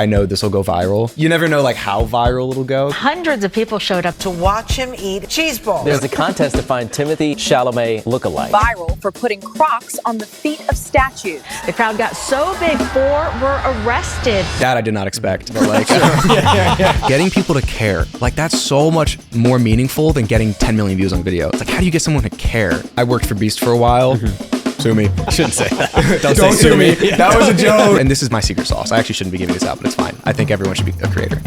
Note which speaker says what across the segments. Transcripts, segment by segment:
Speaker 1: I know this will go viral. You never know like how viral it'll go.
Speaker 2: Hundreds of people showed up
Speaker 3: to watch him eat Cheeseball.
Speaker 4: There's a contest to find Timothee Chalamet Lookalike.
Speaker 5: Viral for putting Crocs on the feet of statues.
Speaker 2: The crowd got so big, 4 were arrested.
Speaker 1: That I did not expect, but like getting people to care, like that's so much more meaningful than getting 10 million views on video. It's like, how do you get someone to care? I worked for Beast for a while. Sue me.
Speaker 4: I shouldn't say that.
Speaker 1: Don't sue me. That was a joke. And this is my secret sauce. I actually shouldn't be giving this out, but it's fine. I think everyone should be a creator.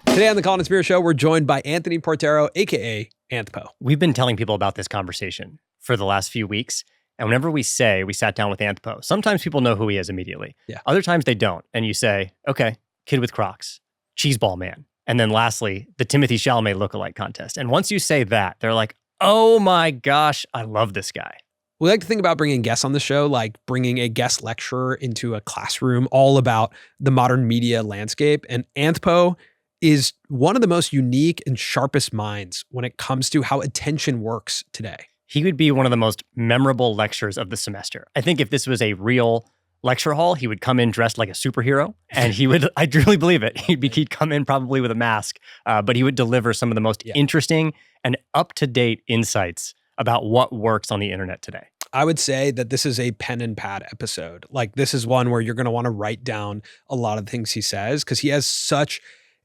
Speaker 6: Today on the Colin and Samir Show, we're joined by Anthony Potero, aka Anthpo.
Speaker 7: We've been telling people about this conversation for the last few weeks. And whenever we say we sat down with Anthpo, sometimes people know who he is immediately.
Speaker 6: Yeah.
Speaker 7: Other times they don't. And you say, okay, kid with Crocs, Cheeseball Man. And then lastly, the Timothee Chalamet Lookalike Contest. And once you say that, they're like, oh my gosh, I love this guy.
Speaker 6: We like to think about bringing guests on the show, like bringing a guest lecturer into a classroom all about the modern media landscape. And Anthpo is one of the most unique and sharpest minds when it comes to how attention works today.
Speaker 7: He would be one of the most memorable lectures of the semester. I think if this was a real lecture hall, he would come in dressed like a superhero, and he would, I truly believe it, he'd come in probably with a mask, but he would deliver some of the most interesting and up-to-date insights about what works on the internet today.
Speaker 6: I would say that this is a pen and pad episode. Like this is one where you're going to want to write down a lot of things he says because he has such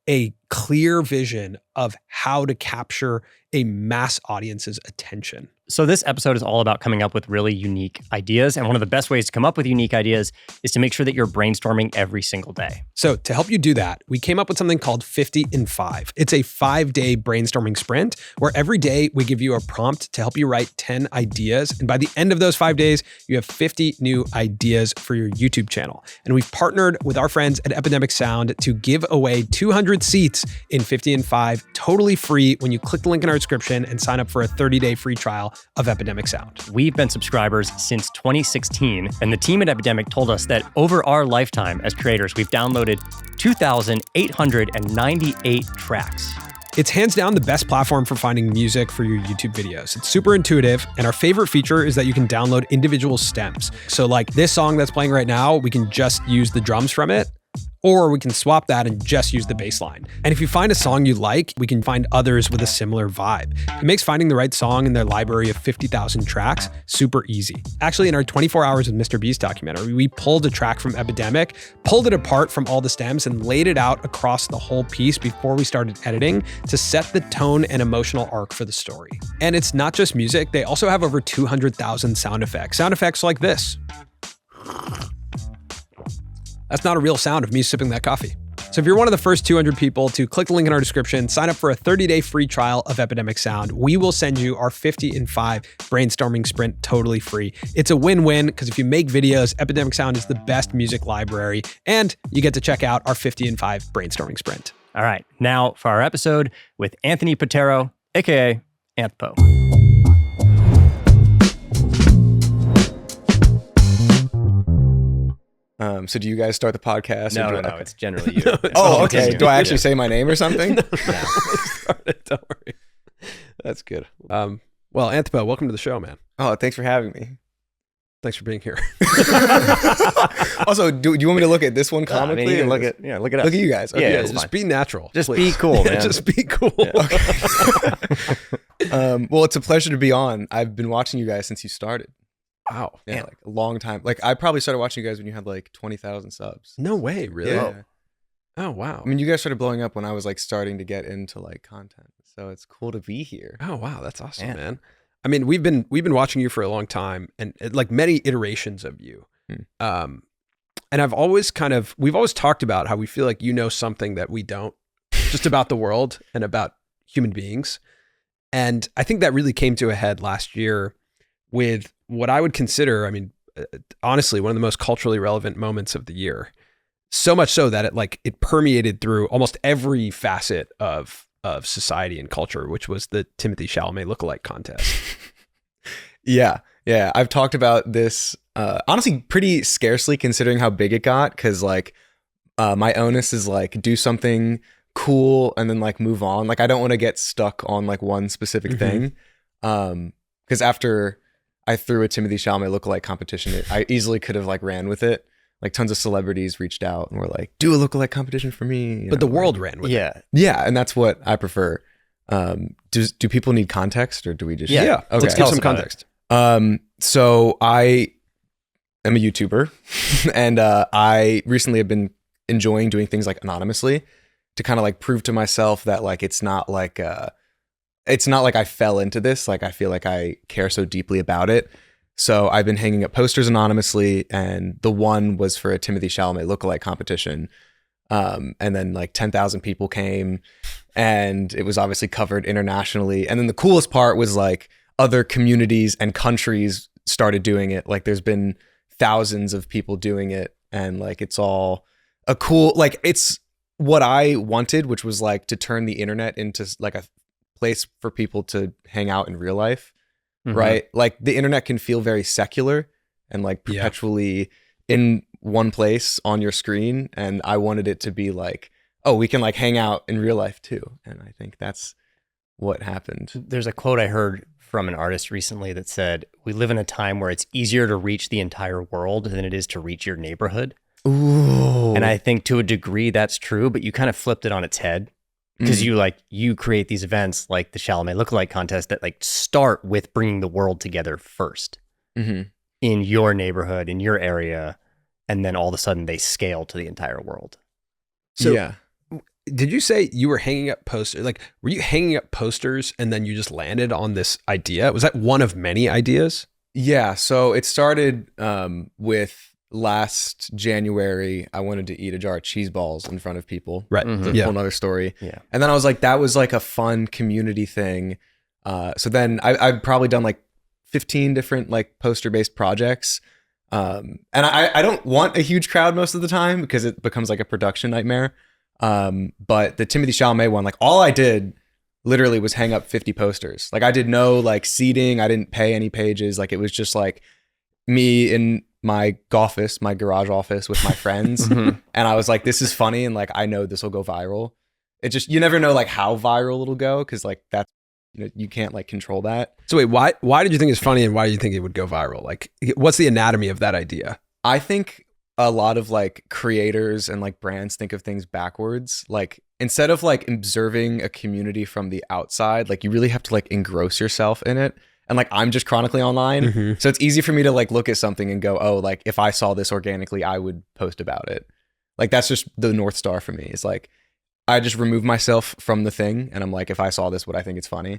Speaker 6: a clear vision of how to capture a mass audience's attention.
Speaker 7: So this episode is all about coming up with really unique ideas. And one of the best ways to come up with unique ideas is to make sure that you're brainstorming every single day.
Speaker 6: So to help you do that, we came up with something called 50 in 5. It's a 5-day brainstorming sprint where every day we give you a prompt to help you write 10 ideas. And by the end of those 5 days, you have 50 new ideas for your YouTube channel. And we've partnered with our friends at Epidemic Sound to give away 200 seats in 50 in 5, totally free when you click the link in our description and sign up for a 30-day free trial of Epidemic Sound.
Speaker 7: We've been subscribers since 2016, and the team at Epidemic told us that over our lifetime as creators, we've downloaded 2,898 tracks.
Speaker 6: It's hands down the best platform for finding music for your YouTube videos. It's super intuitive, and our favorite feature is that you can download individual stems. So like this song that's playing right now, we can just use the drums from it, or we can swap that and just use the bass line. And if you find a song you like, we can find others with a similar vibe. It makes finding the right song in their library of 50,000 tracks super easy. Actually, in our 24 Hours with Mr. Beast documentary, we pulled a track from Epidemic, pulled it apart from all the stems, and laid it out across the whole piece before we started editing to set the tone and emotional arc for the story. And it's not just music, they also have over 200,000 sound effects. Sound effects like this. That's not a real sound of me sipping that coffee. So if you're one of the first 200 people to click the link in our description, sign up for a 30-day free trial of Epidemic Sound, we will send you our 50 in 5 brainstorming sprint totally free. It's a win-win because if you make videos, Epidemic Sound is the best music library, and you get to check out our 50 in 5 brainstorming sprint.
Speaker 7: All right, now for our episode with Anthony Potero, aka Anthpo.
Speaker 1: So do you guys start the podcast?
Speaker 4: No,
Speaker 1: okay.
Speaker 4: it's generally you.
Speaker 1: Oh, okay. Do I actually say my name or something?
Speaker 6: No. Start it, don't worry. That's good. Well, Anthpo, welcome to the show, man.
Speaker 1: Oh, thanks for having me.
Speaker 6: Thanks for being here.
Speaker 1: Also, do you want me to look at this one comically?
Speaker 4: I mean, you can look at us.
Speaker 1: Look at you guys. Okay.
Speaker 4: Yeah,
Speaker 6: just be natural.
Speaker 4: Just
Speaker 6: please.
Speaker 4: be cool, man.
Speaker 6: Just be cool.
Speaker 4: Yeah.
Speaker 1: Okay. Well, it's a pleasure to be on. I've been watching you guys since you started.
Speaker 6: Wow.
Speaker 1: Yeah, like a long time. Like I probably started watching you guys when you had like 20,000 subs.
Speaker 6: No way, really?
Speaker 1: Yeah.
Speaker 6: Oh, wow.
Speaker 1: I mean, you guys started blowing up when I was like starting to get into like content. So it's cool to be here.
Speaker 6: Oh, wow. That's awesome, man. I mean, we've been watching you for a long time and like many iterations of you. And we've always talked about how we feel like you know something that we don't just about the world and about human beings. And I think that really came to a head last year with what I would consider, I mean, honestly, one of the most culturally relevant moments of the year. So much so that it permeated through almost every facet of society and culture, which was the Timothee Chalamet Lookalike Contest.
Speaker 1: Yeah. I've talked about this, honestly, pretty scarcely considering how big it got. Cause like, my onus is like, do something cool and then like move on. Like, I don't want to get stuck on like one specific thing. Cause after I threw a Timothee Chalamet Lookalike competition, I easily could have like ran with it. like tons of celebrities reached out and were like, do a lookalike competition for me.
Speaker 6: But the world ran with it.
Speaker 7: Yeah.
Speaker 1: Yeah, and that's what I prefer. Do people need context, or do we just?
Speaker 6: Yeah.
Speaker 1: Okay.
Speaker 6: Let's give some context.
Speaker 1: So I am a YouTuber, and I recently have been enjoying doing things like anonymously to kind of like prove to myself that like it's not like I fell into this. Like I feel like I care so deeply about it. So I've been hanging up posters anonymously, and the one was for a Timothee Chalamet Lookalike competition. And then like 10,000 people came, and it was obviously covered internationally. And then the coolest part was like other communities and countries started doing it. Like there's been thousands of people doing it, and like it's all a cool, like it's what I wanted, which was like to turn the internet into like a place for people to hang out in real life. Right? Like the internet can feel very secular and like perpetually in one place on your screen. And I wanted it to be like, oh, we can like hang out in real life too. And I think that's what happened.
Speaker 7: There's a quote I heard from an artist recently that said, we live in a time where it's easier to reach the entire world than it is to reach your neighborhood.
Speaker 1: Ooh.
Speaker 7: And I think to a degree that's true, but you kind of flipped it on its head. Because you create these events like the Chalamet Lookalike Contest that like start with bringing the world together first in your neighborhood, in your area, and then all of a sudden they scale to the entire world.
Speaker 6: So
Speaker 1: yeah.
Speaker 6: Did you say you were hanging up posters? Like, were you hanging up posters and then you just landed on this idea? Was that one of many ideas?
Speaker 1: Yeah. So it started with last January, I wanted to eat a jar of cheese balls in front of people.
Speaker 6: Right.
Speaker 1: It's a whole nother story.
Speaker 7: Yeah.
Speaker 1: And then I was like, that was like a fun community thing. So then I've probably done like 15 different like poster-based projects. And I don't want a huge crowd most of the time because it becomes like a production nightmare. But the Timothee Chalamet one, like all I did literally was hang up 50 posters. Like I did no like seating. I didn't pay any pages. Like it was just like me in my garage office with my friends. And I was like, this is funny. And like, I know this will go viral. It just, you never know like how viral it'll go. Cause like that's, you can't like control that.
Speaker 6: So wait, why did you think it's funny and why do you think it would go viral? Like what's the anatomy of that idea?
Speaker 1: I think a lot of like creators and like brands think of things backwards. Like instead of like observing a community from the outside, like you really have to like engross yourself in it. And like, I'm just chronically online. So it's easy for me to like look at something and go, oh, like if I saw this organically, I would post about it. Like, that's just the North Star for me. It's like, I just remove myself from the thing. And I'm like, if I saw this, would I think it's funny?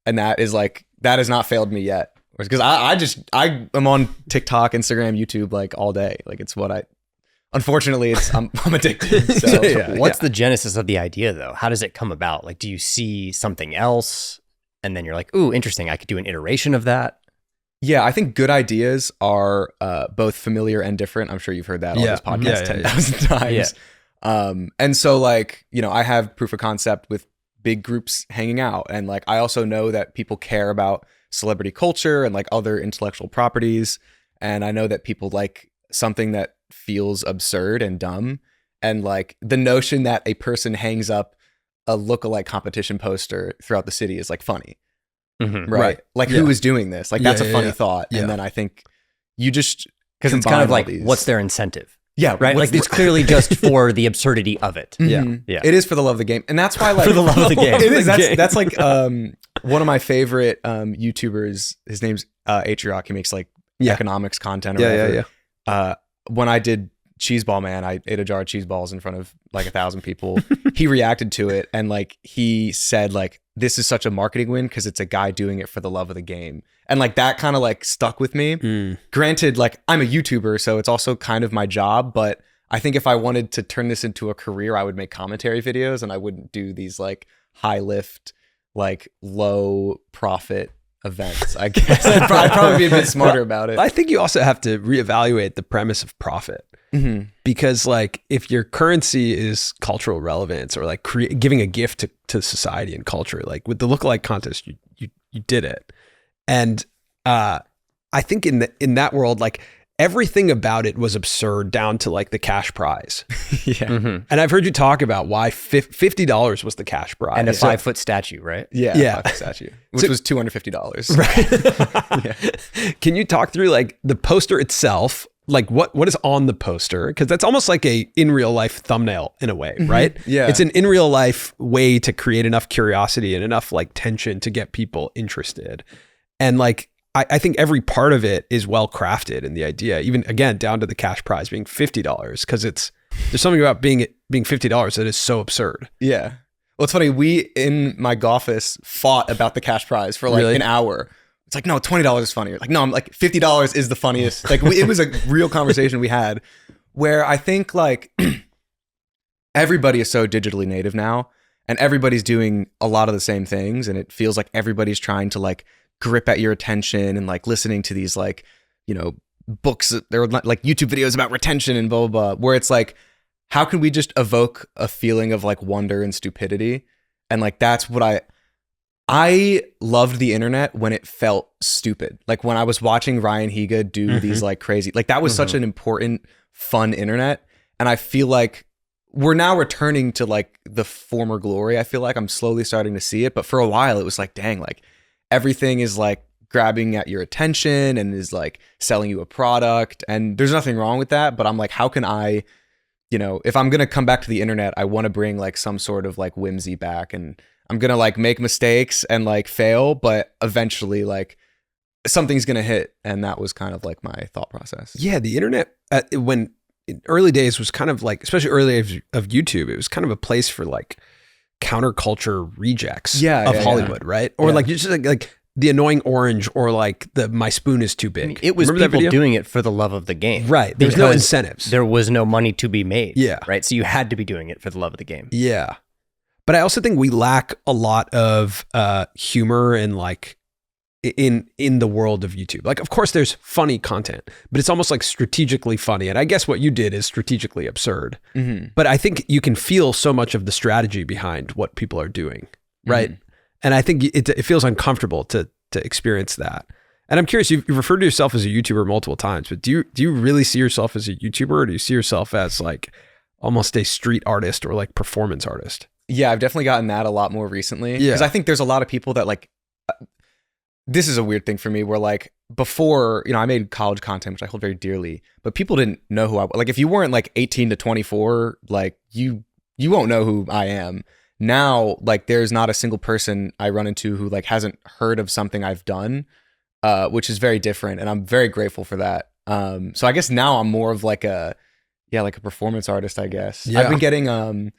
Speaker 1: And that is like, that has not failed me yet. Because I am on TikTok, Instagram, YouTube, like all day. Like it's what unfortunately I'm addicted. So
Speaker 7: What's the genesis of the idea though? How does it come about? Like, do you see something else? And then you're like, ooh, interesting. I could do an iteration of that.
Speaker 1: Yeah, I think good ideas are both familiar and different. I'm sure you've heard that on this podcast 10,000 times. And so like, I have proof of concept with big groups hanging out. And like, I also know that people care about celebrity culture and like other intellectual properties. And I know that people like something that feels absurd and dumb. And like the notion that a person hangs up a lookalike competition poster throughout the city is like funny, right? Like who is doing this? Like that's a funny thought. And then I think you just,
Speaker 7: because it's kind of like, what's their incentive?
Speaker 1: Yeah,
Speaker 7: right. Like it's clearly just for the absurdity of it.
Speaker 1: Yeah, it is for the love of the game, and that's why like
Speaker 7: for the love of the game.
Speaker 1: It is. That's like one of my favorite YouTubers. His name's Atriarch. He makes like economics content. Or whatever. When I did Cheeseball Man, I ate a jar of cheese balls in front of like 1,000 people. He reacted to it and like he said like, this is such a marketing win because it's a guy doing it for the love of the game. And like that kind of like stuck with me. Granted, like I'm a YouTuber, so it's also kind of my job, but I think if I wanted to turn this into a career, I would make commentary videos and I wouldn't do these like high lift, like low profit events. I guess I'd probably be a bit smarter about it.
Speaker 6: I think you also have to reevaluate the premise of profit. Because like if your currency is cultural relevance or like giving a gift to society and culture, like with the lookalike contest, you did it. And I think in that world, like everything about it was absurd down to like the cash prize. And I've heard you talk about why $50 was the cash prize.
Speaker 7: And a 5-foot statue, right?
Speaker 1: Yeah. 5-foot statue, which was $250.
Speaker 6: Right. Can you talk through like the poster itself like what is on the poster, because that's almost like a in real life thumbnail in a way, right?
Speaker 1: Yeah.
Speaker 6: It's an in real life way to create enough curiosity and enough like tension to get people interested. And like I think every part of it is well crafted in the idea, even again down to the cash prize being $50, because there's something about being $50 that is so absurd.
Speaker 1: Yeah. Well, it's funny. We in my office fought about the cash prize for like an hour. It's like, no, $20 is funnier. Like, no, I'm like $50 is the funniest. Like, it was a real conversation we had where I think like everybody is so digitally native now, and everybody's doing a lot of the same things, and it feels like everybody's trying to like grip at your attention and like listening to these like, you know, books. There are like YouTube videos about retention and blah blah blah. Where it's like, how can we just evoke a feeling of like wonder and stupidity? And like that's what I loved the internet when it felt stupid. Like when I was watching Ryan Higa do these like crazy, like that was such an important, fun internet. And I feel like we're now returning to like the former glory. I feel like I'm slowly starting to see it. But for a while it was like, dang, like everything is like grabbing at your attention and is like selling you a product. And there's nothing wrong with that. But I'm like, how can I, you know, if I'm going to come back to the internet, I want to bring like some sort of like whimsy back, and I'm going to like make mistakes and like fail, but eventually like something's going to hit. And that was kind of like my thought process.
Speaker 6: Yeah. The internet when in early days was kind of like, especially early days of YouTube, it was kind of a place for like counterculture rejects of Hollywood, right? Or like just like the annoying orange, or like my spoon is too big.
Speaker 7: I mean, it was
Speaker 6: Remember
Speaker 7: people doing it for the love of the game.
Speaker 6: Right. There's no incentives.
Speaker 7: There was no money to be made.
Speaker 6: Yeah.
Speaker 7: Right. So you had to be doing it for the love of the game.
Speaker 6: Yeah. But I also think we lack a lot of humor and like in the world of YouTube. Like, of course there's funny content, but it's almost like strategically funny. And I guess what you did is strategically absurd. But I think you can feel so much of the strategy behind what people are doing. Right. And I think it feels uncomfortable to experience that. And I'm curious, you've referred to yourself as a YouTuber multiple times, but do you really see yourself as a YouTuber, or do you see yourself as like almost a street artist or like performance artist?
Speaker 1: Yeah, I've definitely gotten that a lot more recently.
Speaker 6: Yeah.
Speaker 1: Because I think there's a lot of people that like, this is a weird thing for me where like before, you know, I made college content, which I hold very dearly, but people didn't know who I was. Like if you weren't like 18 to 24, like you won't know who I am. Now, like there's not a single person I run into who like hasn't heard of something I've done, which is very different. And I'm very grateful for that. So I guess now I'm more of like a performance artist, I guess.
Speaker 6: Yeah.
Speaker 1: I've been getting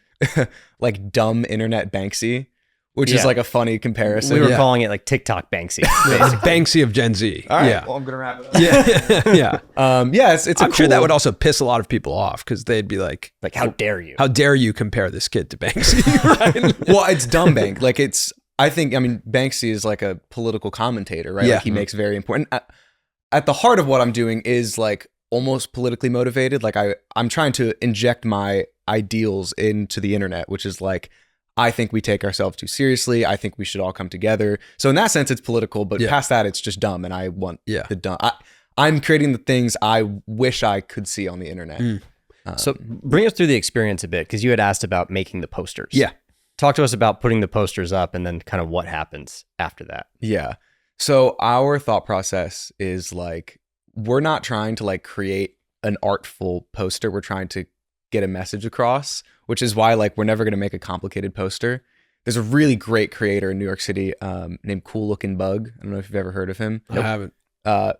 Speaker 1: like dumb internet Banksy, which is like a funny comparison.
Speaker 7: We were calling it like TikTok Banksy.
Speaker 6: Banksy of Gen Z.
Speaker 1: All right,
Speaker 6: yeah.
Speaker 1: well, I'm gonna wrap it up.
Speaker 6: Yeah.
Speaker 1: It's
Speaker 6: I'm sure that would also piss a lot of people off, because they'd be like,
Speaker 7: how dare you?
Speaker 6: how dare you compare this kid to Banksy? Right?
Speaker 1: Well, it's dumb Bank. Like I mean, Banksy is like a political commentator, right?
Speaker 6: Yeah.
Speaker 1: Like he makes very important. At the heart of what I'm doing is like almost politically motivated. Like I'm trying to inject my ideals into the internet, which is like, I think we take ourselves too seriously. I think we should all come together. So in that sense, it's political, but past that, it's just dumb. And I want the dumb. I'm creating the things I wish I could see on the internet.
Speaker 7: So bring us through the experience a bit, because you had asked about making the posters.
Speaker 6: Yeah.
Speaker 7: Talk to us about putting the posters up and then kind of what happens after that.
Speaker 1: Yeah. So our thought process is like, we're not trying to like create an artful poster. We're trying to get a message across, which is why like we're never going to make a complicated poster. There's a really great creator in New York City named Cool Looking Bug. I don't know if you've ever heard of him.
Speaker 6: I haven't.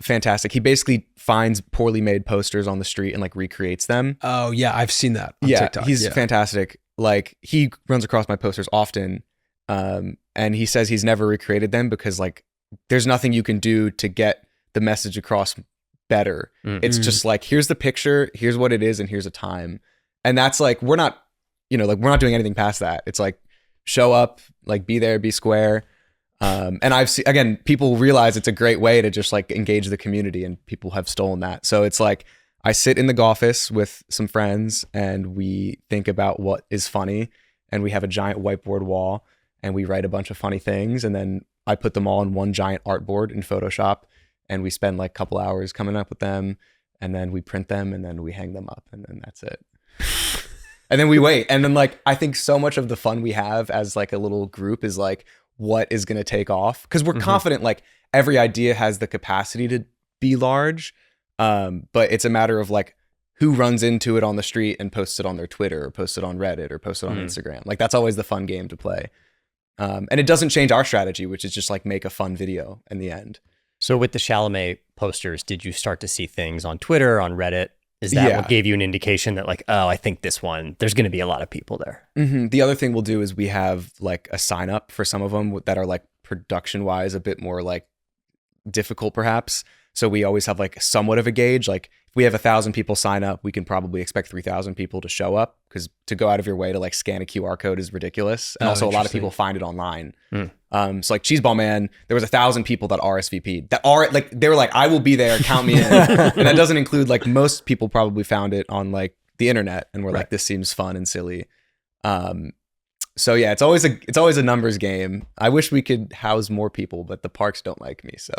Speaker 1: Fantastic. He basically finds poorly made posters on the street and like recreates them.
Speaker 6: Oh yeah, I've seen that on TikTok.
Speaker 1: He's fantastic. Like he runs across my posters often, and he says he's never recreated them because like there's nothing you can do to get the message across better. It's just like, here's the picture, here's what it is, and here's a time. And that's like, we're not doing anything past that. It's like, show up, like be there, be square. And I've seen, again, people realize it's a great way to just like engage the community, and people have stolen that. So it's like, I sit in the office with some friends and we think about what is funny, and we have a giant whiteboard wall and we write a bunch of funny things. And then I put them all in one giant artboard in Photoshop, and we spend like a couple hours coming up with them, and then we print them, and then we hang them up, and then that's it. And then we wait. And then like, I think so much of the fun we have as like a little group is like, what is going to take off? Because we're confident like every idea has the capacity to be large. But it's a matter of like who runs into it on the street and posts it on their Twitter or posts it on Reddit or posts it on Instagram. Like that's always the fun game to play. And it doesn't change our strategy, which is just like make a fun video in the end.
Speaker 7: So with the Chalamet posters, did you start to see things on Twitter, on Reddit? Is that what gave you an indication that like, oh, I think this one, there's going to be a lot of people there?
Speaker 1: Mm-hmm. The other thing we'll do is we have like a sign up for some of them that are like production wise a bit more like difficult perhaps. So we always have like somewhat of a gauge. Like if we have 1,000 people sign up, we can probably expect 3,000 people to show up, because to go out of your way to like scan a QR code is ridiculous. And also a lot of people find it online. So like Cheeseball Man, there was 1,000 people that RSVP'd that are like, they were like, I will be there, count me in. And that doesn't include like most people probably found it on like the internet and were like, this seems fun and silly. So yeah, it's always a numbers game. I wish we could house more people, but the parks don't like me.
Speaker 6: So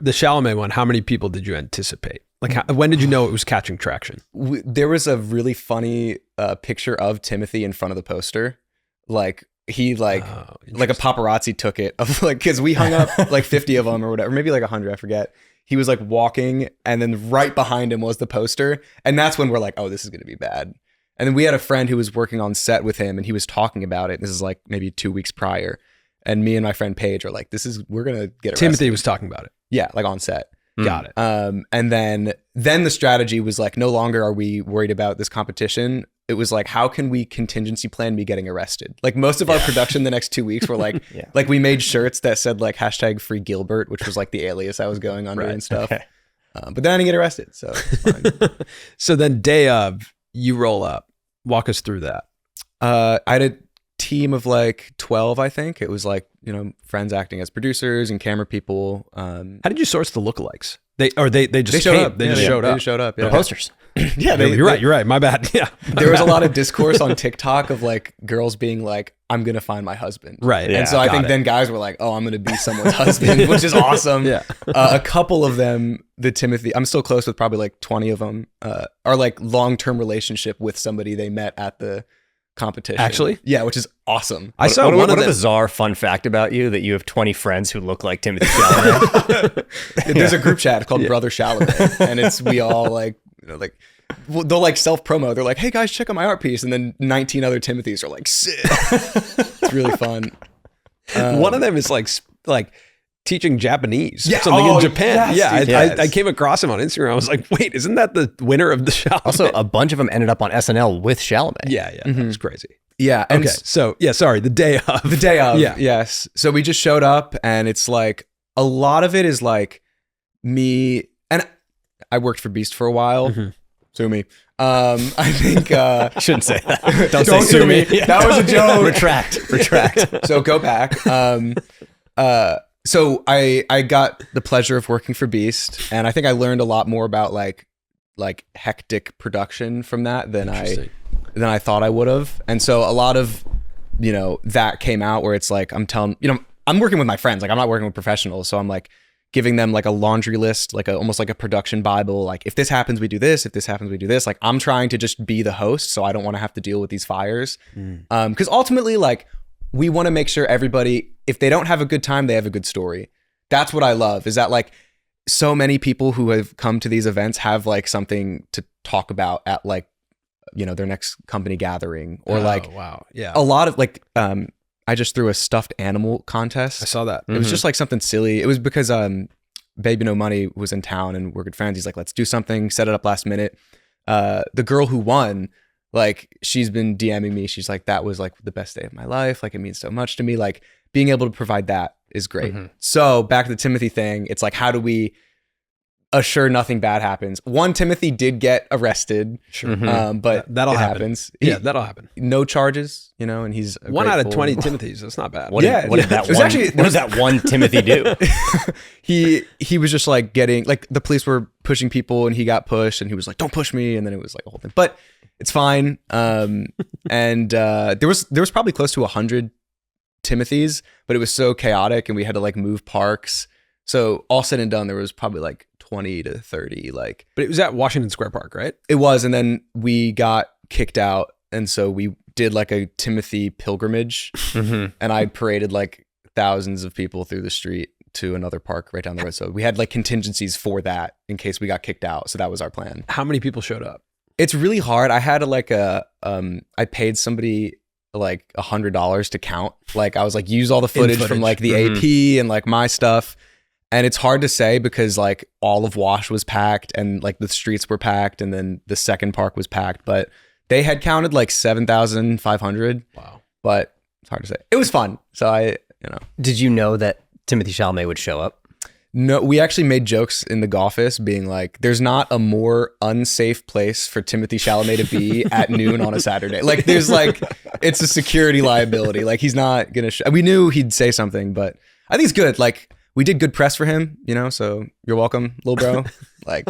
Speaker 6: the Chalamet one, how many people did you anticipate? Like when did you know it was catching traction?
Speaker 1: There was a really funny picture of Timothee in front of the poster. Like he like a paparazzi took it of like, cause we hung up like 50 of them or whatever, maybe like 100, I forget. He was like walking and then right behind him was the poster. And that's when we're like, oh, this is going to be bad. And then we had a friend who was working on set with him and he was talking about it. This is like maybe 2 weeks prior. And me and my friend Paige are like, we're going to get arrested.
Speaker 6: Timothee was talking about it.
Speaker 1: Yeah, like on set.
Speaker 6: Got it.
Speaker 1: And then the strategy was like, no longer are we worried about this competition. It was like, how can we contingency plan me getting arrested? Like most of our production the next 2 weeks were like, like we made shirts that said like #free Gilbert, which was like the alias I was going under and stuff. But then I didn't get arrested, so it's fine.
Speaker 6: So then day of, you roll up. Walk us through that.
Speaker 1: I had a team of like 12, I think. It was like, friends acting as producers and camera people.
Speaker 6: How did you source the lookalikes? They just
Speaker 1: showed
Speaker 6: came.
Speaker 1: up.
Speaker 6: They just showed up.
Speaker 1: They showed up. Yeah.
Speaker 7: The posters.
Speaker 1: Yeah,
Speaker 6: you're right. My bad. Yeah.
Speaker 1: There was a lot of discourse on TikTok of like girls being like, I'm going to find my husband.
Speaker 6: Right.
Speaker 1: And so I think then guys were like, oh, I'm going to be someone's husband, which is awesome.
Speaker 6: Yeah.
Speaker 1: A couple of them, the Timothee, I'm still close with probably like 20 of them, are like long-term relationship with somebody they met at the competition.
Speaker 6: Actually?
Speaker 1: Yeah, which is awesome.
Speaker 6: I saw one of
Speaker 7: a
Speaker 6: the
Speaker 7: bizarre fun fact about you that you have 20 friends who look like Timothee Chalamet.
Speaker 1: There's a group chat called Brother Chalamet, and we all like, they'll like self-promo. They're like, hey guys, check out my art piece. And then 19 other Timothees are like, sick. It's really fun.
Speaker 6: One of them is like teaching Japanese or
Speaker 1: Yeah.
Speaker 6: something
Speaker 1: Oh,
Speaker 6: in Japan.
Speaker 1: yes,
Speaker 6: Yeah.
Speaker 1: dude,
Speaker 6: I came across him on Instagram. I was like, wait, isn't that the winner of the show?
Speaker 7: Also, a bunch of them ended up on SNL with Chalamet.
Speaker 6: Yeah. That was crazy.
Speaker 1: Yeah. And
Speaker 6: Okay. So sorry. The day of.
Speaker 1: the day of,
Speaker 6: Yeah.
Speaker 1: yes. So we just showed up, and it's like a lot of it is like me, and I worked for Beast for a while. Sue me. I think
Speaker 7: Shouldn't say that.
Speaker 1: don't sue me. That was a joke.
Speaker 7: Retract.
Speaker 1: So go back. So I got the pleasure of working for Beast, and I think I learned a lot more about like hectic production from that than I thought I would have. And so a lot of that came out where it's like I'm working with my friends, like I'm not working with professionals, so I'm like giving them like a laundry list, like almost like a production Bible. Like if this happens, we do this. If this happens, we do this. Like I'm trying to just be the host, so I don't want to have to deal with these fires. Because ultimately, like we want to make sure everybody, if they don't have a good time, they have a good story. That's what I love, is that like so many people who have come to these events have like something to talk about at like, their next company gathering, or
Speaker 6: wow. Yeah.
Speaker 1: a lot of like, I just threw a stuffed animal contest.
Speaker 6: I saw that.
Speaker 1: It was just like something silly. It was because Baby No Money was in town and we're good friends. He's like, let's do something, set it up last minute. The girl who won, like, she's been DMing me. She's like, that was like the best day of my life. Like, it means so much to me. Like, being able to provide that is great. So back to the Timothee thing, it's like, how do we assure nothing bad happens? One, Timothee did get arrested, but
Speaker 6: that'll happen.
Speaker 1: happens.
Speaker 6: That'll happen.
Speaker 1: No charges, and he's a
Speaker 6: 1 out of
Speaker 1: grateful-
Speaker 6: 20 Timothees. That's not bad.
Speaker 7: What did that one Timothee do?
Speaker 1: he was just like getting, like, the police were pushing people and he got pushed and he was like, don't push me, and then it was like a whole thing, but it's fine. And there was probably close to 100 Timothees, but it was so chaotic and we had to like move parks, so all said and done there was probably like 20 to 30. Like,
Speaker 6: But it was at Washington Square Park, right?
Speaker 1: it was, and then we got kicked out, and so we did like a Timothee pilgrimage, and I paraded like thousands of people through the street to another park right down the road. So we had like contingencies for that in case we got kicked out. So that was our plan.
Speaker 6: How many people showed up?
Speaker 1: It's really hard. I had I paid somebody like $100 to count. Like I was like, use all the footage from like the AP and like my stuff. And it's hard to say because like all of Wash was packed and like the streets were packed and then the second park was packed, but they had counted like 7,500.
Speaker 6: Wow.
Speaker 1: But it's hard to say. It was fun. So
Speaker 7: Did you know that Timothee Chalamet would show up?
Speaker 1: No, we actually made jokes in the office being like, there's not a more unsafe place for Timothee Chalamet to be at noon on a Saturday. Like there's like, it's a security liability. Like he's not going to, we knew he'd say something, but I think it's good. Like we did good press for him, so you're welcome, little bro. Like,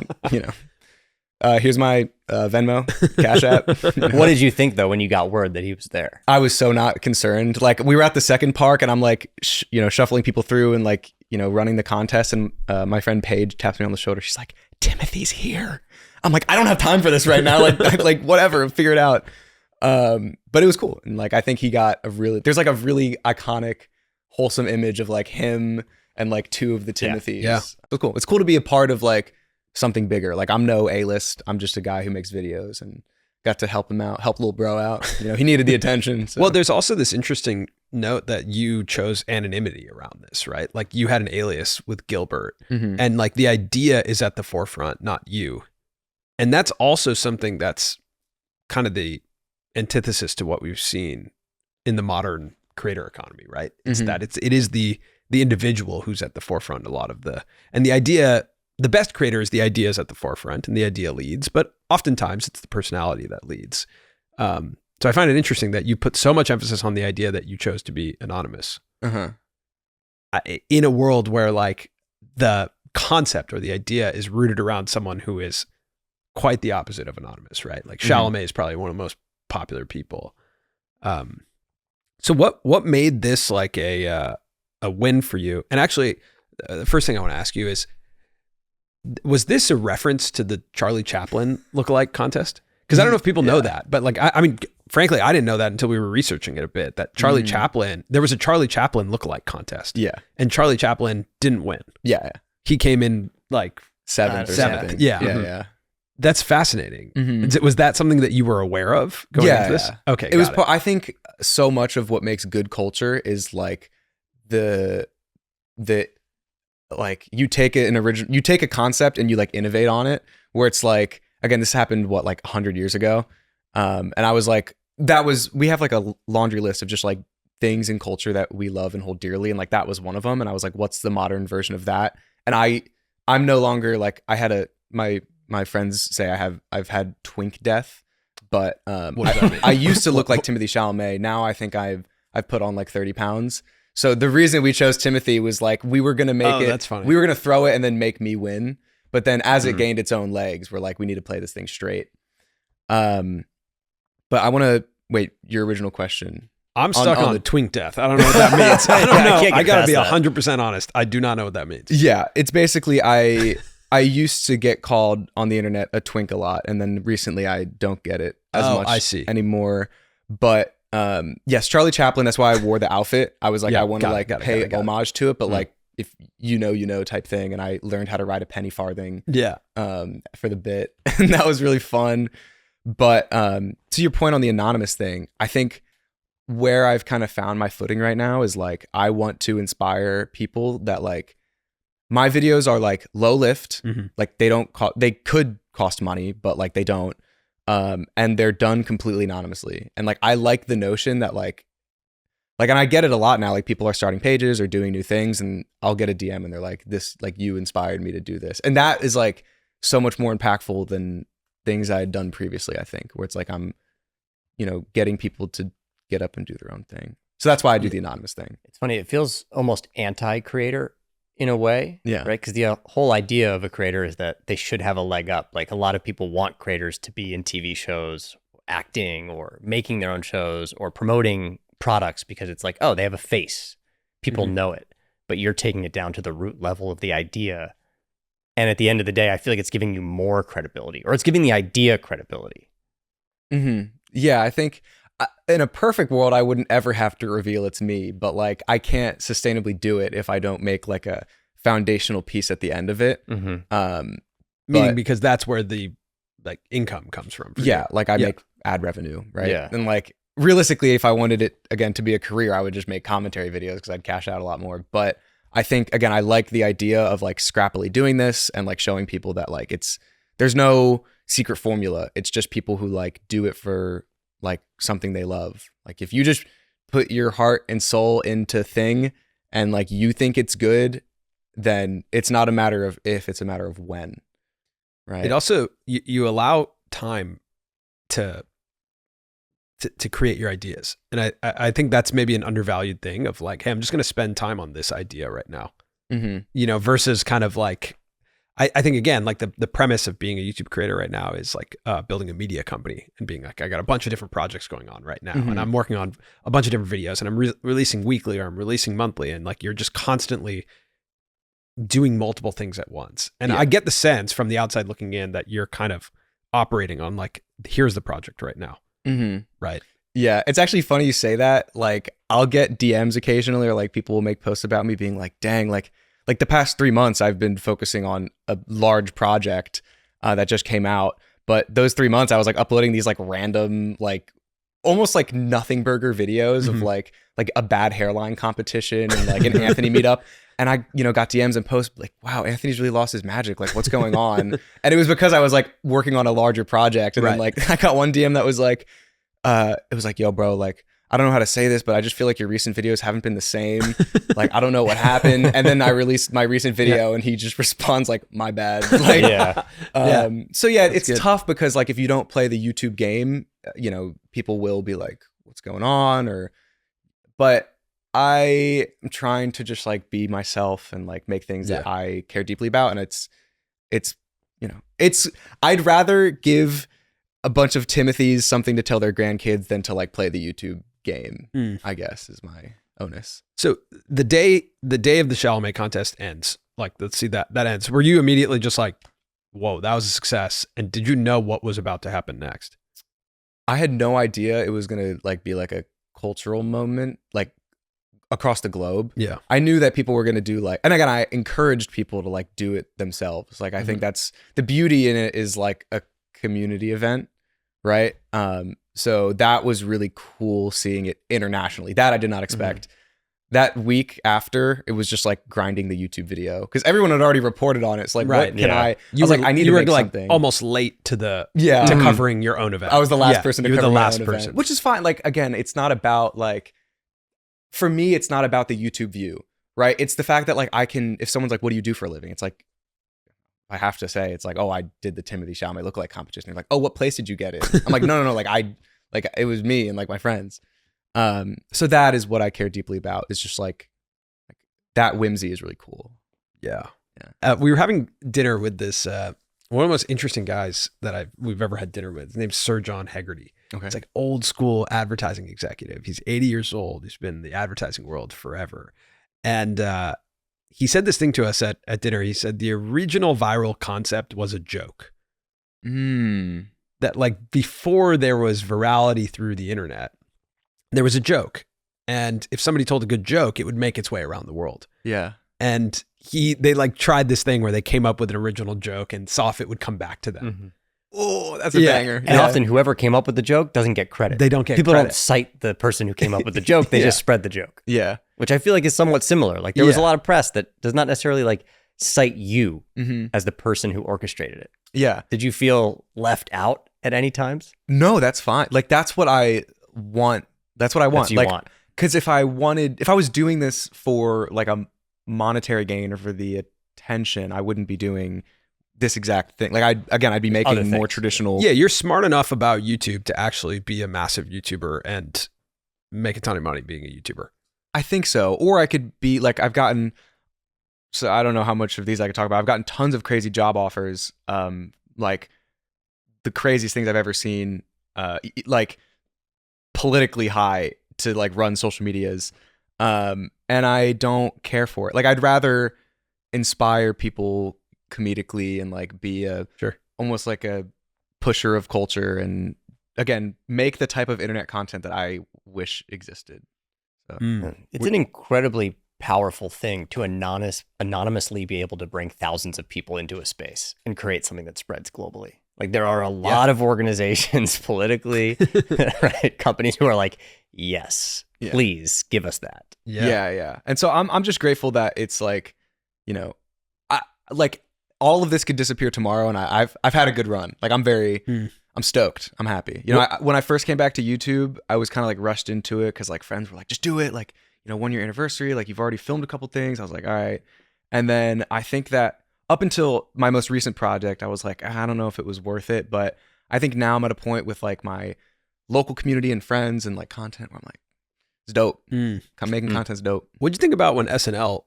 Speaker 1: here's my Venmo, Cash App.
Speaker 7: What did you think though when you got word that he was there?
Speaker 1: I was so not concerned. Like we were at the second park and I'm like, shuffling people through and like, running the contest. And my friend Paige taps me on the shoulder. She's like, Timothy's here. I'm like, I don't have time for this right now. Like whatever, figure it out. But it was cool. And like, I think he got there's like a really iconic, wholesome image of like him and like two of the Timothys.
Speaker 6: Yeah.
Speaker 1: It was cool. It's cool to be a part of like something bigger. Like I'm no A-list. I'm just a guy who makes videos and got to help him out, help little bro out. He needed the attention. So.
Speaker 6: Well, there's also this interesting note that you chose anonymity around this, right? Like you had an alias with Gilbert and like the idea is at the forefront, not you. And that's also something that's kind of the antithesis to what we've seen in the modern creator economy, right? It's that it is the individual who's at the forefront and the idea, the best creator is the idea is at the forefront and the idea leads, but oftentimes it's the personality that leads. So I find it interesting that you put so much emphasis on the idea that you chose to be anonymous in a world where like the concept or the idea is rooted around someone who is quite the opposite of anonymous, right? Like Chalamet is probably one of the most popular people. So what made this like a win for you? And actually, the first thing I want to ask you is, was this a reference to the Charlie Chaplin lookalike contest? Because I don't know if people know that, but like, I mean, frankly, I didn't know that until we were researching it a bit, that Charlie Chaplin, there was a Charlie Chaplin lookalike contest.
Speaker 1: Yeah.
Speaker 6: And Charlie Chaplin didn't win.
Speaker 1: Yeah.
Speaker 6: He came in like
Speaker 1: seventh or something.
Speaker 6: Yeah.
Speaker 1: Yeah.
Speaker 6: That's fascinating. Was that something that you were aware of going into this? Okay.
Speaker 1: It was, I think so much of what makes good culture is like the like you take a concept and you like innovate on it, where it's like, again, this happened like 100 years ago. And I was like, we have like a laundry list of just like things in culture that we love and hold dearly. And like, that was one of them. And I was like, what's the modern version of that? And I'm no longer like, I had my friends say I've had twink death, but I used to look like Timothee Chalamet. Now I think I've put on like 30 pounds. So the reason we chose Timothy was like, we were going to make it,
Speaker 6: that's funny.
Speaker 1: We were going to throw it and then make me win. But then as it gained its own legs, we're like, we need to play this thing straight. But I want to wait, your original question.
Speaker 6: I'm stuck on the twink death. I don't know what that means. I don't know. I got to be 100% honest. I do not know what that means.
Speaker 1: Yeah. It's basically, I used to get called on the internet a twink a lot. And then recently I don't get it as much anymore. But yes, Charlie Chaplin, that's why I wore the outfit. I was like, I want to pay homage to it, but like, if you know type thing. And I learned how to ride a penny farthing for the bit. And that was really fun. But to your point on the anonymous thing, I think where I've kind of found my footing right now is like, I want to inspire people that like, my videos are like low lift, like they could cost money, but like they don't. And they're done completely anonymously. And like, I like the notion that and I get it a lot now, like people are starting pages or doing new things and I'll get a DM and they're like, this, like you inspired me to do this. And that is like so much more impactful than things I had done previously, I think, where it's like, I'm, getting people to get up and do their own thing. So that's why I do the anonymous thing.
Speaker 7: It's funny. It feels almost anti-creator in a way,
Speaker 1: yeah,
Speaker 7: right? Because the whole idea of a creator is that they should have a leg up. Like a lot of people want creators to be in TV shows, acting or making their own shows or promoting products because it's like, oh, they have a face. People know it. But you're taking it down to the root level of the idea. And at the end of the day, I feel like it's giving you more credibility or it's giving the idea credibility.
Speaker 1: Yeah, I think in a perfect world, I wouldn't ever have to reveal it's me, but like I can't sustainably do it if I don't make like a foundational piece at the end of it.
Speaker 6: Meaning because that's where the like income comes from. For
Speaker 1: yeah,
Speaker 6: you.
Speaker 1: like I make ad revenue, right?
Speaker 7: Yeah.
Speaker 1: And like realistically, if I wanted it again to be a career, I would just make commentary videos because I'd cash out a lot more. But I think again, I like the idea of like scrappily doing this and like showing people that like there's no secret formula. It's just people who like do it for like something they love. Like if you just put your heart and soul into thing and like you think it's good, then it's not a matter of if, it's a matter of when. Right.
Speaker 6: It also you allow time to create your ideas, and I think that's maybe an undervalued thing of like, hey, I'm just going to spend time on this idea right now, you know, versus kind of like I think again like the premise of being a YouTube creator right now is like building a media company and being like I got a bunch of different projects going on right now, and I'm working on a bunch of different videos, and I'm releasing weekly or I'm releasing monthly, and like you're just constantly doing multiple things at once. And I get the sense from the outside looking in that you're kind of operating on like, here's the project right now. Right.
Speaker 1: Yeah. It's actually funny you say that. Like I'll get DMs occasionally, or like people will make posts about me being like, dang, like the past 3 months I've been focusing on a large project that just came out. But those 3 months I was like uploading these like random, like almost like nothing burger videos of like a bad hairline competition and like an Anthony meetup. And I, you know, got DMs and posts like, wow, Anthony's really lost his magic. Like, what's going on? And it was because I was like working on a larger project. And then like, I got one DM that was like, it was like, yo, bro, like, I don't know how to say this, but I just feel like your recent videos haven't been the same. Like, I don't know what happened. And then I released my recent video and he just responds like, my bad. Like, so yeah, it's tough because like, if you don't play the YouTube game, you know, people will be like, what's going on? But I am trying to just like be myself and like make things that I care deeply about. And it's, you know, I'd rather give a bunch of Timothees something to tell their grandkids than to like play the YouTube game, I guess is my onus.
Speaker 6: So the day of the Chalamet contest ends, like, let's see that ends. Were you immediately just like, whoa, that was a success? And did you know what was about to happen next?
Speaker 1: I had no idea it was going to like be like a cultural moment, like across the globe.
Speaker 6: Yeah.
Speaker 1: I knew that people were going to do like, and again, I encouraged people to like do it themselves. Like, I think that's the beauty in it, is like a community event. Right. So that was really cool seeing it internationally. That I did not expect. That week after, it was just like grinding the YouTube video because everyone had already reported on it. It's like, what can I was like, I need to make something.
Speaker 6: Almost late to to covering your own event.
Speaker 1: I was the last person to cover my own
Speaker 6: person,
Speaker 1: event, which is fine. Like, again, it's not about like, for me, it's not about the YouTube view, right? It's the fact that like I can, if someone's like, what do you do for a living? It's like, I have to say, it's like, oh, I did the Timothee Chalamet Lookalike competition. They're like, oh, what place did you get in? I'm like, no, like it was me and like my friends. So that is what I care deeply about. It's just like that whimsy is really cool.
Speaker 6: Yeah. We were having dinner with this one of the most interesting guys that we've ever had dinner with. His name's Sir John Hegarty.
Speaker 1: Okay.
Speaker 6: It's like old school advertising executive. He's 80 years old. He's been in the advertising world forever. And he said this thing to us at dinner. He said the original viral concept was a joke. That like before there was virality through the internet, there was a joke. And if somebody told a good joke, it would make its way around the world.
Speaker 1: Yeah.
Speaker 6: And they like tried this thing where they came up with an original joke and saw if it would come back to them.
Speaker 1: Oh, that's a banger.
Speaker 7: And often whoever came up with the joke doesn't get credit.
Speaker 6: They don't get
Speaker 7: People
Speaker 6: credit.
Speaker 7: don't cite the person who came up with the joke. They just spread the joke.
Speaker 1: Yeah.
Speaker 7: Which I feel like is somewhat similar. Like there was a lot of press that does not necessarily like cite you as the person who orchestrated it.
Speaker 1: Yeah.
Speaker 7: Did you feel left out at any times?
Speaker 1: No, that's fine. Like that's what I want. That's what I want.
Speaker 7: That's what you want.
Speaker 1: Because if I was doing this for like a monetary gain or for the attention, I wouldn't be doing this exact thing. Like I'd be making more traditional.
Speaker 6: Yeah, you're smart enough about YouTube to actually be a massive YouTuber and make a ton of money being a YouTuber.
Speaker 1: I think so. Or I could be like, so I don't know how much of these I could talk about. I've gotten tons of crazy job offers. Like the craziest things I've ever seen, like politically high to like run social medias. And I don't care for it. Like I'd rather inspire people comedically and like be almost like a pusher of culture and again, make the type of internet content that I wish existed. So.
Speaker 7: It's an incredibly powerful thing to anonymously be able to bring thousands of people into a space and create something that spreads globally. Like there are a lot of organizations politically, right? Companies who are like, yes, please give us that.
Speaker 1: Yeah. And so I'm just grateful that it's like, you know, like all of this could disappear tomorrow, and I've had a good run. Like I'm stoked. I'm happy. You know, when I first came back to YouTube, I was kind of like rushed into it because like friends were like, just do it. Like, you know, 1 year anniversary, like you've already filmed a couple things. I was like, all right. And then I think that up until my most recent project, I was like, I don't know if it was worth it. But I think now I'm at a point with like my local community and friends and like content where I'm like, it's dope. Making content's dope.
Speaker 6: What'd you think about when SNL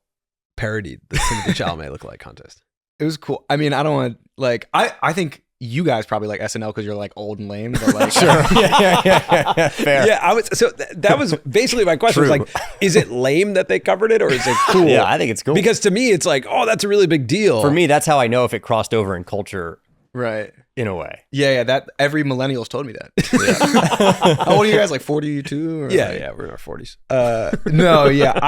Speaker 6: parodied the Timothee Chalamet Lookalike Contest?
Speaker 1: It was cool. I mean, I don't want like, I think you guys probably like SNL because you're like old and lame, but like
Speaker 7: Sure. Yeah. Fair.
Speaker 6: Yeah, that was basically my question. Was like, is it lame that they covered it, or is it cool?
Speaker 7: Yeah, I think it's cool.
Speaker 6: Because to me, it's like, oh, that's a really big deal.
Speaker 7: For me, that's how I know if it crossed over in culture.
Speaker 1: Right.
Speaker 7: In a way.
Speaker 1: Yeah. That every millennial's told me that. How old are you guys? Like 42?
Speaker 6: Yeah, we're in our 40s.
Speaker 1: No, yeah.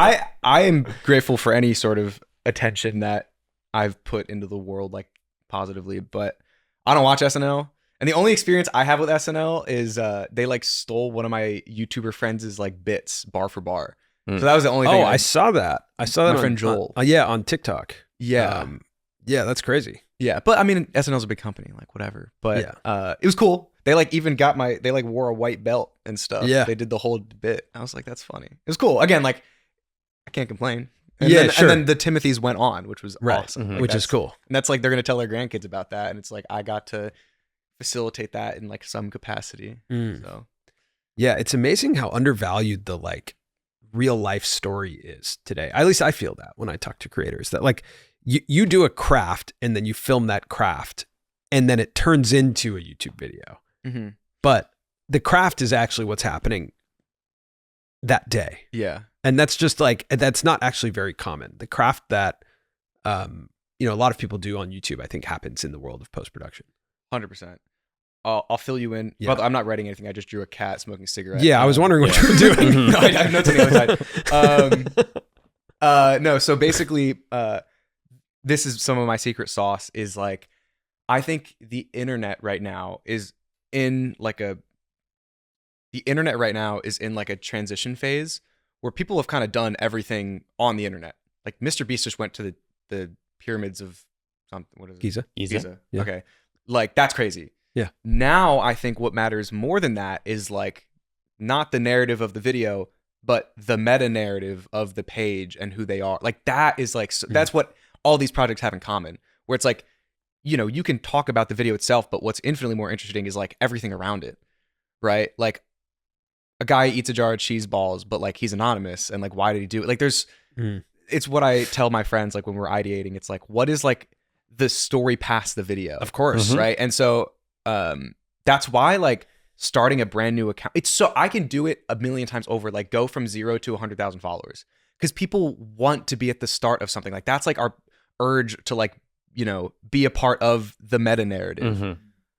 Speaker 1: I am grateful for any sort of attention that I've put into the world, like positively, but I don't watch SNL. And the only experience I have with SNL is they like stole one of my YouTuber friends' like bits bar for bar. So that was the only thing.
Speaker 6: I saw that. I saw that
Speaker 1: my friend Joel.
Speaker 6: On TikTok.
Speaker 1: Yeah.
Speaker 6: Yeah, that's crazy.
Speaker 1: Yeah. But I mean, SNL's a big company, like whatever. But it was cool. They like even they like wore a white belt and stuff.
Speaker 6: Yeah.
Speaker 1: They did the whole bit. I was like, that's funny. It was cool. Again, like I can't complain. And
Speaker 6: Yeah,
Speaker 1: then,
Speaker 6: sure.
Speaker 1: And then the Timothees went on, which was awesome. Like,
Speaker 6: Which is cool.
Speaker 1: And that's like, they're going to tell their grandkids about that. And it's like, I got to facilitate that in like some capacity. So
Speaker 6: yeah, it's amazing how undervalued the like real life story is today. At least I feel that when I talk to creators, that like you do a craft and then you film that craft and then it turns into a YouTube video. But the craft is actually what's happening that day.
Speaker 1: yeah.
Speaker 6: And that's just like, that's not actually very common. The craft that, a lot of people do on YouTube, I think happens in the world of post-production.
Speaker 1: 100%. I'll fill you in.
Speaker 6: Yeah.
Speaker 1: But I'm not writing anything. I just drew a cat smoking cigarettes.
Speaker 6: Yeah, I was wondering what you were doing.
Speaker 1: No, I have notes on the other side. No, so basically, this is some of my secret sauce is like, I think the internet right now is in like a transition phase where people have kind of done everything on the internet. Like Mr. Beast just went to the pyramids of something. What is it?
Speaker 6: Giza. Yeah.
Speaker 1: Okay. Like that's crazy.
Speaker 6: Yeah.
Speaker 1: Now I think what matters more than that is like not the narrative of the video, but the meta narrative of the page and who they are. Like that is like, that's what all these projects have in common, where it's like, you can talk about the video itself, but what's infinitely more interesting is like everything around it. Right. Like a guy eats a jar of cheese balls, but like he's anonymous, and like, why did he do it? Like there's, it's what I tell my friends, like when we're ideating, it's like, what is like the story past the video?
Speaker 6: Of course.
Speaker 1: Right. And so, that's why like starting a brand new account, it's so I can do it a million times over, like go from 0 to 100,000 followers, because people want to be at the start of something. Like that's like our urge to like, be a part of the meta narrative.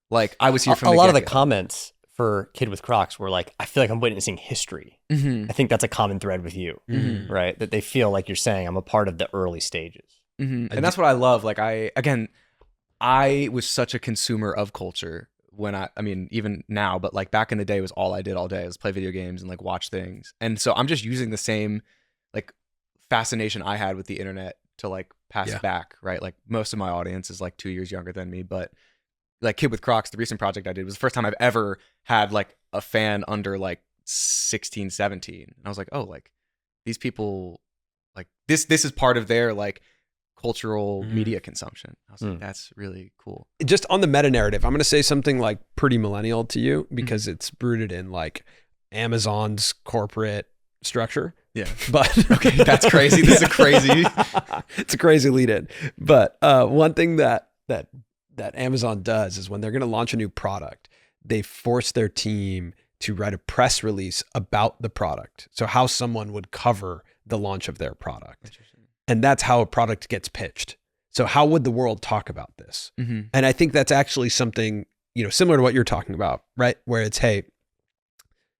Speaker 1: Like I was here from
Speaker 7: a
Speaker 1: the
Speaker 7: lot of the
Speaker 1: get-go.
Speaker 7: comments for Kid with Crocs were like, I feel like I'm witnessing history. I think that's a common thread with you, right? That they feel like you're saying I'm a part of the early stages.
Speaker 1: And that's what I love. Like I was such a consumer of culture when I mean, even now, but like back in the day was all I did all day was play video games and like watch things. And so I'm just using the same like fascination I had with the internet to like pass it back, right? Like most of my audience is like 2 years younger than me, but like Kid with Crocs, the recent project I did was the first time I've ever had like a fan under like 16, 17. And I was like, oh, like these people, like this is part of their like cultural media consumption. I was like, that's really cool.
Speaker 6: Just on the meta narrative, I'm going to say something like pretty millennial to you because it's rooted in like Amazon's corporate structure.
Speaker 1: Yeah.
Speaker 6: But
Speaker 1: okay, that's crazy. This is crazy.
Speaker 6: It's a crazy lead in. But one thing that Amazon does is when they're going to launch a new product, they force their team to write a press release about the product. So how someone would cover the launch of their product. And that's how a product gets pitched. So how would the world talk about this? And I think that's actually something, similar to what you're talking about, right? Where it's, hey,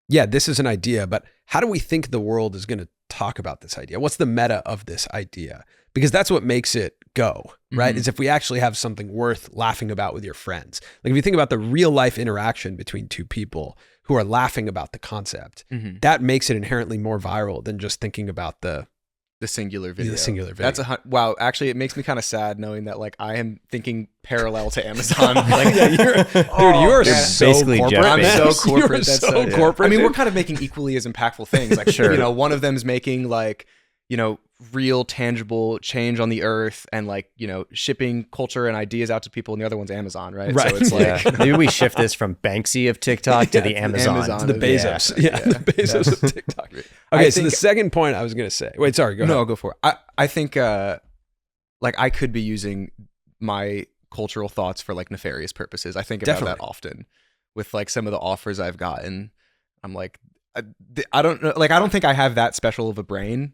Speaker 6: yeah, this is an idea, but how do we think the world is going to talk about this idea? What's the meta of this idea? Because that's what makes it go, right? Is if we actually have something worth laughing about with your friends. Like if you think about the real life interaction between two people who are laughing about the concept, that makes it inherently more viral than just thinking about the
Speaker 1: singular video.
Speaker 6: The singular video.
Speaker 1: That's wow. Actually, it makes me kind of sad knowing that like I am thinking parallel to Amazon. Like,
Speaker 6: dude, you are so
Speaker 4: basically
Speaker 6: corporate.
Speaker 4: Jeff
Speaker 1: I'm
Speaker 4: Bezos.
Speaker 1: so corporate.
Speaker 6: You're
Speaker 1: That's
Speaker 6: so corporate.
Speaker 1: I mean,
Speaker 6: dude.
Speaker 1: we're kind of making equally as impactful things. Like,
Speaker 4: Sure.
Speaker 1: one of them is making like, real tangible change on the earth and like, shipping culture and ideas out to people. And the other one's Amazon, right?
Speaker 6: Right.
Speaker 1: So it's like,
Speaker 7: Yeah. Maybe we shift this from Banksy of TikTok to the Amazon.
Speaker 1: Amazon.
Speaker 6: the Bezos. Yeah, the Bezos of TikTok. Okay, so the second point I was going to say. Wait, sorry, go ahead.
Speaker 1: No, go for it. I think like I could be using my cultural thoughts for like nefarious purposes. I think about that often with like some of the offers I've gotten. I'm like, I don't know, like I don't think I have that special of a brain.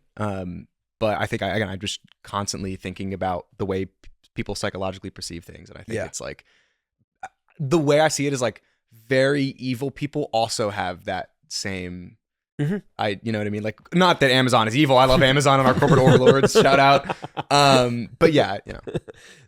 Speaker 1: But I think I'm just constantly thinking about the way people psychologically perceive things, and I think it's like the way I see it is like very evil people also have that same. You know what I mean? Like, not that Amazon is evil. I love Amazon and our corporate overlords. Shout out. But yeah,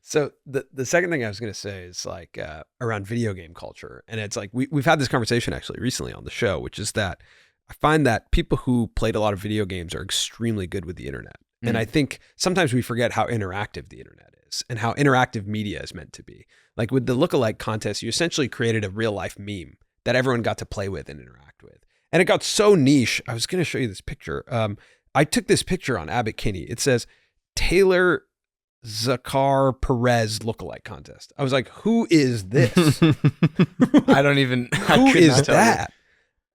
Speaker 6: So the second thing I was going to say is like around video game culture, and it's like we've had this conversation actually recently on the show, which is that I find that people who played a lot of video games are extremely good with the internet. And I think sometimes we forget how interactive the internet is and how interactive media is meant to be. Like with the Lookalike Contest, you essentially created a real life meme that everyone got to play with and interact with. And it got so niche. I was going to show you this picture. I took this picture on Abbott Kinney. It says Taylor Zakar Perez Lookalike Contest. I was like, who is this?
Speaker 1: I don't even.
Speaker 6: Who is that?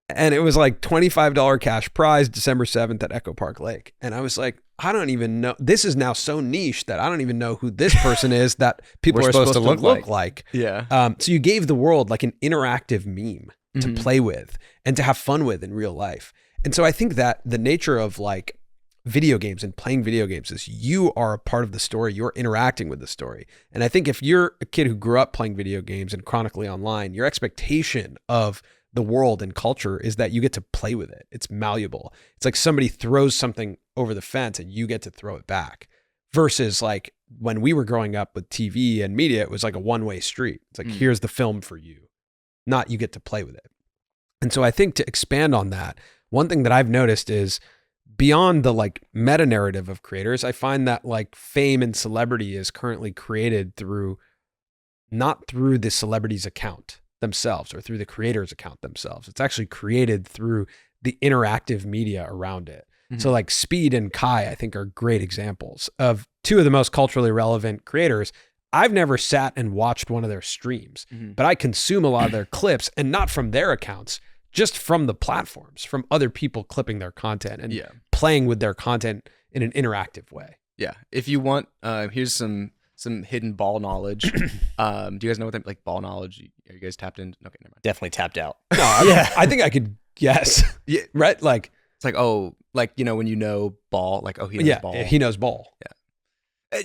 Speaker 6: And it was like $25 cash prize, December 7th at Echo Park Lake. And I was like, I don't even know. This is now so niche that I don't even know who this person is that people are supposed to look like.
Speaker 1: Yeah.
Speaker 6: So you gave the world like an interactive meme to play with and to have fun with in real life. And so I think that the nature of like video games and playing video games is you are a part of the story. You're interacting with the story. And I think if you're a kid who grew up playing video games and chronically online, your expectation of the world and culture is that you get to play with it. It's malleable. It's like somebody throws something over the fence and you get to throw it back. Versus like when we were growing up with TV and media, it was like a one-way street. It's like, here's the film for you, not you get to play with it. And so I think to expand on that, one thing that I've noticed is beyond the like meta narrative of creators, I find that like fame and celebrity is currently created not through the celebrity's account themselves or through the creator's account themselves. It's actually created through the interactive media around it. So like Speed and Kai, I think are great examples of two of the most culturally relevant creators. I've never sat and watched one of their streams, but I consume a lot of their clips, and not from their accounts, just from the platforms, from other people clipping their content and playing with their content in an interactive way.
Speaker 1: Yeah. If you want, here's some hidden ball knowledge. Do you guys know what that, like ball knowledge? Are you guys tapped in? Okay, never mind.
Speaker 7: Definitely tapped out.
Speaker 6: No, I think I could guess.
Speaker 1: Yeah.
Speaker 6: Right? Like,
Speaker 1: it's like, oh, like, when you know ball, like, oh, he knows ball.
Speaker 6: he knows ball.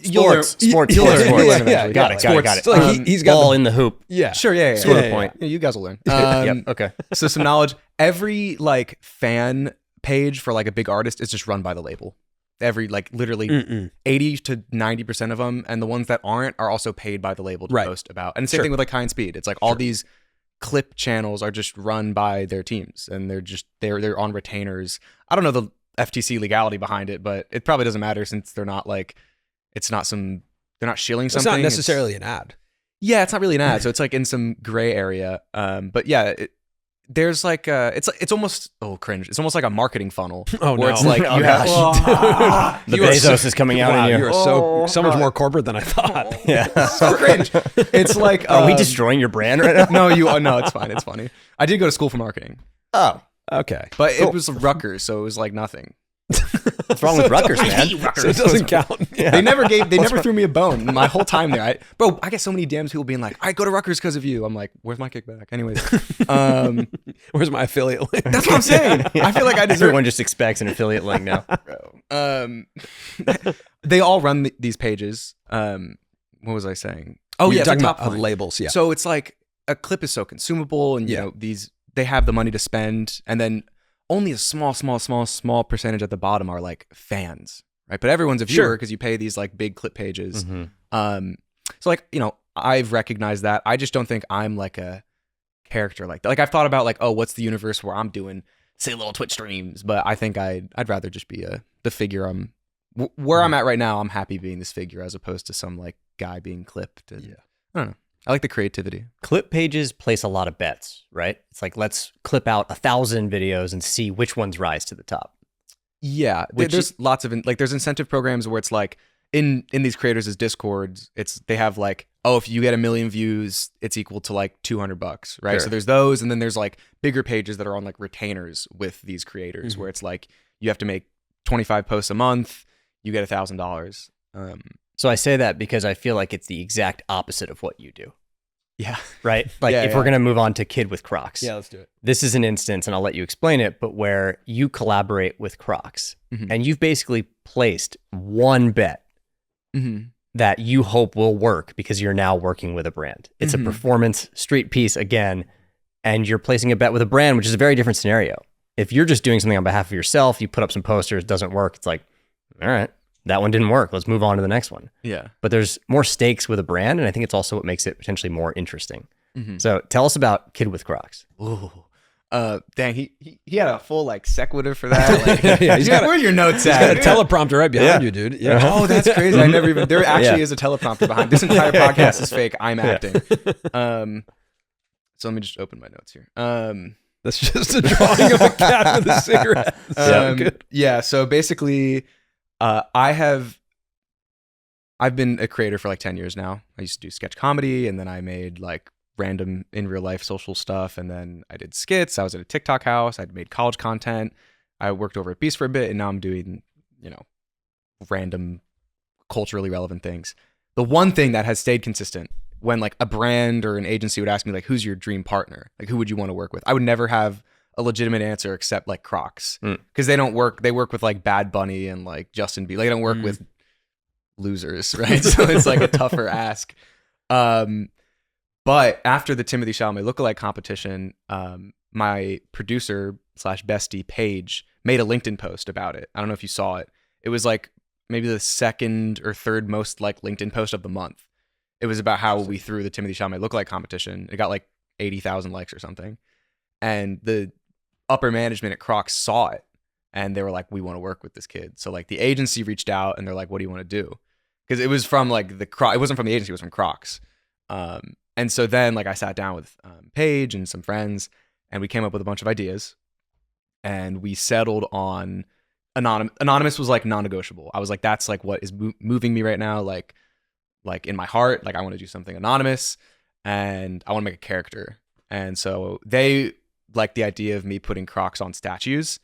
Speaker 7: Sports.
Speaker 6: Yeah,
Speaker 7: Got it.
Speaker 6: So like he's got
Speaker 7: ball
Speaker 6: the,
Speaker 7: in the hoop.
Speaker 6: yeah.
Speaker 1: Sure, yeah.
Speaker 7: Sort of point.
Speaker 1: Yeah, you guys will learn.
Speaker 7: Yep. Okay.
Speaker 1: So some knowledge. Every like fan page for like a big artist is just run by the label. Every like literally 80 to 90% of them, and the ones that aren't are also paid by the label to post about. And same thing with like Kai and Speed. It's like all these clip channels are just run by their teams, and they're on retainers. I don't know the FTC legality behind it, but it probably doesn't matter since they're not like they're not shilling something.
Speaker 6: It's not necessarily an ad.
Speaker 1: Yeah, it's not really an ad, so it's like in some gray area. But yeah, there's like it's almost cringe. It's almost like a marketing funnel.
Speaker 6: Oh
Speaker 1: where
Speaker 6: no!
Speaker 1: It's like you have
Speaker 7: The Bezos is coming out in you.
Speaker 6: You are so much more corporate than I thought.
Speaker 7: Yeah.
Speaker 1: so cringe. It's like
Speaker 7: Are we destroying your brand right now?
Speaker 1: No, it's fine. It's funny. I did go to school for marketing.
Speaker 7: Oh.
Speaker 6: Okay.
Speaker 1: But it was Rutgers, so it was like nothing.
Speaker 7: What's wrong with Rutgers, man?
Speaker 6: So it doesn't count.
Speaker 1: Yeah. They never threw me a bone my whole time there. I get so many DMs people being like, I go to Rutgers because of you. I'm like, where's my kickback? Anyways,
Speaker 6: where's my affiliate link?
Speaker 1: That's what I'm saying. I feel like I deserve.
Speaker 7: Everyone just expects an affiliate link now.
Speaker 1: They all run these pages. What was I saying? Oh,
Speaker 6: You're
Speaker 1: yeah,
Speaker 6: talking
Speaker 1: top
Speaker 6: about
Speaker 1: line.
Speaker 6: labels. Yeah.
Speaker 1: So it's like a clip is so consumable, and you know they have the money to spend, and then only a small percentage at the bottom are like fans, right? But everyone's a viewer because you pay these like big clip pages. So like, you know, I've recognized that. I just don't think I'm like a character like that. Like I've thought about like, oh, what's the universe where I'm doing say little Twitch streams, but I think I'd rather just be the figure. Where I'm at right now, I'm happy being this figure as opposed to some like guy being clipped. And, I don't know. I like the creativity.
Speaker 7: Clip pages place a lot of bets, right? It's like, let's clip out 1,000 videos and see which ones rise to the top.
Speaker 1: Yeah. There's lots of, like, there's incentive programs where it's like, in these creators' Discords, they have like, oh, if you get 1 million views, it's equal to like $200, right? So there's those, and then there's like bigger pages that are on like retainers with these creators, where it's like, you have to make 25 posts a month, you get $1,000.
Speaker 7: So I say that because I feel like it's the exact opposite of what you do.
Speaker 1: Yeah.
Speaker 7: Right? Like if we're going to move on to Kid with Crocs.
Speaker 6: Yeah, let's do it.
Speaker 7: This is an instance, and I'll let you explain it, but where you collaborate with Crocs and you've basically placed one bet that you hope will work because you're now working with a brand. It's a performance street piece again, and you're placing a bet with a brand, which is a very different scenario. If you're just doing something on behalf of yourself, you put up some posters, doesn't work. It's like, all right, that one didn't work. Let's move on to the next one.
Speaker 1: Yeah.
Speaker 7: But there's more stakes with a brand, and I think it's also what makes it potentially more interesting. So tell us about Kid with Crocs.
Speaker 1: Ooh. Dang, he had a full like sequitur for that. Like, where's your notes at?
Speaker 6: He's got a teleprompter right behind you, dude. Yeah.
Speaker 1: Oh, that's crazy. I never even. There actually is a teleprompter behind this entire podcast. Is fake. I'm acting. So let me just open my notes here.
Speaker 6: That's just a drawing of a cat with a cigarette.
Speaker 1: Yeah. So basically, I've been a creator for like 10 years now. I used to do sketch comedy, and then I made like random in real life social stuff, and then I did skits. I was at a TikTok house. I'd made college content. I worked over at Beast for a bit, and now I'm doing, you know, random culturally relevant things. The one thing that has stayed consistent when like a brand or an agency would ask me like, who's your dream partner? Like, who would you want to work with? I would never have a legitimate answer except like Crocs, because they work with like Bad Bunny and like Justin Bieber. They don't work with losers, right? So it's like a tougher ask. But after the Timothee Chalamet Lookalike competition, my producer / bestie Paige made a LinkedIn post about it. I don't know if you saw it. It was like maybe the second or third most like LinkedIn post of the month. It was about how we threw the Timothee Chalamet Lookalike competition. It got like 80,000 likes or something. And the upper management at Crocs saw it, and they were like, we want to work with this kid. So like the agency reached out, and they're like, what do you want to do? Because it was from like it wasn't from the agency, it was from Crocs. And so then like I sat down with Paige and some friends, and we came up with a bunch of ideas, and we settled on anonymous was like non-negotiable. I was like, that's like what is moving me right now. Like in my heart, like I want to do something anonymous, and I want to make a character. And so they liked the idea of me putting Crocs on statues.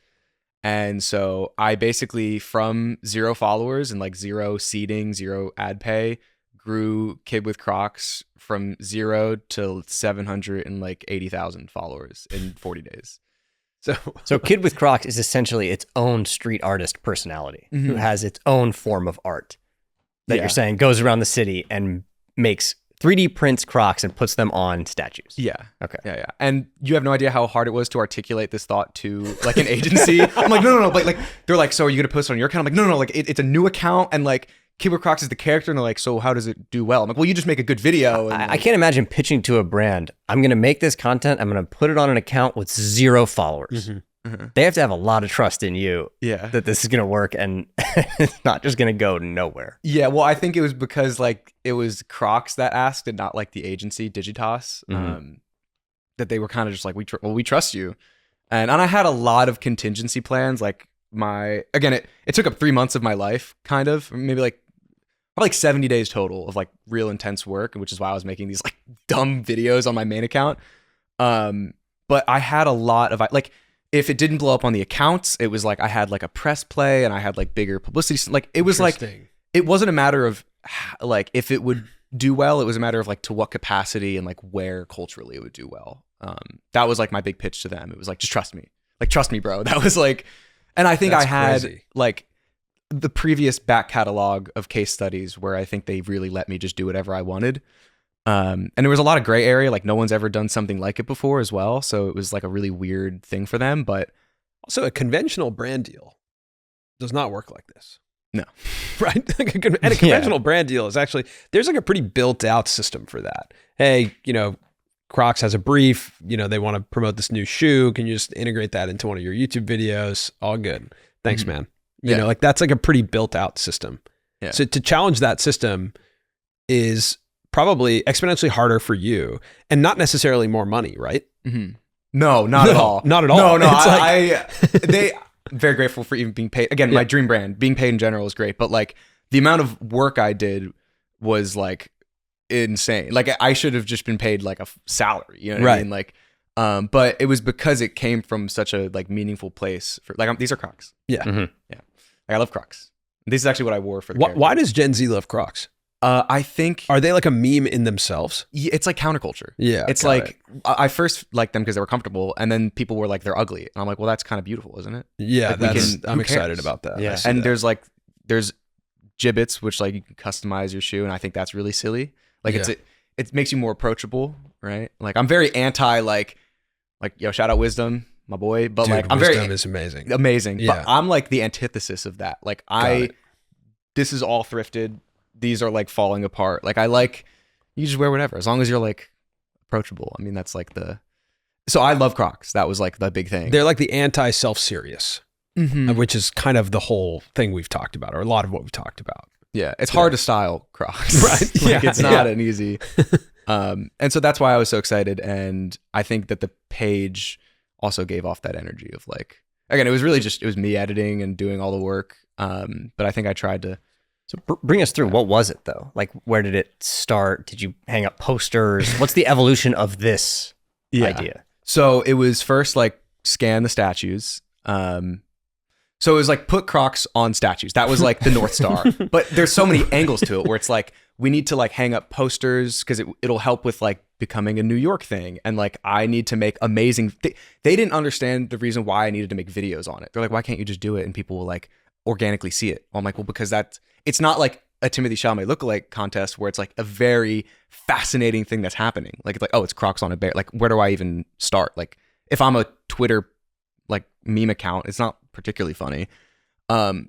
Speaker 1: And so I basically, from 0 followers and like 0 seeding, 0 ad pay, grew Kid with Crocs from 0 to 780,000 followers in 40 days. So
Speaker 7: Kid with Crocs is essentially its own street artist personality who has its own form of art that you're saying goes around the city and makes 3D prints Crocs and puts them on statues.
Speaker 1: Yeah.
Speaker 7: Okay.
Speaker 1: Yeah. And you have no idea how hard it was to articulate this thought to like an agency. I'm like, no. Like they're like, so are you going to post it on your account? I'm like, no. Like it's a new account, and like Kid with Crocs is the character, and they're like, so how does it do well? I'm like, well, you just make a good video. And
Speaker 7: I can't imagine pitching to a brand, I'm going to make this content, I'm going to put it on an account with 0 followers. They have to have a lot of trust in you that this is going to work, and it's not just going to go nowhere.
Speaker 1: Yeah, well, I think it was because like it was Crocs that asked, and not like the agency Digitas, that they were kind of just like, we trust you. And I had a lot of contingency plans. Like it took up 3 months of my life, kind of, maybe like 70 days total of like real intense work, which is why I was making these like dumb videos on my main account. But I had a lot of like, if it didn't blow up on the accounts, it was like I had like a press play, and I had like bigger publicity. Like it was like, it wasn't a matter of like if it would do well, it was a matter of like to what capacity and like where culturally it would do well. That was like my big pitch to them. It was like, just trust me. Like, trust me, bro. That was like, and I think
Speaker 6: That's
Speaker 1: I had
Speaker 6: crazy.
Speaker 1: like the previous back catalog of case studies where I think they really let me just do whatever I wanted. And there was a lot of gray area, like no one's ever done something like it before as well. So it was like a really weird thing for them. But
Speaker 6: Also, a conventional brand deal does not work like this.
Speaker 1: No.
Speaker 6: Right? And a conventional brand deal is actually, there's like a pretty built out system for that. Hey, Crocs has a brief, they want to promote this new shoe. Can you just integrate that into one of your YouTube videos? All good. Thanks, man. Like that's like a pretty built out system.
Speaker 1: Yeah.
Speaker 6: So to challenge that system is probably exponentially harder for you and not necessarily more money, right?
Speaker 1: Mm-hmm. No, not at all.
Speaker 6: Not at all.
Speaker 1: No,
Speaker 6: It's
Speaker 1: I'm very grateful for even being paid. Again, my dream brand, being paid in general is great, but like the amount of work I did was like insane. Like I should have just been paid like a salary, you know what I mean? Like, but it was because it came from such a like meaningful place for like, these are Crocs.
Speaker 6: Yeah.
Speaker 1: Yeah. Like, I love Crocs. This is actually what I wore for the
Speaker 6: Why does Gen Z love Crocs?
Speaker 1: I think
Speaker 6: Are they like a meme in themselves?
Speaker 1: it's like counterculture.
Speaker 6: Yeah.
Speaker 1: It's like I first liked them because they were comfortable, and then people were like they're ugly, and I'm like, well, that's kind of beautiful, isn't it?
Speaker 6: Yeah,
Speaker 1: Like,
Speaker 6: I'm
Speaker 1: who
Speaker 6: excited
Speaker 1: cares?
Speaker 6: about that.
Speaker 7: Yeah.
Speaker 6: I see
Speaker 1: And
Speaker 6: that.
Speaker 1: there's gibbets, which like you can customize your shoe, and I think that's really silly. Like it makes you more approachable, right? Like I'm very anti like yo, shout out Wisdom, my boy, but
Speaker 6: Dude,
Speaker 1: like I'm
Speaker 6: Wisdom
Speaker 1: very
Speaker 6: is amazing.
Speaker 1: amazing.
Speaker 6: Yeah.
Speaker 1: But I'm like the antithesis of that. Like this is all thrifted. These are like falling apart. Like you just wear whatever as long as you're like approachable. I mean, that's like so I love Crocs. That was like the big thing.
Speaker 6: They're like the anti-self-serious,
Speaker 1: Mhm.
Speaker 6: which is kind of the whole thing we've talked about, or a lot of what we've talked about.
Speaker 1: Yeah, it's hard to style Crocs.
Speaker 6: Right.
Speaker 1: Like
Speaker 6: Yeah.
Speaker 1: it's not an easy. And so that's why I was so excited. And I think that the page also gave off that energy of like, again, it was me editing and doing all the work. But I think I tried to.
Speaker 7: So bring us through. What was it though? Like, where did it start? Did you hang up posters? What's the evolution of this idea?
Speaker 1: So it was first like scan the statues. So it was like put Crocs on statues. That was like the North Star. But there's so many angles to it where it's like we need to like hang up posters because it'll help with like becoming a New York thing. And like I need to make amazing. They didn't understand the reason why I needed to make videos on it. They're like, why can't you just do it and people will like organically see it? Well, I'm like, well, because it's not like a Timothee Chalamet Lookalike Contest where it's like a very fascinating thing that's happening. Like it's like, oh, it's Crocs on a bear. Like where do I even start? Like if I'm a Twitter like meme account, it's not particularly funny.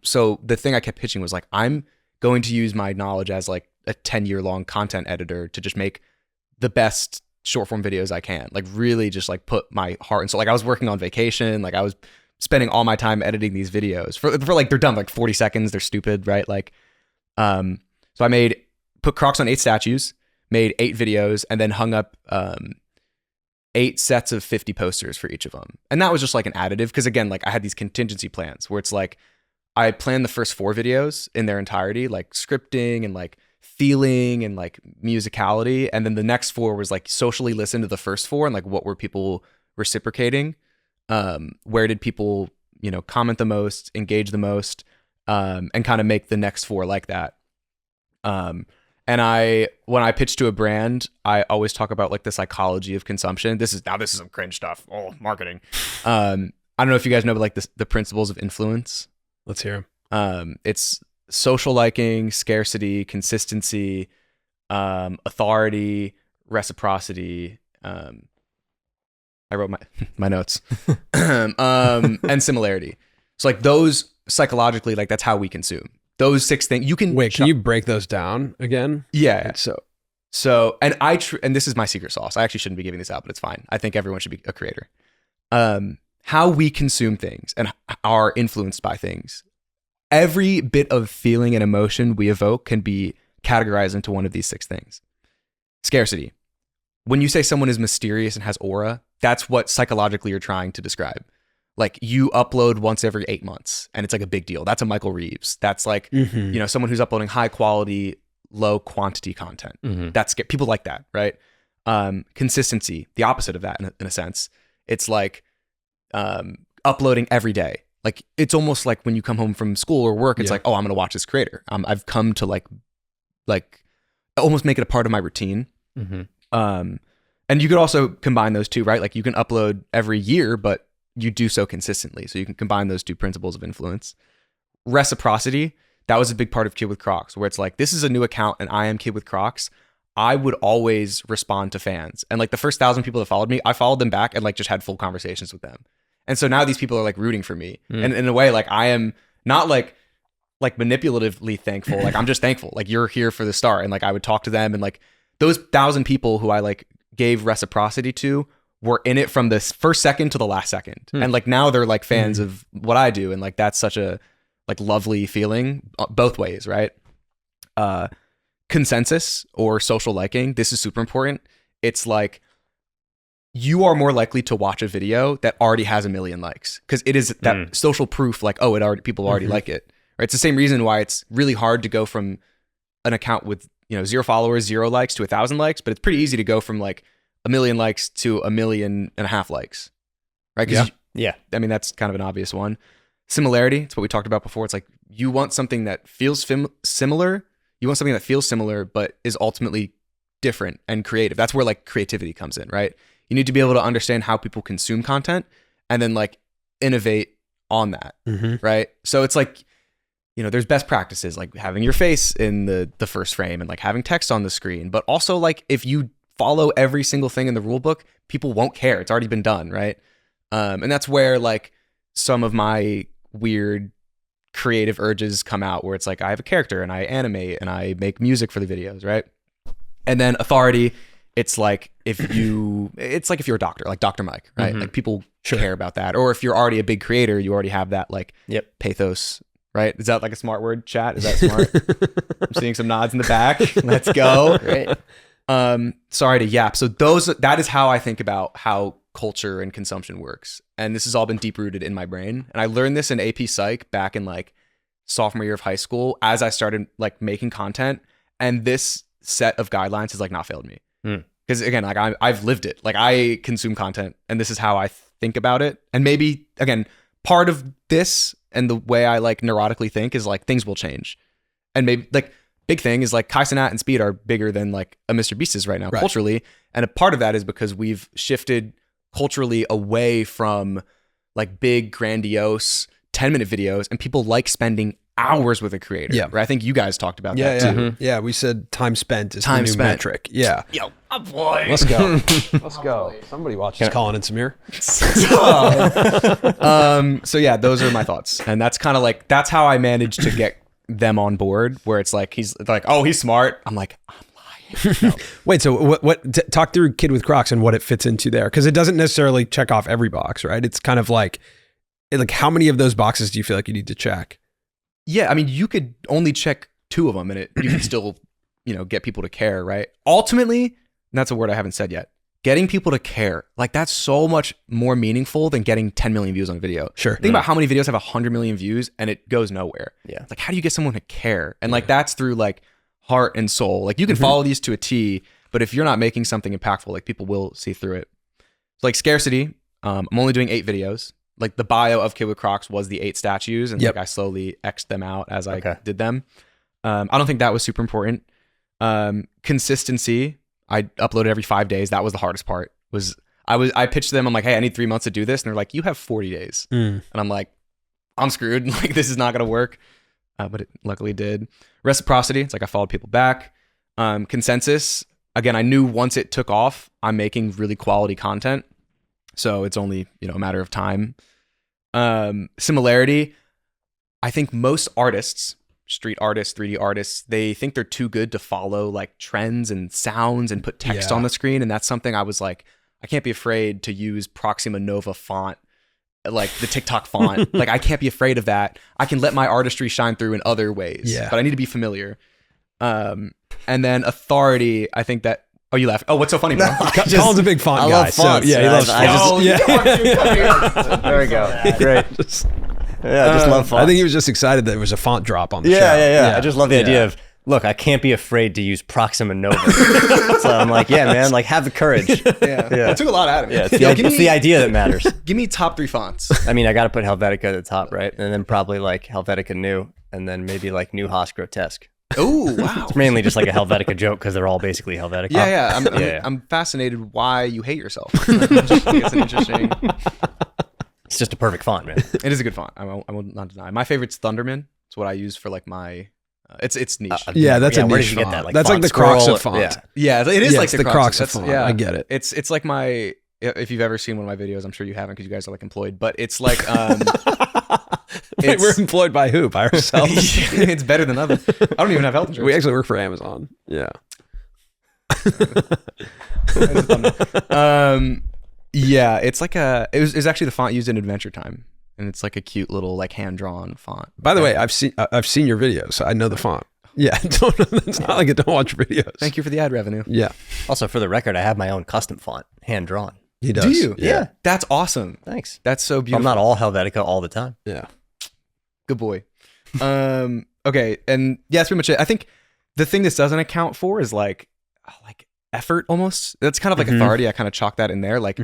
Speaker 1: So the thing I kept pitching was like, I'm going to use my knowledge as like a 10-year-long content editor to just make the best short form videos I can. Like really just like put my heart and soul. Like I was working on vacation. Like I was spending all my time editing these videos for like, they're done like 40 seconds. They're stupid, right? Like, so I put Crocs on 8 statues, made 8 videos, and then hung up 8 sets of 50 posters for each of them. And that was just like an additive. Cause again, like I had these contingency plans where it's like, I planned the first 4 videos in their entirety, like scripting and like feeling and like musicality. And then the next 4 was like socially listen to the first 4 and like what were people reciprocating? Where did people, comment the most, engage the most, and kind of make the next 4 like that. And when I pitch to a brand, I always talk about like the psychology of consumption. This is some cringe stuff. Oh, marketing. I don't know if you guys know, but like the principles of influence.
Speaker 6: Let's hear
Speaker 1: It's social liking, scarcity, consistency, authority, reciprocity. I wrote my notes, and similarity. So like those psychologically, like that's how we consume. Those 6 things you can
Speaker 6: Wait, can you break those down again?
Speaker 1: Yeah.
Speaker 6: Like,
Speaker 1: So and and this is my secret sauce. I actually shouldn't be giving this out, but it's fine. I think everyone should be a creator. How we consume things and are influenced by things. Every bit of feeling and emotion we evoke can be categorized into one of these 6 things. Scarcity. When you say someone is mysterious and has aura, that's what psychologically you're trying to describe. Like you upload once every 8 months and it's like a big deal. That's a Michael Reeves. That's like, someone who's uploading high quality, low quantity content. That's people like that, right? Consistency, the opposite of that in a sense. It's like uploading every day. Like it's almost like when you come home from school or work, it's like, oh, I'm going to watch this creator. I've come to like almost make it a part of my routine. And you could also combine those 2, right? Like you can upload every year, but you do so consistently. So you can combine those 2 principles of influence. Reciprocity, that was a big part of Kid with Crocs, where it's like, this is a new account and I am Kid with Crocs. I would always respond to fans. And like the first 1,000 people that followed me, I followed them back and like just had full conversations with them. And so now these people are like rooting for me. And in a way, like I am not like manipulatively thankful. Like I'm just thankful. Like you're here for the start. And like I would talk to them, and like those 1,000 people who I like gave reciprocity to were in it from the first second to the last second. And like now they're like fans of what I do. And like that's such a like lovely feeling both ways, right? Consensus or social liking. This is super important. It's like you are more likely to watch a video that already has 1 million likes, because it is that social proof. Like, oh, people already like it. Right? It's the same reason why it's really hard to go from an account with 0 followers, 0 likes to 1,000 likes, but it's pretty easy to go from like 1 million likes to 1.5 million likes, right?
Speaker 7: Yeah.
Speaker 1: I mean, that's kind of an obvious one. Similarity. It's what we talked about before. It's like you want something that feels similar. You want something that feels similar, but is ultimately different and creative. That's where like creativity comes in, right? You need to be able to understand how people consume content and then like innovate on that, right? So it's like, there's best practices like having your face in the first frame and like having text on the screen. But also like if you follow every single thing in the rule book, people won't care. It's already been done, right? And that's where like some of my weird creative urges come out, where it's like I have a character and I animate and I make music for the videos, right? And then authority, it's like if you're a doctor, like Dr. Mike, right? Like people care about that. Or if you're already a big creator, you already have that like pathos, right? Is that like a smart word, chat? Is that smart? I'm seeing some nods in the back. Let's go. Great. Sorry to yap. So that is how I think about how culture and consumption works. And this has all been deep rooted in my brain. And I learned this in AP Psych back in like sophomore year of high school as I started like making content. And this set of guidelines has like not failed me. Because again, like I've lived it. Like I consume content and this is how I think about it. And maybe again, part of this and the way I like neurotically think is like things will change. And maybe like big thing is like Kai Cenat and Speed are bigger than like a Mr. Beast is right now culturally. And a part of that is because we've shifted culturally away from like big, grandiose 10-minute videos, and people like spending hours with a creator. Yeah. Right? I think you guys talked about that too.
Speaker 6: Yeah, we said time spent is the new metric. Yeah.
Speaker 1: Yo, boy.
Speaker 6: Let's go. Let's go. Somebody watches Colin and Samir.
Speaker 1: So yeah, those are my thoughts. And that's kind of like, that's how I managed to get them on board, where it's like, he's like, oh, he's smart. I'm like, I'm lying. No.
Speaker 6: Wait, so talk through Kid with Crocs and what it fits into there. Because it doesn't necessarily check off every box, right? It's kind of like how many of those boxes do you feel like you need to check?
Speaker 1: Yeah, I mean, you could only check 2 of them and you can still, get people to care, right? Ultimately, and that's a word I haven't said yet, getting people to care, like that's so much more meaningful than getting 10 million views on a video.
Speaker 6: Sure.
Speaker 1: Think about how many videos have 100 million views and it goes nowhere. Yeah. Like, how do you get someone to care? And like, that's through like heart and soul. Like you can follow these to a T, but if you're not making something impactful, like people will see through it. So like scarcity, I'm only doing 8 videos. Like the bio of Kid with Crocs was the 8 statues, and like I slowly X'd them out as I did them. I don't think that was super important. Consistency, I uploaded every 5 days. That was the hardest part. I pitched them, I'm like, hey, I need 3 months to do this. And they're like, you have 40 days. And I'm like, I'm screwed. Like this is not gonna work. But it luckily did. Reciprocity, it's like I followed people back. Consensus, again, I knew once it took off, I'm making really quality content. So it's only, a matter of time. Similarity, I think most artists, street artists, 3D artists, they think they're too good to follow like trends and sounds and put text on the screen. And that's something I was like, I can't be afraid to use Proxima Nova font, like the TikTok font. Like I can't be afraid of that. I can let my artistry shine through in other ways, but I need to be familiar. And then authority, I think that, oh, you laughed. Oh, what's so funny, bro?
Speaker 6: Colin's a big font guy.
Speaker 7: Love fonts,
Speaker 6: so, yeah, he loves fonts.
Speaker 7: There we go. Great. I just love fonts.
Speaker 6: I think he was just excited that there was a font drop on the show.
Speaker 7: Yeah. I just love the idea of, look, I can't be afraid to use Proxima Nova. So I'm like, yeah, man, like have the courage.
Speaker 1: It took a lot out of me.
Speaker 7: Yeah, it's the idea that matters.
Speaker 1: Give me top 3 fonts.
Speaker 7: I mean, I got to put Helvetica at the top, right? And then probably like Helvetica New, and then maybe like New Haas Grotesque.
Speaker 1: Oh, wow.
Speaker 7: It's mainly just like a Helvetica joke because they're all basically Helvetica.
Speaker 1: I'm fascinated why you hate yourself. It's an interesting.
Speaker 7: It's just a perfect font, man.
Speaker 1: It is a good font. I will not deny. My favorite's Thunderman. It's what I use for like my It's niche.
Speaker 6: Yeah, that's a
Speaker 7: where
Speaker 6: niche
Speaker 7: did you get
Speaker 6: font.
Speaker 7: that? Like
Speaker 6: That's like
Speaker 7: font
Speaker 6: the Crocs
Speaker 7: scroll?
Speaker 6: of font.
Speaker 7: Yeah.
Speaker 1: Yeah, it is like
Speaker 6: it's the Crocs of
Speaker 1: That's-
Speaker 6: font.
Speaker 1: Yeah,
Speaker 6: I get it.
Speaker 1: It's like my, if you've ever seen one of my videos, I'm sure you haven't because you guys are like employed, but it's like
Speaker 6: Wait, we're employed by who? By ourselves?
Speaker 1: it's better than other. I don't even have health insurance.
Speaker 6: We actually work for Amazon. Yeah.
Speaker 1: Yeah, it's like it's actually the font used in Adventure Time, and it's like a cute little like hand drawn font.
Speaker 6: By the way, I've seen your videos, so I know the font. Yeah, it's not like I don't watch videos.
Speaker 1: Thank you for the ad revenue.
Speaker 6: Yeah,
Speaker 7: Also, for the record, I have my own custom font, hand drawn.
Speaker 6: he does.
Speaker 1: Do you?
Speaker 6: Yeah.
Speaker 1: That's awesome.
Speaker 7: Thanks.
Speaker 1: That's so beautiful.
Speaker 7: I'm not all Helvetica all the time.
Speaker 6: Yeah.
Speaker 1: Good boy. Okay, and yeah, that's pretty much it. I think the thing this doesn't account for is like effort almost. That's kind of like authority. I kind of chalk that in there. Like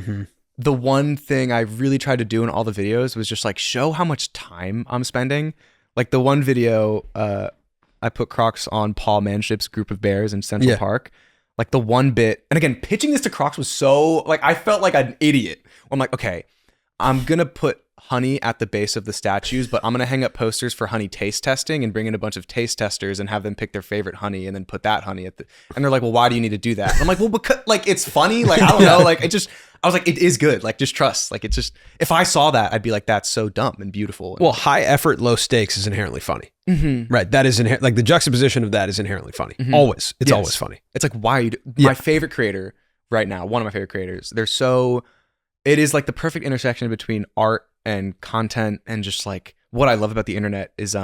Speaker 1: the one thing I really tried to do in all the videos was just like show how much time I'm spending. Like the one video, I put Crocs on Paul Manship's group of bears in Central Park. Like the one bit, and again, pitching this to Crocs was so like I felt like an idiot. I'm like, okay, I'm gonna put honey at the base of the statues, but I'm gonna hang up posters for honey taste testing and bring in a bunch of taste testers and have them pick their favorite honey and then put that honey at the. And they're like, well, why do you need to do that? And I'm like, well, because like it's funny. Like I don't know. Like I was like, it is good. Like just trust. Like it's just if I saw that, I'd be like, that's so dumb and beautiful.
Speaker 6: Well, high effort, low stakes is inherently funny. Right. That is like the juxtaposition of that is inherently funny. Always. It's always funny.
Speaker 1: It's like why you my favorite creator right now, one of my favorite creators. It is like the perfect intersection between art and content, and just like what I love about the internet is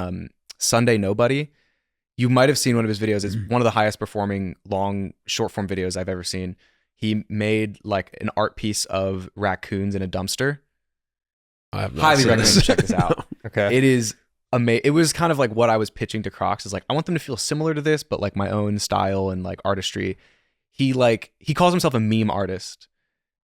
Speaker 1: Sunday Nobody. You might have seen one of his videos. It's one of the highest performing long short form videos I've ever seen. He made like an art piece of raccoons in a dumpster.
Speaker 6: I have not
Speaker 1: Highly
Speaker 6: seen
Speaker 1: recommend
Speaker 6: this.
Speaker 1: you check this out.
Speaker 7: Okay.
Speaker 1: It is amazing. It was kind of like what I was pitching to Crocs is like, I want them to feel similar to this, but like my own style and like artistry. He calls himself a meme artist.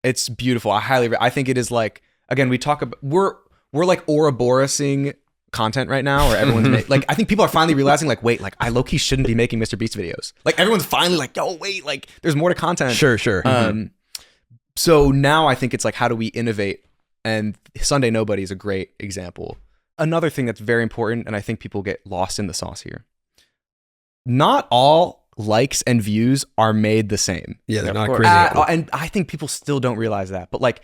Speaker 1: It's beautiful. I think it is like, again, we talk about, we're like Ouroborosing content right now, or everyone's like, I think people are finally realizing like, wait, like I low-key shouldn't be making Mr. Beast videos. Like everyone's finally like, yo, wait, like there's more to content.
Speaker 6: Sure.
Speaker 1: So now I think it's like, how do we innovate? And Sunday Nobody is a great example. Another thing that's very important, and I think people get lost in the sauce here. Not all likes and views are made the same.
Speaker 6: Yeah, they're not
Speaker 7: course.
Speaker 6: created equal.
Speaker 1: And I think people still don't realize that. But like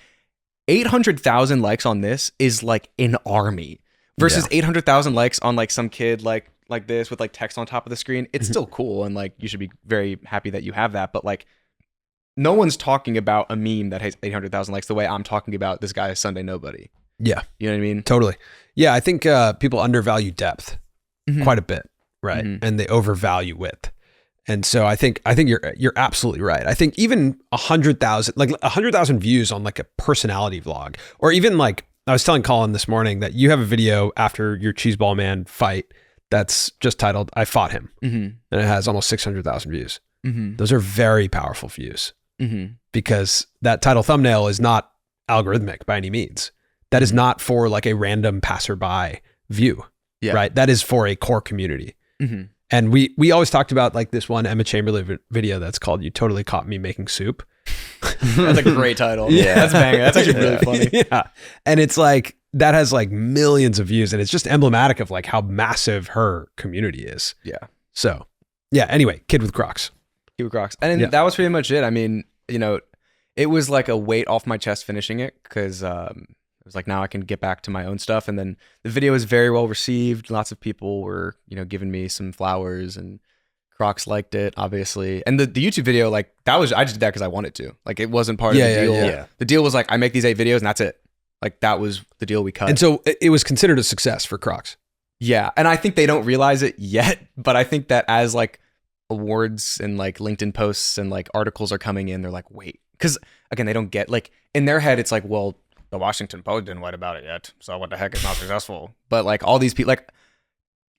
Speaker 1: 800,000 likes on this is like an army versus 800,000 likes on like some kid like this with like text on top of the screen. It's still cool. And like, you should be very happy that you have that. But like, no one's talking about a meme that has 800,000 likes the way I'm talking about this guy Sunday Nobody.
Speaker 6: Yeah.
Speaker 1: You know what I mean?
Speaker 6: Totally. Yeah, I think people undervalue depth quite a bit, right? And they overvalue width. And so I think you're absolutely right. I think even 100,000 views on like a personality vlog, or even like I was telling Colin this morning that you have a video after your Cheeseball Man fight that's just titled "I Fought Him," and it has almost 600,000 views. Those are very powerful views because that title thumbnail is not algorithmic by any means. That is not for like a random passerby view, right? That is for a core community. And we always talked about like this one Emma Chamberlain video that's called "You Totally Caught Me Making Soup."
Speaker 1: That's a great title. Yeah, that's banger. That's actually really funny.
Speaker 6: Yeah, and it's like that has like millions of views, and it's just emblematic of like how massive her community is.
Speaker 1: Yeah.
Speaker 6: So, yeah. Anyway, kid with Crocs.
Speaker 1: Crocs. And that was pretty much it. I mean, you know, it was like a weight off my chest finishing it because it was like, now I can get back to my own stuff. And then the video was very well received. Lots of people were, you know, giving me some flowers, and Crocs liked it, obviously. And the YouTube video, like I just did that because I wanted to. Like it wasn't part of the deal.
Speaker 6: Yeah.
Speaker 1: The deal was like, I make these 8 videos and that's it. Like that was the deal we cut.
Speaker 6: And so it was considered a success for Crocs.
Speaker 1: Yeah. And I think they don't realize it yet, but I think that as like awards and like LinkedIn posts and like articles are coming in, they're like, wait, because again, they don't get like in their head, it's like, well, the Washington Post didn't write about it yet, so what the heck, it's not successful. But like all these people, like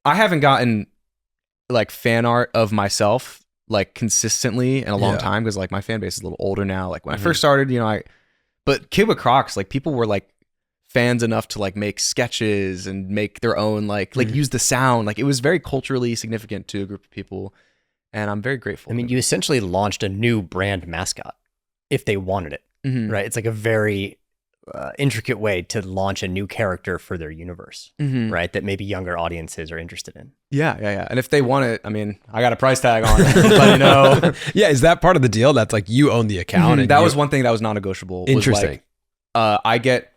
Speaker 1: I haven't gotten like fan art of myself like consistently in a long time because like my fan base is a little older now. Like when I first started, you know, but Kid with Crocs, like people were like fans enough to like make sketches and make their own like use the sound. Like it was very culturally significant to a group of people, and I'm very grateful.
Speaker 7: I mean, you essentially launched a new brand mascot if they wanted it, right? It's like a very intricate way to launch a new character for their universe, right? That maybe younger audiences are interested in.
Speaker 1: Yeah. And if they want it, I mean, I got a price tag on it, but you know.
Speaker 6: Yeah, is that part of the deal? That's like you own the account. And
Speaker 1: that was one thing that was non-negotiable.
Speaker 6: Interesting.
Speaker 1: Was like, I get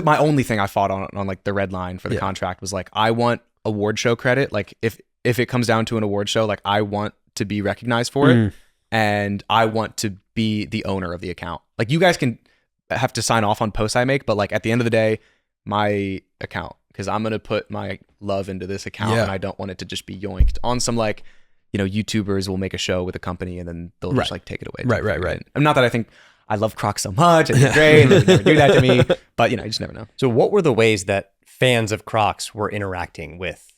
Speaker 1: my only thing I fought on like the red line for the contract was like, I want award show credit. Like if it comes down to an award show, like I want to be recognized for it, and I want to be the owner of the account. Like you guys can have to sign off on posts I make, but like at the end of the day, my account, because I'm gonna put my love into this account, and I don't want it to just be yoinked on some like, you know, YouTubers will make a show with a company and then they'll just like take it away.
Speaker 6: Right.
Speaker 1: I'm not that I think I love Crocs so much and they're great and they would never do that to me, but you know, you just never know.
Speaker 7: So what were the ways that fans of Crocs were interacting with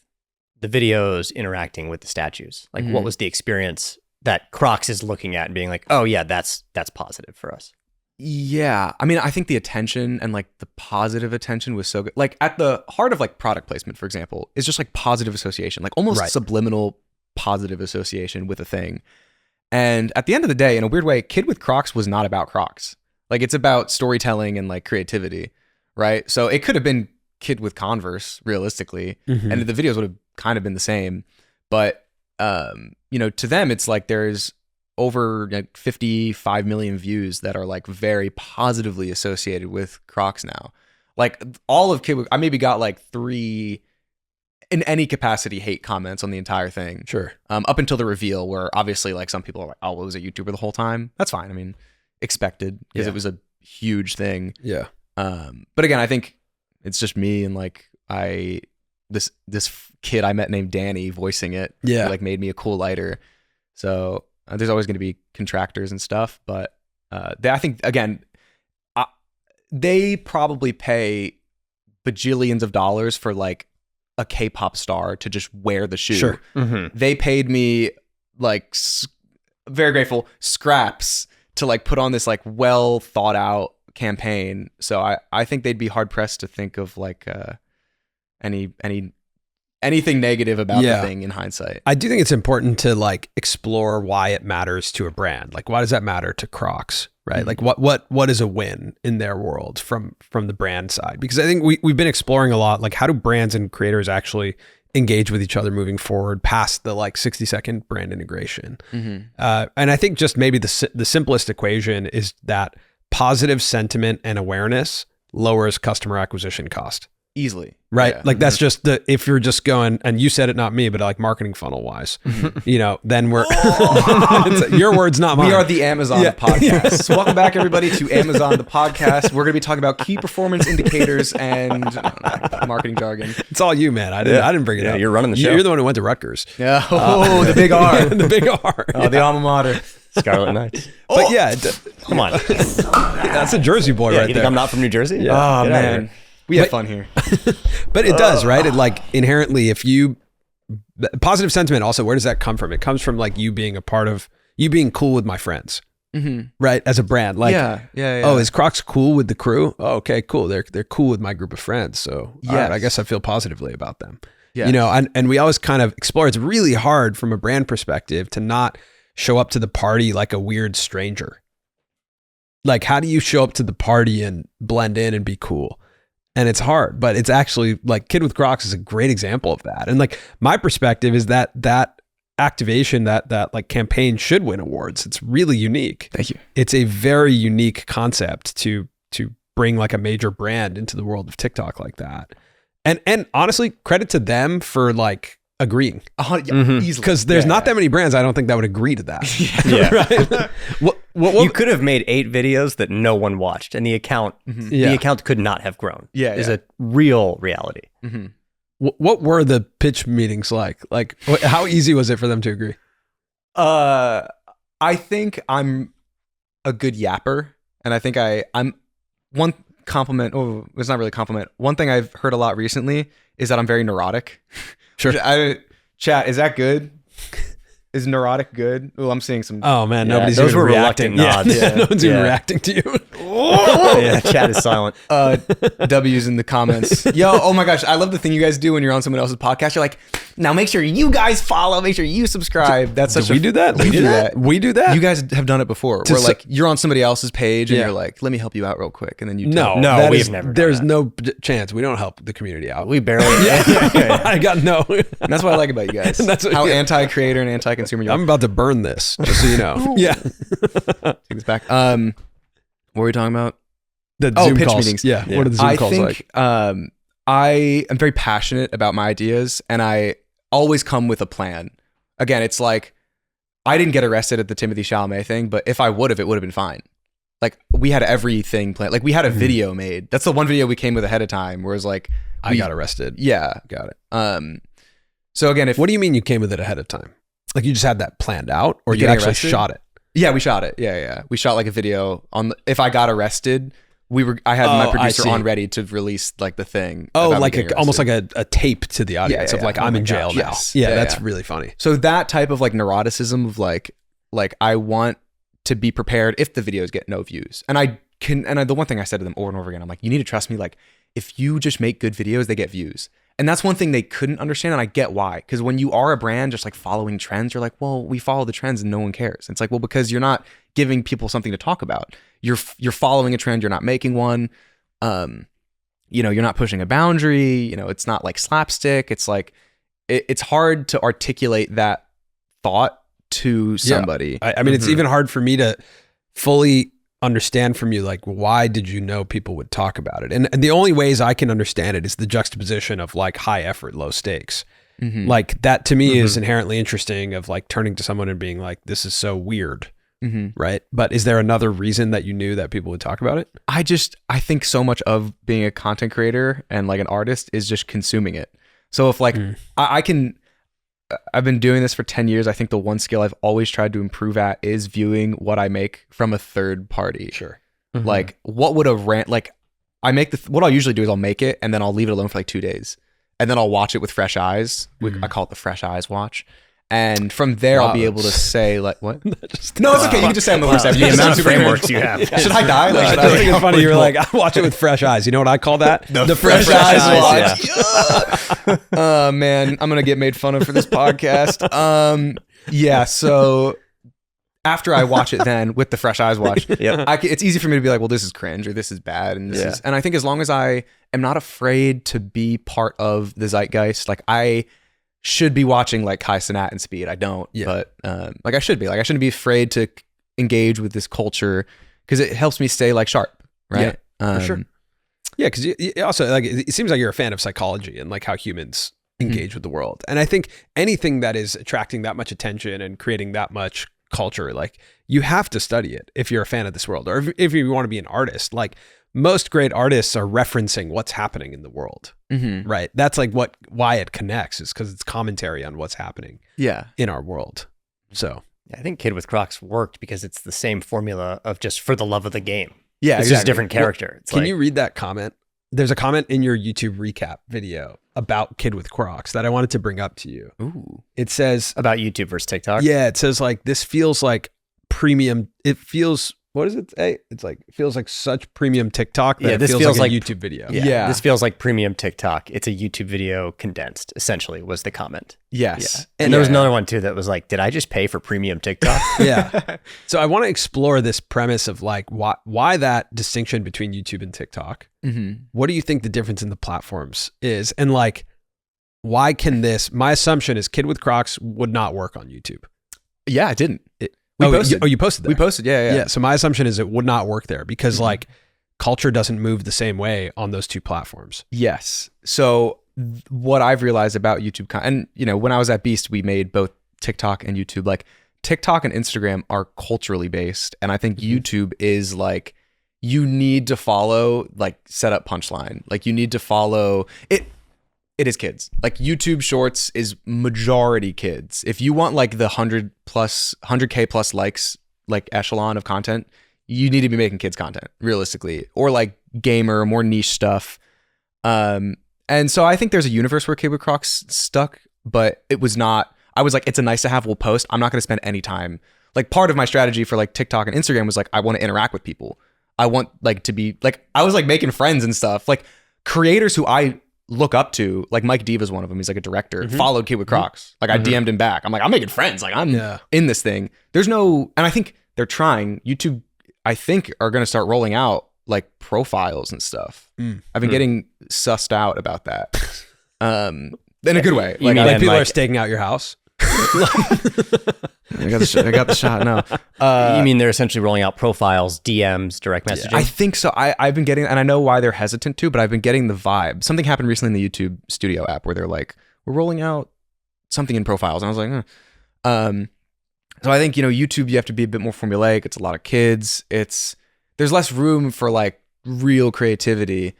Speaker 7: the videos, interacting with the statues? Like what was the experience that Crocs is looking at and being like, oh yeah, that's positive for us?
Speaker 1: Yeah. I mean, I think the attention and like the positive attention was so good. Like at the heart of like product placement, for example, is just like positive association, like almost subliminal positive association with a thing. And at the end of the day, in a weird way, Kid with Crocs was not about Crocs. Like it's about storytelling and like creativity, right? So it could have been Kid with Converse realistically, and the videos would have kind of been the same. But, you know, to them, it's like there's over like 55 million views that are like very positively associated with Crocs now. Like all of Kid, I maybe got like 3 in any capacity hate comments on the entire thing.
Speaker 6: Sure.
Speaker 1: Up until the reveal, where obviously like some people are like, oh, well, it was a YouTuber the whole time. That's fine. I mean, expected because it was a huge thing.
Speaker 6: Yeah.
Speaker 1: But again, I think it's just me and like this kid I met named Danny voicing it.
Speaker 6: Yeah.
Speaker 1: Who, like made me a cool lighter. So there's always going to be contractors and stuff, but I think again, they probably pay bajillions of dollars for like a K-pop star to just wear the shoe.
Speaker 6: Sure.
Speaker 1: They paid me like very grateful scraps to like put on this like well thought out campaign. So I think they'd be hard pressed to think of like anything negative about the thing in hindsight.
Speaker 6: I do think it's important to like explore why it matters to a brand. Like why does that matter to Crocs? Right? Like what is a win in their world from the brand side? Because I think we've been exploring a lot, like how do brands and creators actually engage with each other moving forward past the like 60-second brand integration. And I think just maybe the simplest equation is that positive sentiment and awareness lowers customer acquisition cost.
Speaker 1: Easily.
Speaker 6: Right.
Speaker 1: Yeah.
Speaker 6: Like that's just if you're just going, and you said it, not me, but like marketing funnel wise, you know, then we're, your words, not mine.
Speaker 1: We are the Amazon podcast. So welcome back everybody to Amazon, the podcast. We're going to be talking about key performance indicators and marketing jargon.
Speaker 6: It's all you, man. I didn't bring it up.
Speaker 7: You're running the show.
Speaker 6: You're the one who went to Rutgers.
Speaker 1: Yeah. Oh, the big R.
Speaker 6: The big R.
Speaker 1: Oh, the alma mater.
Speaker 7: Scarlet Knights.
Speaker 6: But yeah,
Speaker 7: Come on.
Speaker 6: that's a Jersey boy right
Speaker 7: You
Speaker 6: there.
Speaker 7: think I'm not from New Jersey?
Speaker 1: Oh, man. We have fun here.
Speaker 6: But it does, right? It like inherently, positive sentiment also, where does that come from? It comes from like you being a part of, you being cool with my friends, right? As a brand, like, oh, is Crocs cool with the crew? Oh, okay, cool. They're cool with my group of friends. So all right, I guess I feel positively about them. Yes. You know, and we always kind of explore, it's really hard from a brand perspective to not show up to the party like a weird stranger. Like, how do you show up to the party and blend in and be cool? And it's hard, but it's actually like Kid with Crocs is a great example of that. And like my perspective is that activation, that like campaign should win awards. It's really unique.
Speaker 1: Thank you.
Speaker 6: It's a very unique concept to bring like a major brand into the world of TikTok like that. And honestly, credit to them for like agreeing. Easily. Because there's not that many brands I don't think that would agree to that. Right?
Speaker 7: You could have made 8 videos that no one watched, and the account could not have grown.
Speaker 1: Is
Speaker 7: a real reality.
Speaker 6: What were the pitch meetings like? Like, how easy was it for them to agree?
Speaker 1: I think I'm a good yapper, and I think I'm one compliment. Oh, it's not really a compliment. One thing I've heard a lot recently is that I'm very neurotic.
Speaker 6: Sure.
Speaker 1: Chat, is that good? Is neurotic good? Oh, I'm seeing some.
Speaker 6: Oh man, nobody's
Speaker 7: those
Speaker 6: even
Speaker 7: were
Speaker 6: reacting.
Speaker 7: reluctant nods.
Speaker 6: No one's even reacting to you.
Speaker 7: Chat is silent.
Speaker 1: W's in the comments. Yo, oh my gosh, I love the thing you guys do when you're on someone else's podcast. You're like, Now make sure you guys follow, make sure you subscribe. That's such
Speaker 6: we do that?
Speaker 1: We do that.
Speaker 6: We do that?
Speaker 1: You guys have done it before. Where like you're on somebody else's page and you're like, let me help you out real quick. And then you
Speaker 6: No,
Speaker 7: No, we've never done
Speaker 6: There's
Speaker 7: that.
Speaker 6: no chance. We don't help the community out.
Speaker 7: We barely.
Speaker 6: I got no.
Speaker 1: And that's what I like about you guys.
Speaker 6: That's what-
Speaker 1: how anti-creator and anti-consumer you are.
Speaker 6: I'm about to burn this, just so you know. Yeah.
Speaker 1: Take this back. What were we talking about?
Speaker 6: The
Speaker 1: Oh,
Speaker 6: Zoom
Speaker 1: pitch
Speaker 6: calls.
Speaker 1: meetings.
Speaker 6: Yeah. What are the Zoom
Speaker 1: I
Speaker 6: calls
Speaker 1: think
Speaker 6: like?
Speaker 1: I am very passionate about my ideas, and I always come with a plan. Again, it's like I didn't get arrested at the Timothee Chalamet thing, but if I would have, it would have been fine. Like we had everything planned. Like we had a video made. That's the one video we came with ahead of time. Whereas like
Speaker 6: I got arrested.
Speaker 1: Yeah,
Speaker 6: Got it.
Speaker 1: So again, if
Speaker 6: What do you mean you came with it ahead of time? Like you just had that planned out, or you
Speaker 1: Getting
Speaker 6: actually
Speaker 1: arrested?
Speaker 6: shot it?
Speaker 1: yeah, we shot it. Yeah. We shot like a video on. If I got arrested, I had my
Speaker 6: Oh, I
Speaker 1: producer
Speaker 6: see.
Speaker 1: on ready to release like the thing.
Speaker 6: Oh,
Speaker 1: about me
Speaker 6: like
Speaker 1: getting
Speaker 6: almost
Speaker 1: arrested.
Speaker 6: like a tape to the audience of
Speaker 1: yeah.
Speaker 6: like
Speaker 1: Oh
Speaker 6: I'm
Speaker 1: my
Speaker 6: in jail
Speaker 1: gosh,
Speaker 6: now.
Speaker 1: yes.
Speaker 6: Yeah,
Speaker 1: Yeah,
Speaker 6: that's
Speaker 1: yeah.
Speaker 6: really funny.
Speaker 1: So that type of like neuroticism of like I want to be prepared if the videos get no views. And the one thing I said to them over and over again, I'm like, you need to trust me. Like if you just make good videos, they get views. And that's one thing they couldn't understand. And I get why. Because when you are a brand just like following trends, you're like, well, we follow the trends and no one cares. And it's like, well, because you're not giving people something to talk about. You're following a trend, you're not making one. You're not pushing a boundary. It's not like slapstick. It's like it's hard to articulate that thought to somebody.
Speaker 6: I mean, it's even hard for me to fully understand from you, like, why did you know people would talk about it? And the only ways I can understand it is the juxtaposition of like high effort, low stakes. Like that to me is inherently interesting of like turning to someone and being like, this is so weird. Right. But is there another reason that you knew that people would talk about it?
Speaker 1: I think so much of being a content creator and like an artist is just consuming it. So if like I've been doing this for 10 years. I think the one skill I've always tried to improve at is viewing what I make from a third party.
Speaker 6: Sure.
Speaker 1: Like what would a rant, like I make what I'll usually do is I'll make it and then I'll leave it alone for like 2 days and then I'll watch it with fresh eyes. I call it the fresh eyes watch. And from there, I'll be able to say like, what? No, it's okay. You can just say I'm the worst ever.
Speaker 7: The
Speaker 1: You
Speaker 7: amount
Speaker 1: just
Speaker 7: of
Speaker 1: say super
Speaker 7: frameworks
Speaker 1: cringe.
Speaker 7: you have.
Speaker 1: Should I die? Like, should
Speaker 6: I think it's funny. You were
Speaker 1: like,
Speaker 6: like, I watch it with fresh eyes. You know what I call that?
Speaker 1: the fresh eyes watch. Oh man, I'm gonna get made fun of for this podcast. Yeah. So after I watch it, then with the fresh eyes watch, it's easy for me to be like, well, this is cringe or this is bad, and this is. And I think as long as I am not afraid to be part of the zeitgeist, like I should be watching like Kai Cenat and Speed. I don't, but like I should be. Like I shouldn't be afraid to engage with this culture because it helps me stay like sharp, right?
Speaker 6: For sure. Yeah, because you also like it seems like you're a fan of psychology and like how humans engage with the world. And I think anything that is attracting that much attention and creating that much culture, like you have to study it if you're a fan of this world, or if you want to be an artist. Like most great artists are referencing what's happening in the world, right? That's like why it connects is because it's commentary on what's happening in our world. So
Speaker 7: I think Kid with Crocs worked because it's the same formula of just for the love of the game.
Speaker 1: Yeah,
Speaker 7: it's just a different character.
Speaker 6: Can you read that comment? There's a comment in your YouTube recap video about Kid with Crocs that I wanted to bring up to you.
Speaker 1: Ooh.
Speaker 6: It says
Speaker 7: about YouTube versus TikTok?
Speaker 6: Yeah, it says like this feels like premium. It feels, what does it say? It's like, it feels like such premium TikTok that
Speaker 7: this
Speaker 6: it
Speaker 7: feels
Speaker 6: like a
Speaker 7: like
Speaker 6: YouTube video.
Speaker 1: Yeah.
Speaker 7: This feels like premium TikTok. It's a YouTube video condensed, essentially, was the comment.
Speaker 1: Yes.
Speaker 7: And there was another one too that was like, did I just pay for premium TikTok?
Speaker 6: Yeah. So I want to explore this premise of like why that distinction between YouTube and TikTok. What do you think the difference in the platforms is? And like, why can my assumption is Kid with Crocs would not work on YouTube.
Speaker 1: Yeah, it didn't.
Speaker 6: You posted that.
Speaker 1: We posted, yeah.
Speaker 6: So my assumption is it would not work there because like culture doesn't move the same way on those two platforms.
Speaker 1: Yes. So what I've realized about YouTube, and when I was at Beast, we made both TikTok and YouTube. Like TikTok and Instagram are culturally based, and I think YouTube is like you need to follow like set up punchline. Like you need to follow it. It is kids. Like YouTube Shorts is majority kids. If you want like the 100K plus likes, like echelon of content, you need to be making kids content realistically, or like gamer, more niche stuff. And so I think there's a universe where Kid with Crocs stuck, but it was not. I was like, it's a nice to have. We'll post. I'm not going to spend any time. Like part of my strategy for like TikTok and Instagram was like, I want to interact with people. I want like to be like, I was like making friends and stuff. Like creators who I look up to, like Mike Diva's one of them. He's like a director, followed Kid with Crocs. Like I DM'd him back. I'm like, I'm making friends. Like I'm in this thing. There's no, and I think they're trying. YouTube, I think, are going to start rolling out like profiles and stuff. I've been getting sussed out about that. In a good way.
Speaker 6: Like people are staking out your house?
Speaker 1: I got the shot. No,
Speaker 7: you mean they're essentially rolling out profiles, DMs, direct messaging?
Speaker 1: I think so. I've been getting, and I know why they're hesitant to, but I've been getting the vibe. Something happened recently in the YouTube Studio app where they're like, we're rolling out something in profiles, and I was like, so I think, you know, YouTube, you have to be a bit more formulaic. It's a lot of kids. There's less room for like real creativity.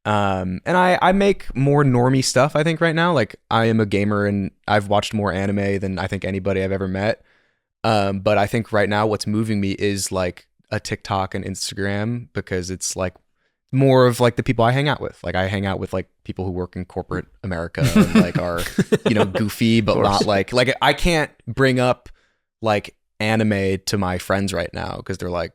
Speaker 1: And I make more normie stuff, I think, right now. Like I am a gamer and I've watched more anime than I think anybody I've ever met. But I think right now what's moving me is like a TikTok and Instagram, because it's like more of like the people I hang out with. Like I hang out with like people who work in corporate America and like are, you know, goofy, but not like I can't bring up like anime to my friends right now because they're like,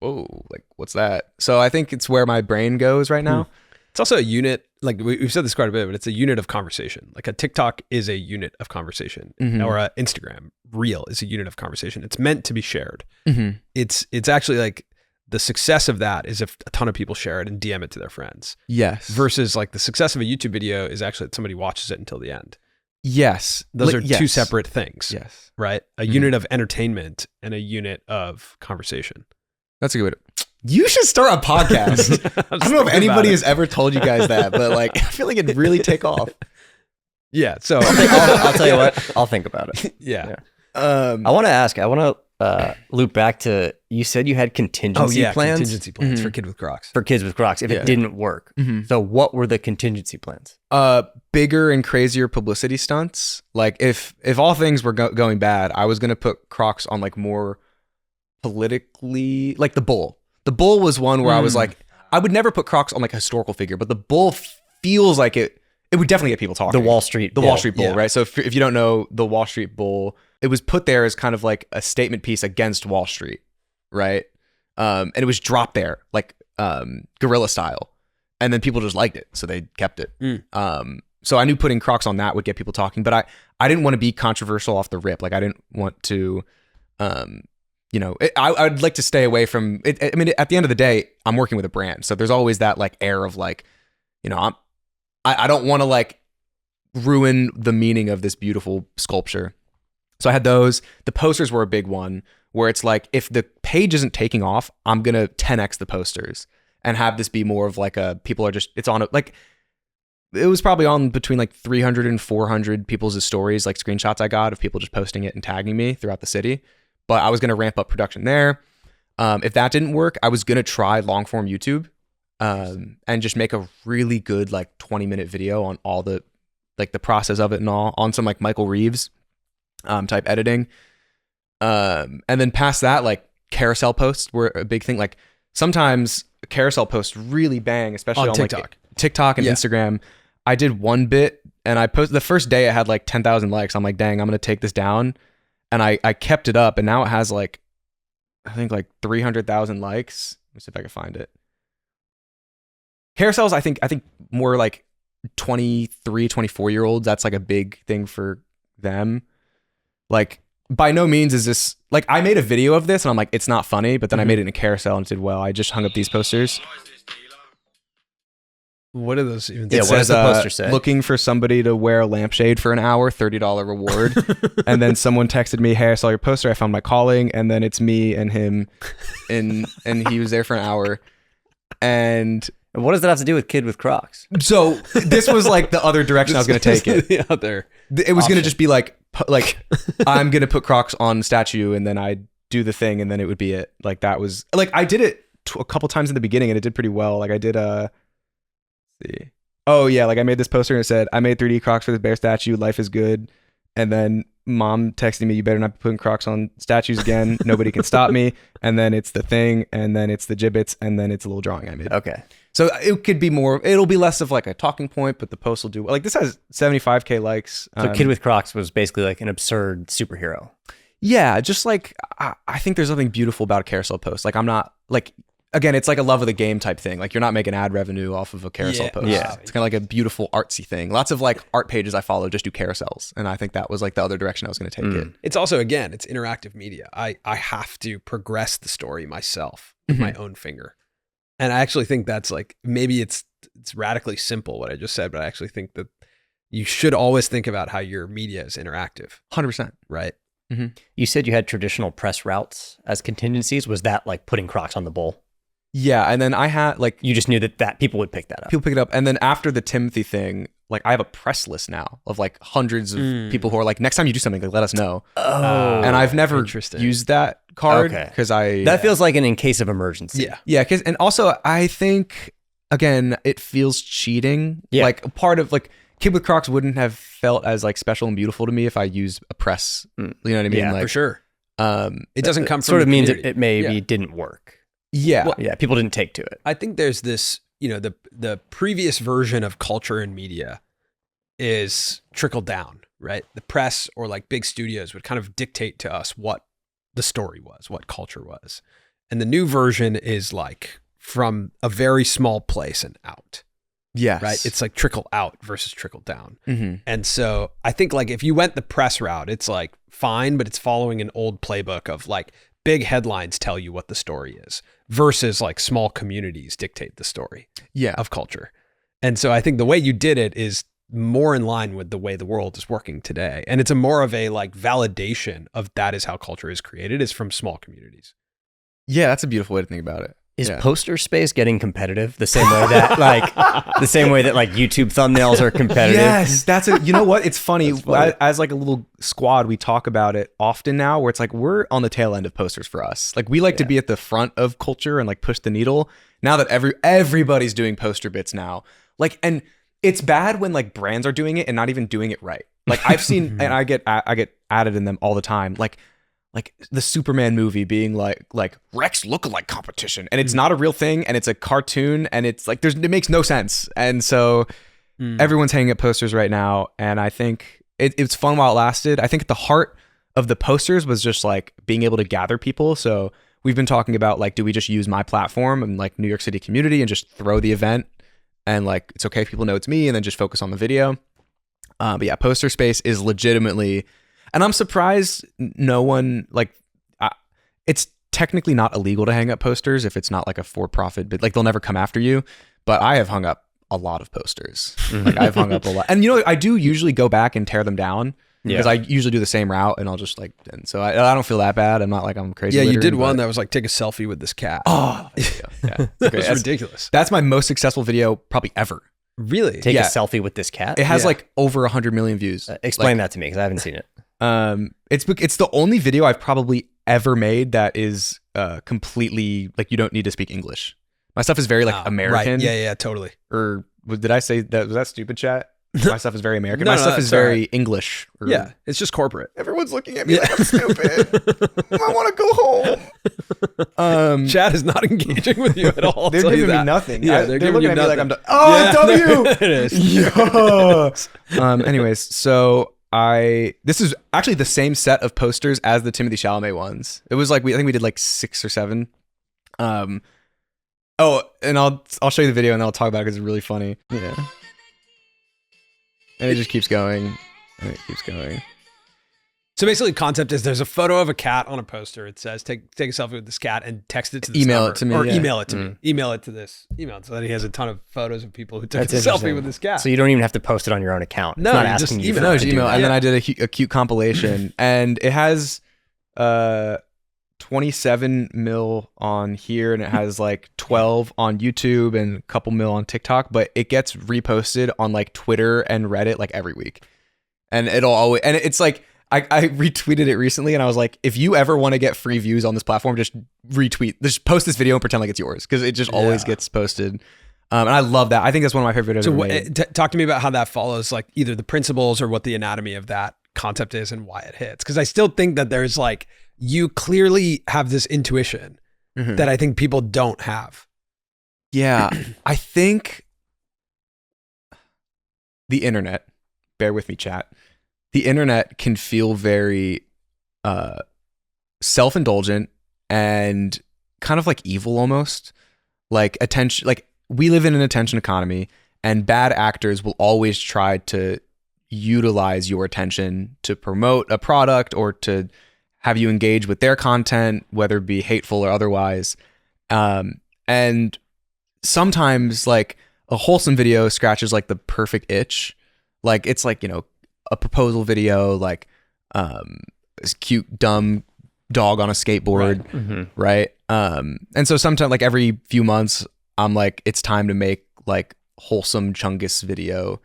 Speaker 1: whoa, like what's that? So I think it's where my brain goes right now.
Speaker 6: It's also a unit, like we've said this quite a bit, but it's a unit of conversation. Like a TikTok is a unit of conversation, or a Instagram reel is a unit of conversation. It's meant to be shared. It's actually like the success of that is if a ton of people share it and DM it to their friends.
Speaker 1: Yes.
Speaker 6: Versus like the success of a YouTube video is actually that somebody watches it until the end.
Speaker 1: Yes.
Speaker 6: Those are two separate things.
Speaker 1: Yes.
Speaker 6: Right? A unit of entertainment and a unit of conversation.
Speaker 1: That's a good way to... You should start a podcast. I don't know if anybody has ever told you guys that, but like, I feel like it'd really take off.
Speaker 6: Yeah. So
Speaker 7: I'll tell you what, I'll think about it.
Speaker 6: Yeah.
Speaker 7: I want to ask, I want to loop back to, you said you had contingency plans?
Speaker 6: Contingency plans for Kid with Crocs.
Speaker 7: For Kids with Crocs, if it didn't work. So what were the contingency plans?
Speaker 1: Bigger and crazier publicity stunts. Like if all things were going bad, I was going to put Crocs on like more politically, like the bull. The bull was one where I was like, I would never put Crocs on like a historical figure, but the bull feels like it would definitely get people talking.
Speaker 7: The Wall Street
Speaker 1: Wall Street bull, right? So if you don't know the Wall Street bull, it was put there as kind of like a statement piece against Wall Street, right? And it was dropped there like guerrilla style, and then people just liked it, so they kept it. So I knew putting Crocs on that would get people talking, but I didn't want to be controversial off the rip. Like I didn't want to, you know, I'd like to stay away from it. I mean, at the end of the day, I'm working with a brand, so there's always that like air of like, you know, I don't want to like ruin the meaning of this beautiful sculpture. So I had those. The posters were a big one where it's like, if the page isn't taking off, I'm gonna 10x the posters and have this be more of like people are just, it's on like, it was probably on between like 300 and 400 people's stories, like screenshots I got of people just posting it and tagging me throughout the city. But I was going to ramp up production there. If that didn't work, I was going to try long form YouTube and just make a really good like 20-minute video on all the like the process of it and all, on some like Michael Reeves type editing. And then past that, like carousel posts were a big thing. Like sometimes carousel posts really bang, especially on
Speaker 6: TikTok.
Speaker 1: like TikTok and Instagram. I did one bit and I posted the first day it had like 10,000 likes. I'm like, dang, I'm going to take this down. And I kept it up, and now it has like, I think like 300,000 likes. Let me see if I can find it. Carousels, I think more like 23, 24-year-olds. That's like a big thing for them. Like, by no means is this, like, I made a video of this, and I'm like, it's not funny, but then I made it in a carousel and said, well, I just hung up these posters.
Speaker 6: What are those even?
Speaker 7: Yeah, what does the poster say?
Speaker 1: Looking for somebody to wear a lampshade for an hour, $30 reward. And then someone texted me, hey, I saw your poster, I found my calling. And then it's me and him, and he was there for an hour. And
Speaker 7: what does that have to do with Kid with Crocs?
Speaker 1: so this was like the other direction I was going to take it.
Speaker 6: The other
Speaker 1: It was going to just be like I'm going to put Crocs on the statue, and then I'd do the thing, and then it would be it. Like that was, like I did it a couple times in the beginning, and it did pretty well. Like I did oh yeah, like I made this poster and it said, I made 3D Crocs for the bear statue, life is good. And then mom texting me, you better not be putting Crocs on statues again, nobody can stop me. And then it's the thing, and then it's the gibbets, and then it's a little drawing I made.
Speaker 7: Okay.
Speaker 1: So it could be more, it'll be less of like a talking point, but the post will do, like this has 75K likes.
Speaker 7: So Kid with Crocs was basically like an absurd superhero.
Speaker 1: Yeah, just like, I think there's something beautiful about a carousel post. Like I'm not, like, again, it's like a love of the game type thing. Like you're not making ad revenue off of a carousel post.
Speaker 7: Yeah.
Speaker 1: It's kind of like a beautiful artsy thing. Lots of like art pages I follow just do carousels. And I think that was like the other direction I was going to take it.
Speaker 6: It's also, again, it's interactive media. I have to progress the story myself with my own finger. And I actually think that's like, maybe it's radically simple what I just said, but I actually think that you should always think about how your media is interactive.
Speaker 1: 100%.
Speaker 6: Right?
Speaker 7: You said you had traditional press routes as contingencies. Was that like putting Crocs on the bowl?
Speaker 1: Yeah. And then I had like,
Speaker 7: You just knew that people would pick that up.
Speaker 1: people pick it up. And then after the Timothy thing, like I have a press list now of like hundreds of people who are like, next time you do something, like let us know. And I've never used that card because
Speaker 7: that feels like an in case of emergency.
Speaker 1: Yeah. And also I think, again, it feels cheating.
Speaker 7: Yeah.
Speaker 1: Like part of like Kid with Crocs wouldn't have felt as like special and beautiful to me if I used a press. You know what I mean?
Speaker 7: Yeah,
Speaker 1: like,
Speaker 6: For sure. It doesn't come from
Speaker 7: Sort of
Speaker 6: the
Speaker 7: means
Speaker 6: community.
Speaker 7: it maybe didn't work.
Speaker 1: Yeah.
Speaker 7: Yeah, people didn't take to it.
Speaker 6: I think there's this, the previous version of culture and media is trickle down, right? The press or like big studios would kind of dictate to us what the story was, what culture was. And the new version is like from a very small place and out,
Speaker 1: Yes.
Speaker 6: right? It's like trickle out versus trickle down.
Speaker 1: Mm-hmm.
Speaker 6: And so I think like if you went the press route, it's like fine, but it's following an old playbook of like big headlines tell you what the story is versus like small communities dictate the story of culture. And so I think the way you did it is more in line with the way the world is working today. And it's a more of a like validation of that is how culture is created, is from small communities.
Speaker 1: Yeah, that's a beautiful way to think about it.
Speaker 7: Is poster space getting competitive the same way that like YouTube thumbnails are competitive?
Speaker 1: Yes, you know what? It's funny. As like a little squad, we talk about it often now where it's like we're on the tail end of posters for us. Like we like to be at the front of culture and like push the needle. Now that everybody's doing poster bits now. Like, and it's bad when like brands are doing it and not even doing it right. Like I've seen, and I get added in them all the time. Like the Superman movie being like Rex lookalike competition, and it's not a real thing, and it's a cartoon, and it's like it makes no sense, and so everyone's hanging up posters right now, and I think it's fun while it lasted. I think at the heart of the posters was just like being able to gather people. So we've been talking about like, do we just use my platform and like New York City community and just throw the event, and like it's okay if people know it's me, and then just focus on the video. But yeah, poster space is legitimately. And I'm surprised no one it's technically not illegal to hang up posters if it's not like a for-profit, but like they'll never come after you. But I have hung up a lot of posters. Like I've hung up a lot, and I do usually go back and tear them down because I usually do the same route, and I'll just like, and so I don't feel that bad. I'm not like I'm crazy.
Speaker 6: Yeah, you did one that was like take a selfie with this cat.
Speaker 1: Oh, yeah,
Speaker 6: That was ridiculous.
Speaker 1: That's my most successful video probably ever.
Speaker 6: Really?
Speaker 7: Take a selfie with this cat?
Speaker 1: It has like over 100 million views.
Speaker 7: Explain that to me because I haven't seen it.
Speaker 1: It's the only video I've probably ever made that is completely like you don't need to speak English. My stuff is very like American.
Speaker 6: Right. Yeah, totally.
Speaker 1: Or did I say that? Was that stupid, chat? My stuff is very American.
Speaker 6: No,
Speaker 1: My stuff is very English.
Speaker 6: Yeah, it's just corporate.
Speaker 1: Everyone's looking at me like I'm stupid. I want to go home.
Speaker 6: Chat is not engaging with you at all.
Speaker 1: They're giving me nothing.
Speaker 6: Yeah,
Speaker 1: they're
Speaker 6: giving
Speaker 1: looking
Speaker 6: you
Speaker 1: at me like I'm
Speaker 6: nothing.
Speaker 1: W.
Speaker 6: It is.
Speaker 1: Yeah. Anyways, so this is actually the same set of posters as the Timothee Chalamet ones. It was like I think we did like 6 or 7. And I'll show you the video and then I'll talk about it because it's really funny. Yeah. And it just keeps going. And it keeps going.
Speaker 6: So basically the concept is there's a photo of a cat on a poster. It says take a selfie with this cat and text it to this
Speaker 1: Email
Speaker 6: number.
Speaker 1: it to me,
Speaker 6: Or
Speaker 1: yeah.
Speaker 6: email it to me. Email it to this email so that he has a ton of photos of people who took
Speaker 7: That's
Speaker 6: a selfie
Speaker 7: interesting.
Speaker 6: with this cat.
Speaker 7: So you don't even have to post it on your own account. It's
Speaker 6: No,
Speaker 7: not
Speaker 6: you just
Speaker 7: asking you.
Speaker 6: email
Speaker 7: for
Speaker 6: it.
Speaker 1: No,
Speaker 7: to
Speaker 1: just
Speaker 7: do
Speaker 1: email.
Speaker 7: that.
Speaker 1: And then I did a cute compilation. And it has 27 mil on here, and it has like 12 on YouTube and a couple mil on TikTok, but it gets reposted on like Twitter and Reddit like every week. And it'll always, and it's like, I retweeted it recently and I was like, if you ever want to get free views on this platform, just just post this video and pretend like it's yours, because it just always gets posted. And I love that. I think that's one of my favorite videos ever made.
Speaker 6: Talk to me about how that follows like either the principles or what the anatomy of that concept is and why it hits. Because I still think that there's like, you clearly have this intuition that I think people don't have.
Speaker 1: Yeah, I think the internet, bear with me, chat. The internet can feel very self-indulgent and kind of like evil almost. Like attention, like we live in an attention economy, and bad actors will always try to utilize your attention to promote a product or to have you engage with their content, whether it be hateful or otherwise. And sometimes like a wholesome video scratches like the perfect itch. Like it's like, a proposal video, like this cute, dumb dog on a skateboard, right? And so sometimes like every few months, I'm like, it's time to make like wholesome Chungus video.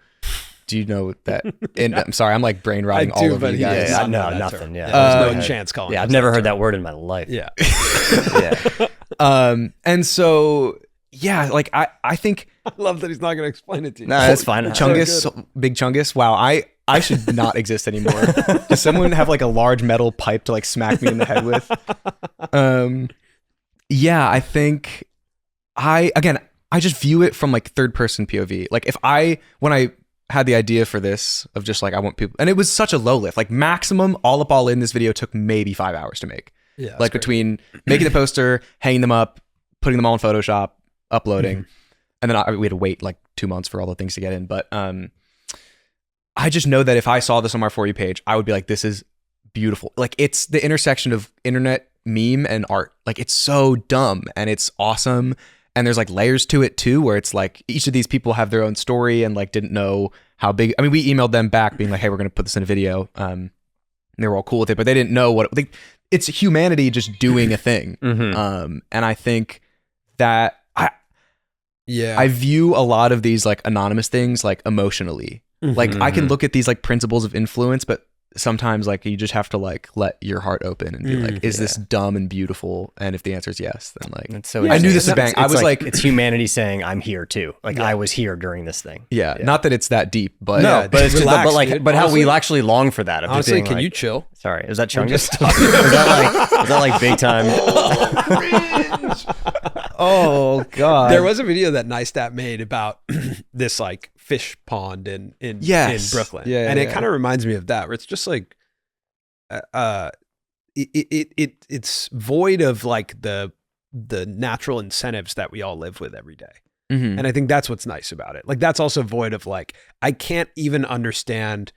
Speaker 1: Do you know that? I'm sorry, I'm like brain rotting all over you guys.
Speaker 7: Yeah, no, nothing. Yeah,
Speaker 6: there's no chance, Colin.
Speaker 7: Yeah, I've never heard that word in my life.
Speaker 6: Yeah.
Speaker 7: Yeah.
Speaker 1: And so, yeah, like I think
Speaker 6: I love that he's not going to explain it to you.
Speaker 7: No, that's fine.
Speaker 1: Chungus, big Chungus. Wow, I should not exist anymore. Does someone have like a large metal pipe to like smack me in the head with? Yeah, I think I just view it from like third person POV. Like when I had the idea for this of just like, I want people, and it was such a low lift, like maximum all in this video took maybe 5 hours to make.
Speaker 6: Yeah.
Speaker 1: Like between making the poster, hanging them up, putting them all in Photoshop, uploading, and then we had to wait like 2 months for all the things to get in. But I just know that if I saw this on my For You page, I would be like, this is beautiful. Like it's the intersection of internet meme and art. Like it's so dumb and it's awesome. And there's like layers to it too, where it's like each of these people have their own story and like didn't know how big. I mean, we emailed them back being like, hey, we're going to put this in a video. And they were all cool with it, but they didn't know what it's humanity just doing a thing. And I think that I view a lot of these like anonymous things like emotionally. Like I can look at these like principles of influence, but sometimes like you just have to like let your heart open and be like, is this dumb and beautiful? And if the answer is yes, then like I knew this was bang. I was like,
Speaker 7: it's humanity saying I'm here too. Like I was here during this thing.
Speaker 1: Yeah. Not that it's that deep, but
Speaker 7: but it's
Speaker 6: relax,
Speaker 7: just, but like,
Speaker 6: dude.
Speaker 7: but
Speaker 6: Honestly,
Speaker 7: how we actually long for that.
Speaker 6: Honestly, can you chill?
Speaker 7: Sorry, is that Chungus? is that like big time?
Speaker 1: oh god,
Speaker 6: there was a video that Nystat made about this like fish pond in Brooklyn. And it kind of reminds me of that, where it's just like it's void of like the natural incentives that we all live with every day. And I think that's what's nice about it. Like that's also void of like, I can't even understand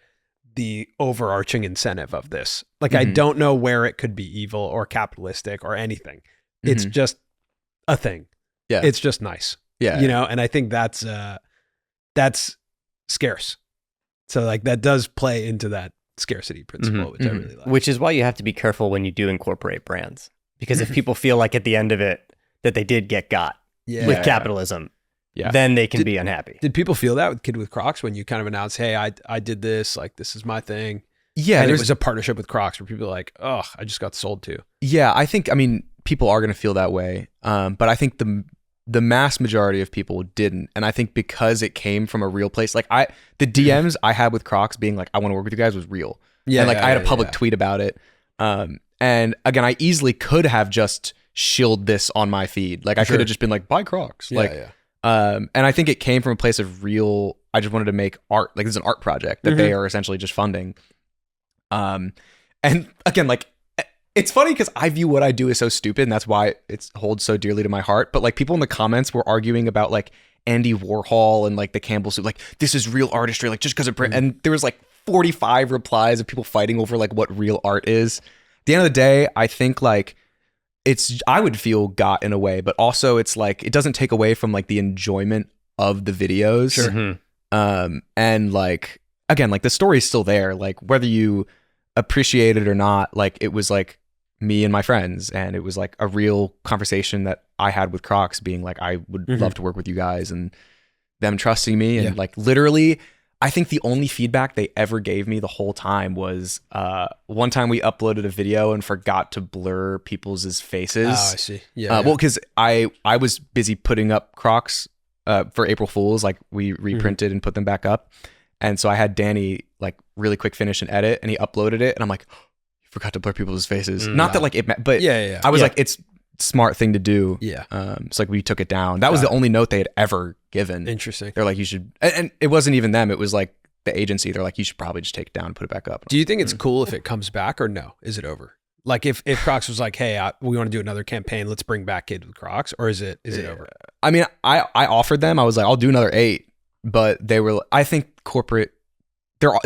Speaker 6: the overarching incentive of this. Like I don't know where it could be evil or capitalistic or anything. It's just a thing.
Speaker 1: Yeah.
Speaker 6: It's just nice.
Speaker 1: Yeah.
Speaker 6: And I think that's scarce. So like that does play into that scarcity principle, which I really like.
Speaker 7: Which is why you have to be careful when you do incorporate brands. Because if people feel like at the end of it that they did get got with capitalism, then they can be unhappy.
Speaker 6: Did people feel that with Kid with Crocs when you kind of announced, hey, I did this, like this is my thing?
Speaker 1: Yeah.
Speaker 6: And it was a partnership with Crocs where people are like, oh, I just got sold to.
Speaker 1: Yeah, I mean, people are going to feel that way. But I think the mass majority of people didn't. And I think because it came from a real place, like the DMs I had with Crocs being like, I want to work with you guys was real. Yeah. And like I had a public tweet about it. And again, I easily could have just shilled this on my feed. Like I could have just been like, buy Crocs. And I think it came from a place of real, I just wanted to make art. Like this is an art project that they are essentially just funding. And again, like it's funny because I view what I do as so stupid and that's why it holds so dearly to my heart. But like people in the comments were arguing about like Andy Warhol and like the Campbell soup, like this is real artistry, like just because of print. And there was like 45 replies of people fighting over like what real art is. At the end of the day, I think like I would feel got in a way, but also it's like, it doesn't take away from like the enjoyment of the videos. And like, again, like the story is still there. Like whether you appreciate it or not, like it was like me and my friends, and it was like a real conversation that I had with Crocs being like, I would love to work with you guys, and them trusting me. And like literally, I think the only feedback they ever gave me the whole time was one time we uploaded a video and forgot to blur people's faces.
Speaker 6: Oh, I see.
Speaker 1: Well, because I was busy putting up Crocs for April Fools. Like we reprinted and put them back up. And so I had Danny like really quick finish and edit, and he uploaded it. And I'm like, you forgot to blur people's faces. Not that like it, but I was like, it's smart thing to do. So like we took it down. That was the only note they had ever given.
Speaker 6: Interesting.
Speaker 1: They're like, you should, and it wasn't even them. It was like the agency. They're like, you should probably just take it down and put it back up.
Speaker 6: Do you think it's cool if it comes back or no? Is it over? Like if Crocs was like, hey, we want to do another campaign, let's bring back Kids with Crocs, or is it over?
Speaker 1: I mean, I offered them. I was like, I'll do another 8, but they were. I think corporate.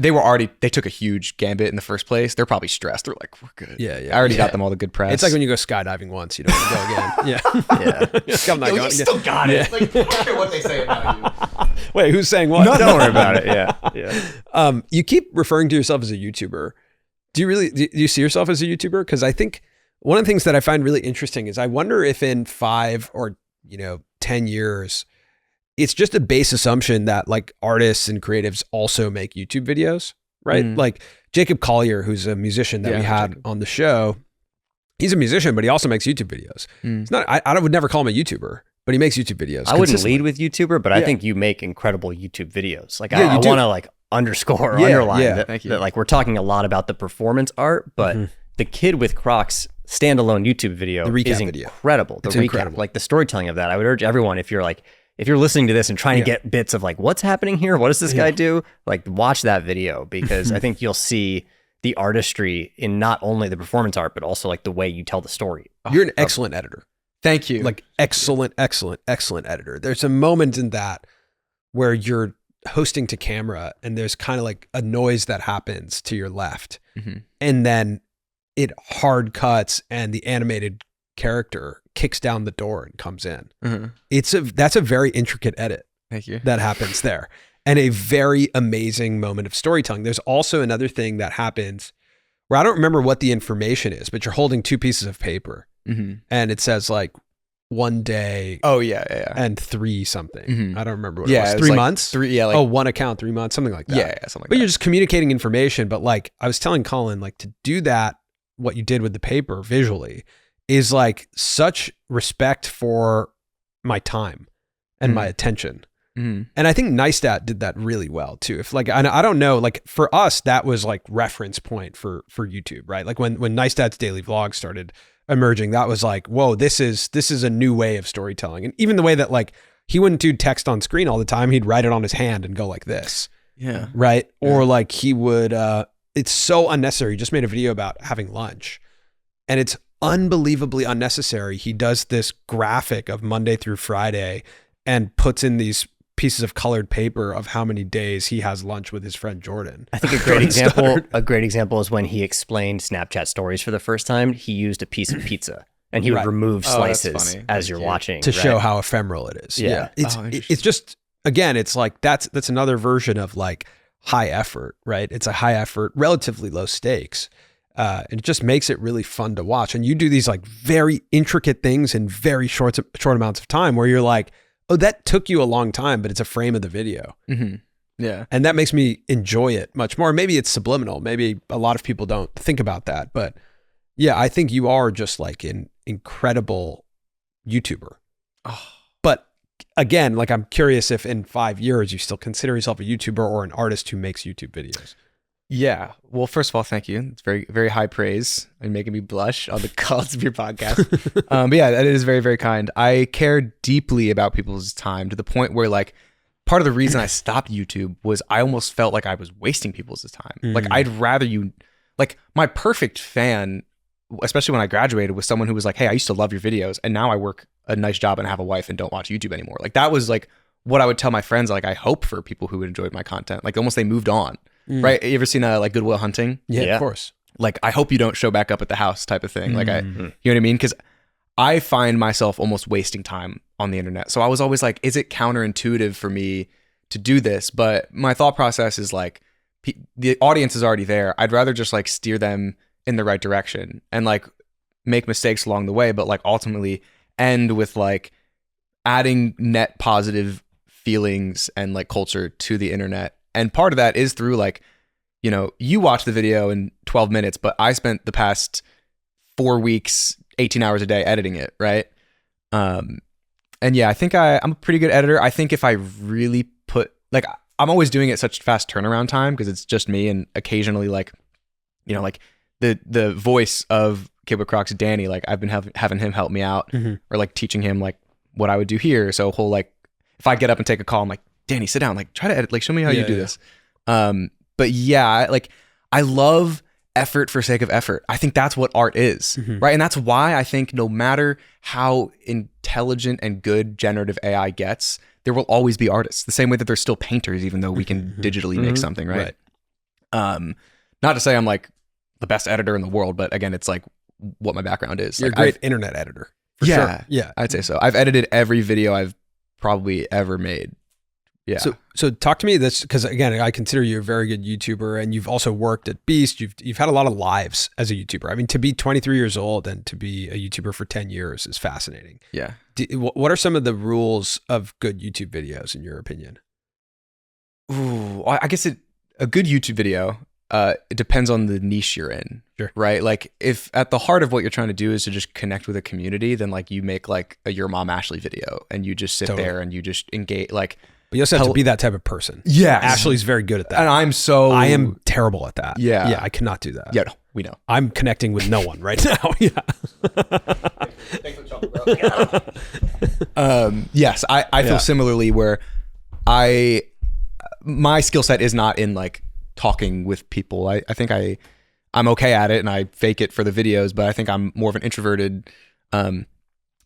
Speaker 1: They took a huge gambit in the first place. They're probably stressed. They're like, we're good.
Speaker 6: Yeah.
Speaker 1: I already got them all the good press.
Speaker 6: It's like when you go skydiving once, you don't want to go again. Yeah. I'm not going again.
Speaker 1: Still got it. Like, I don't care what they say about you.
Speaker 6: Wait, who's saying what?
Speaker 7: No, don't worry about it. Yeah.
Speaker 6: You keep referring to yourself as a YouTuber. Do you see yourself as a YouTuber? Because I think one of the things that I find really interesting is I wonder if in 5 or 10 years, it's just a base assumption that like artists and creatives also make YouTube videos, right? Like Jacob Collier, who's a musician that we had on the show, he's a musician, but he also makes YouTube videos. It's not. I would never call him a YouTuber, but he makes YouTube videos.
Speaker 7: I wouldn't lead with YouTuber, but I think you make incredible YouTube videos. Like I want to like underscore or underline that like we're talking a lot about the performance art, but the Kid with Crocs standalone YouTube video is incredible. The recap, incredible. Like the storytelling of that. I would urge everyone, if you're listening to this and trying to get bits of like, what's happening here? What does this guy do? Like watch that video, because I think you'll see the artistry in not only the performance art, but also like the way you tell the story.
Speaker 6: You're an excellent editor.
Speaker 1: Thank you.
Speaker 6: Like excellent editor. There's a moment in that where you're hosting to camera and there's kind of like a noise that happens to your left. And then it hard cuts and the animated character kicks down the door and comes in. That's a very intricate edit.
Speaker 1: Thank you.
Speaker 6: That happens there, and a very amazing moment of storytelling. There's also another thing that happens where I don't remember what the information is, but you're holding 2 pieces of paper, and it says like 1 day.
Speaker 1: Oh yeah.
Speaker 6: And 3 something. I don't remember what it was.
Speaker 1: It
Speaker 6: 3
Speaker 1: was
Speaker 6: months.
Speaker 1: 3. Yeah. Like,
Speaker 6: 1 account, 3 months, something like that.
Speaker 1: Yeah, something like
Speaker 6: but
Speaker 1: that.
Speaker 6: You're just communicating information. But like I was telling Colin, like to do that, what you did with the paper visually is like such respect for my time and my attention. And I think Neistat did that really well too. If like, I don't know, like for us, that was like reference point for YouTube, right? Like when Neistat's daily vlog started emerging, that was like, whoa, this is a new way of storytelling. And even the way that like, he wouldn't do text on screen all the time. He'd write it on his hand and go like this.
Speaker 1: Yeah.
Speaker 6: Right. Or like he would, it's so unnecessary. He just made a video about having lunch and it's unbelievably unnecessary. He does this graphic of Monday through Friday and puts in these pieces of colored paper of how many days he has lunch with his friend Jordan.
Speaker 7: I think a great example is when he explained Snapchat stories for the first time. He used a piece of pizza and he would remove slices as you're watching
Speaker 6: to show how ephemeral it is.
Speaker 7: Yeah.
Speaker 6: It's just, again, it's like that's another version of like high effort, right? It's a high effort, relatively low stakes. And it just makes it really fun to watch. And you do these like very intricate things in very short amounts of time where you're like, oh, that took you a long time, but it's a frame of the video.
Speaker 1: Yeah.
Speaker 6: And that makes me enjoy it much more. Maybe it's subliminal. Maybe a lot of people don't think about that. But yeah, I think you are just like an incredible YouTuber. But again, like I'm curious if in 5 years you still consider yourself a YouTuber or an artist who makes YouTube videos.
Speaker 1: Yeah. Well, first of all, thank you. It's very, very high praise and making me blush on the calls of your podcast. But yeah, that is very, very kind. I care deeply about people's time to the point where like part of the reason I stopped YouTube was I almost felt like I was wasting people's time. Like I'd rather like my perfect fan, especially when I graduated, was someone who was like, hey, I used to love your videos and now I work a nice job and have a wife and don't watch YouTube anymore. Like that was like what I would tell my friends. Like I hope for people who enjoyed my content, like almost they moved on. Right? You ever seen like Good Will Hunting?
Speaker 6: Yeah, of course.
Speaker 1: Like I hope you don't show back up at the house type of thing. Like you know what I mean? Because I find myself almost wasting time on the internet. So I was always like, is it counterintuitive for me to do this? But my thought process is like, the audience is already there. I'd rather just like steer them in the right direction and like make mistakes along the way, but like ultimately end with like adding net positive feelings and like culture to the internet. And part of that is through like, you know, you watch the video in 12 minutes, but I spent the past 4 weeks, 18 hours a day editing it. Right. And yeah, I think I'm a pretty good editor. I think if I really put like, I'm always doing it such fast turnaround time because it's just me and occasionally like, you know, like the voice of Kid with Crocs, Danny, like I've been having him help me out or like teaching him like what I would do here. So he'll like, if I get up and take a call, I'm like, Danny, sit down, like try to edit, like show me how you do this. But yeah, like I love effort for sake of effort. I think that's what art is, right? And that's why I think no matter how intelligent and good generative AI gets, there will always be artists. The same way that there's still painters, even though we can digitally make something, right? Not to say I'm like the best editor in the world, but again, it's like what my background is.
Speaker 6: You're
Speaker 1: like
Speaker 6: a great internet editor. For
Speaker 1: yeah,
Speaker 6: sure. Yeah.
Speaker 1: I'd say so. I've edited every video I've probably ever made. Yeah.
Speaker 6: So talk to me this, because again, I consider you a very good YouTuber, and you've also worked at Beast. You've had a lot of lives as a YouTuber. I mean, to be 23 years old and to be a YouTuber for 10 years is fascinating.
Speaker 1: Yeah.
Speaker 6: What are some of the rules of good YouTube videos in your opinion?
Speaker 1: Ooh, I guess a good YouTube video, it depends on the niche you're in,
Speaker 6: Sure.
Speaker 1: right? Like if at the heart of what you're trying to do is to just connect with a community, then like you make like a Your Mom Ashley video and you just sit there and you just engage like.
Speaker 6: But you also have to be that type of person.
Speaker 1: Yeah.
Speaker 6: Ashley's very good at that.
Speaker 1: And
Speaker 6: I am terrible at that.
Speaker 1: Yeah.
Speaker 6: Yeah, I cannot do that.
Speaker 1: Yeah, no, we know.
Speaker 6: I'm connecting with no one right now. Yeah.
Speaker 1: Thanks for the chocolate, bro. Yes, I feel similarly where my skill set is not in like talking with people. I think I'm okay at it and I fake it for the videos, but I think I'm more of an introverted.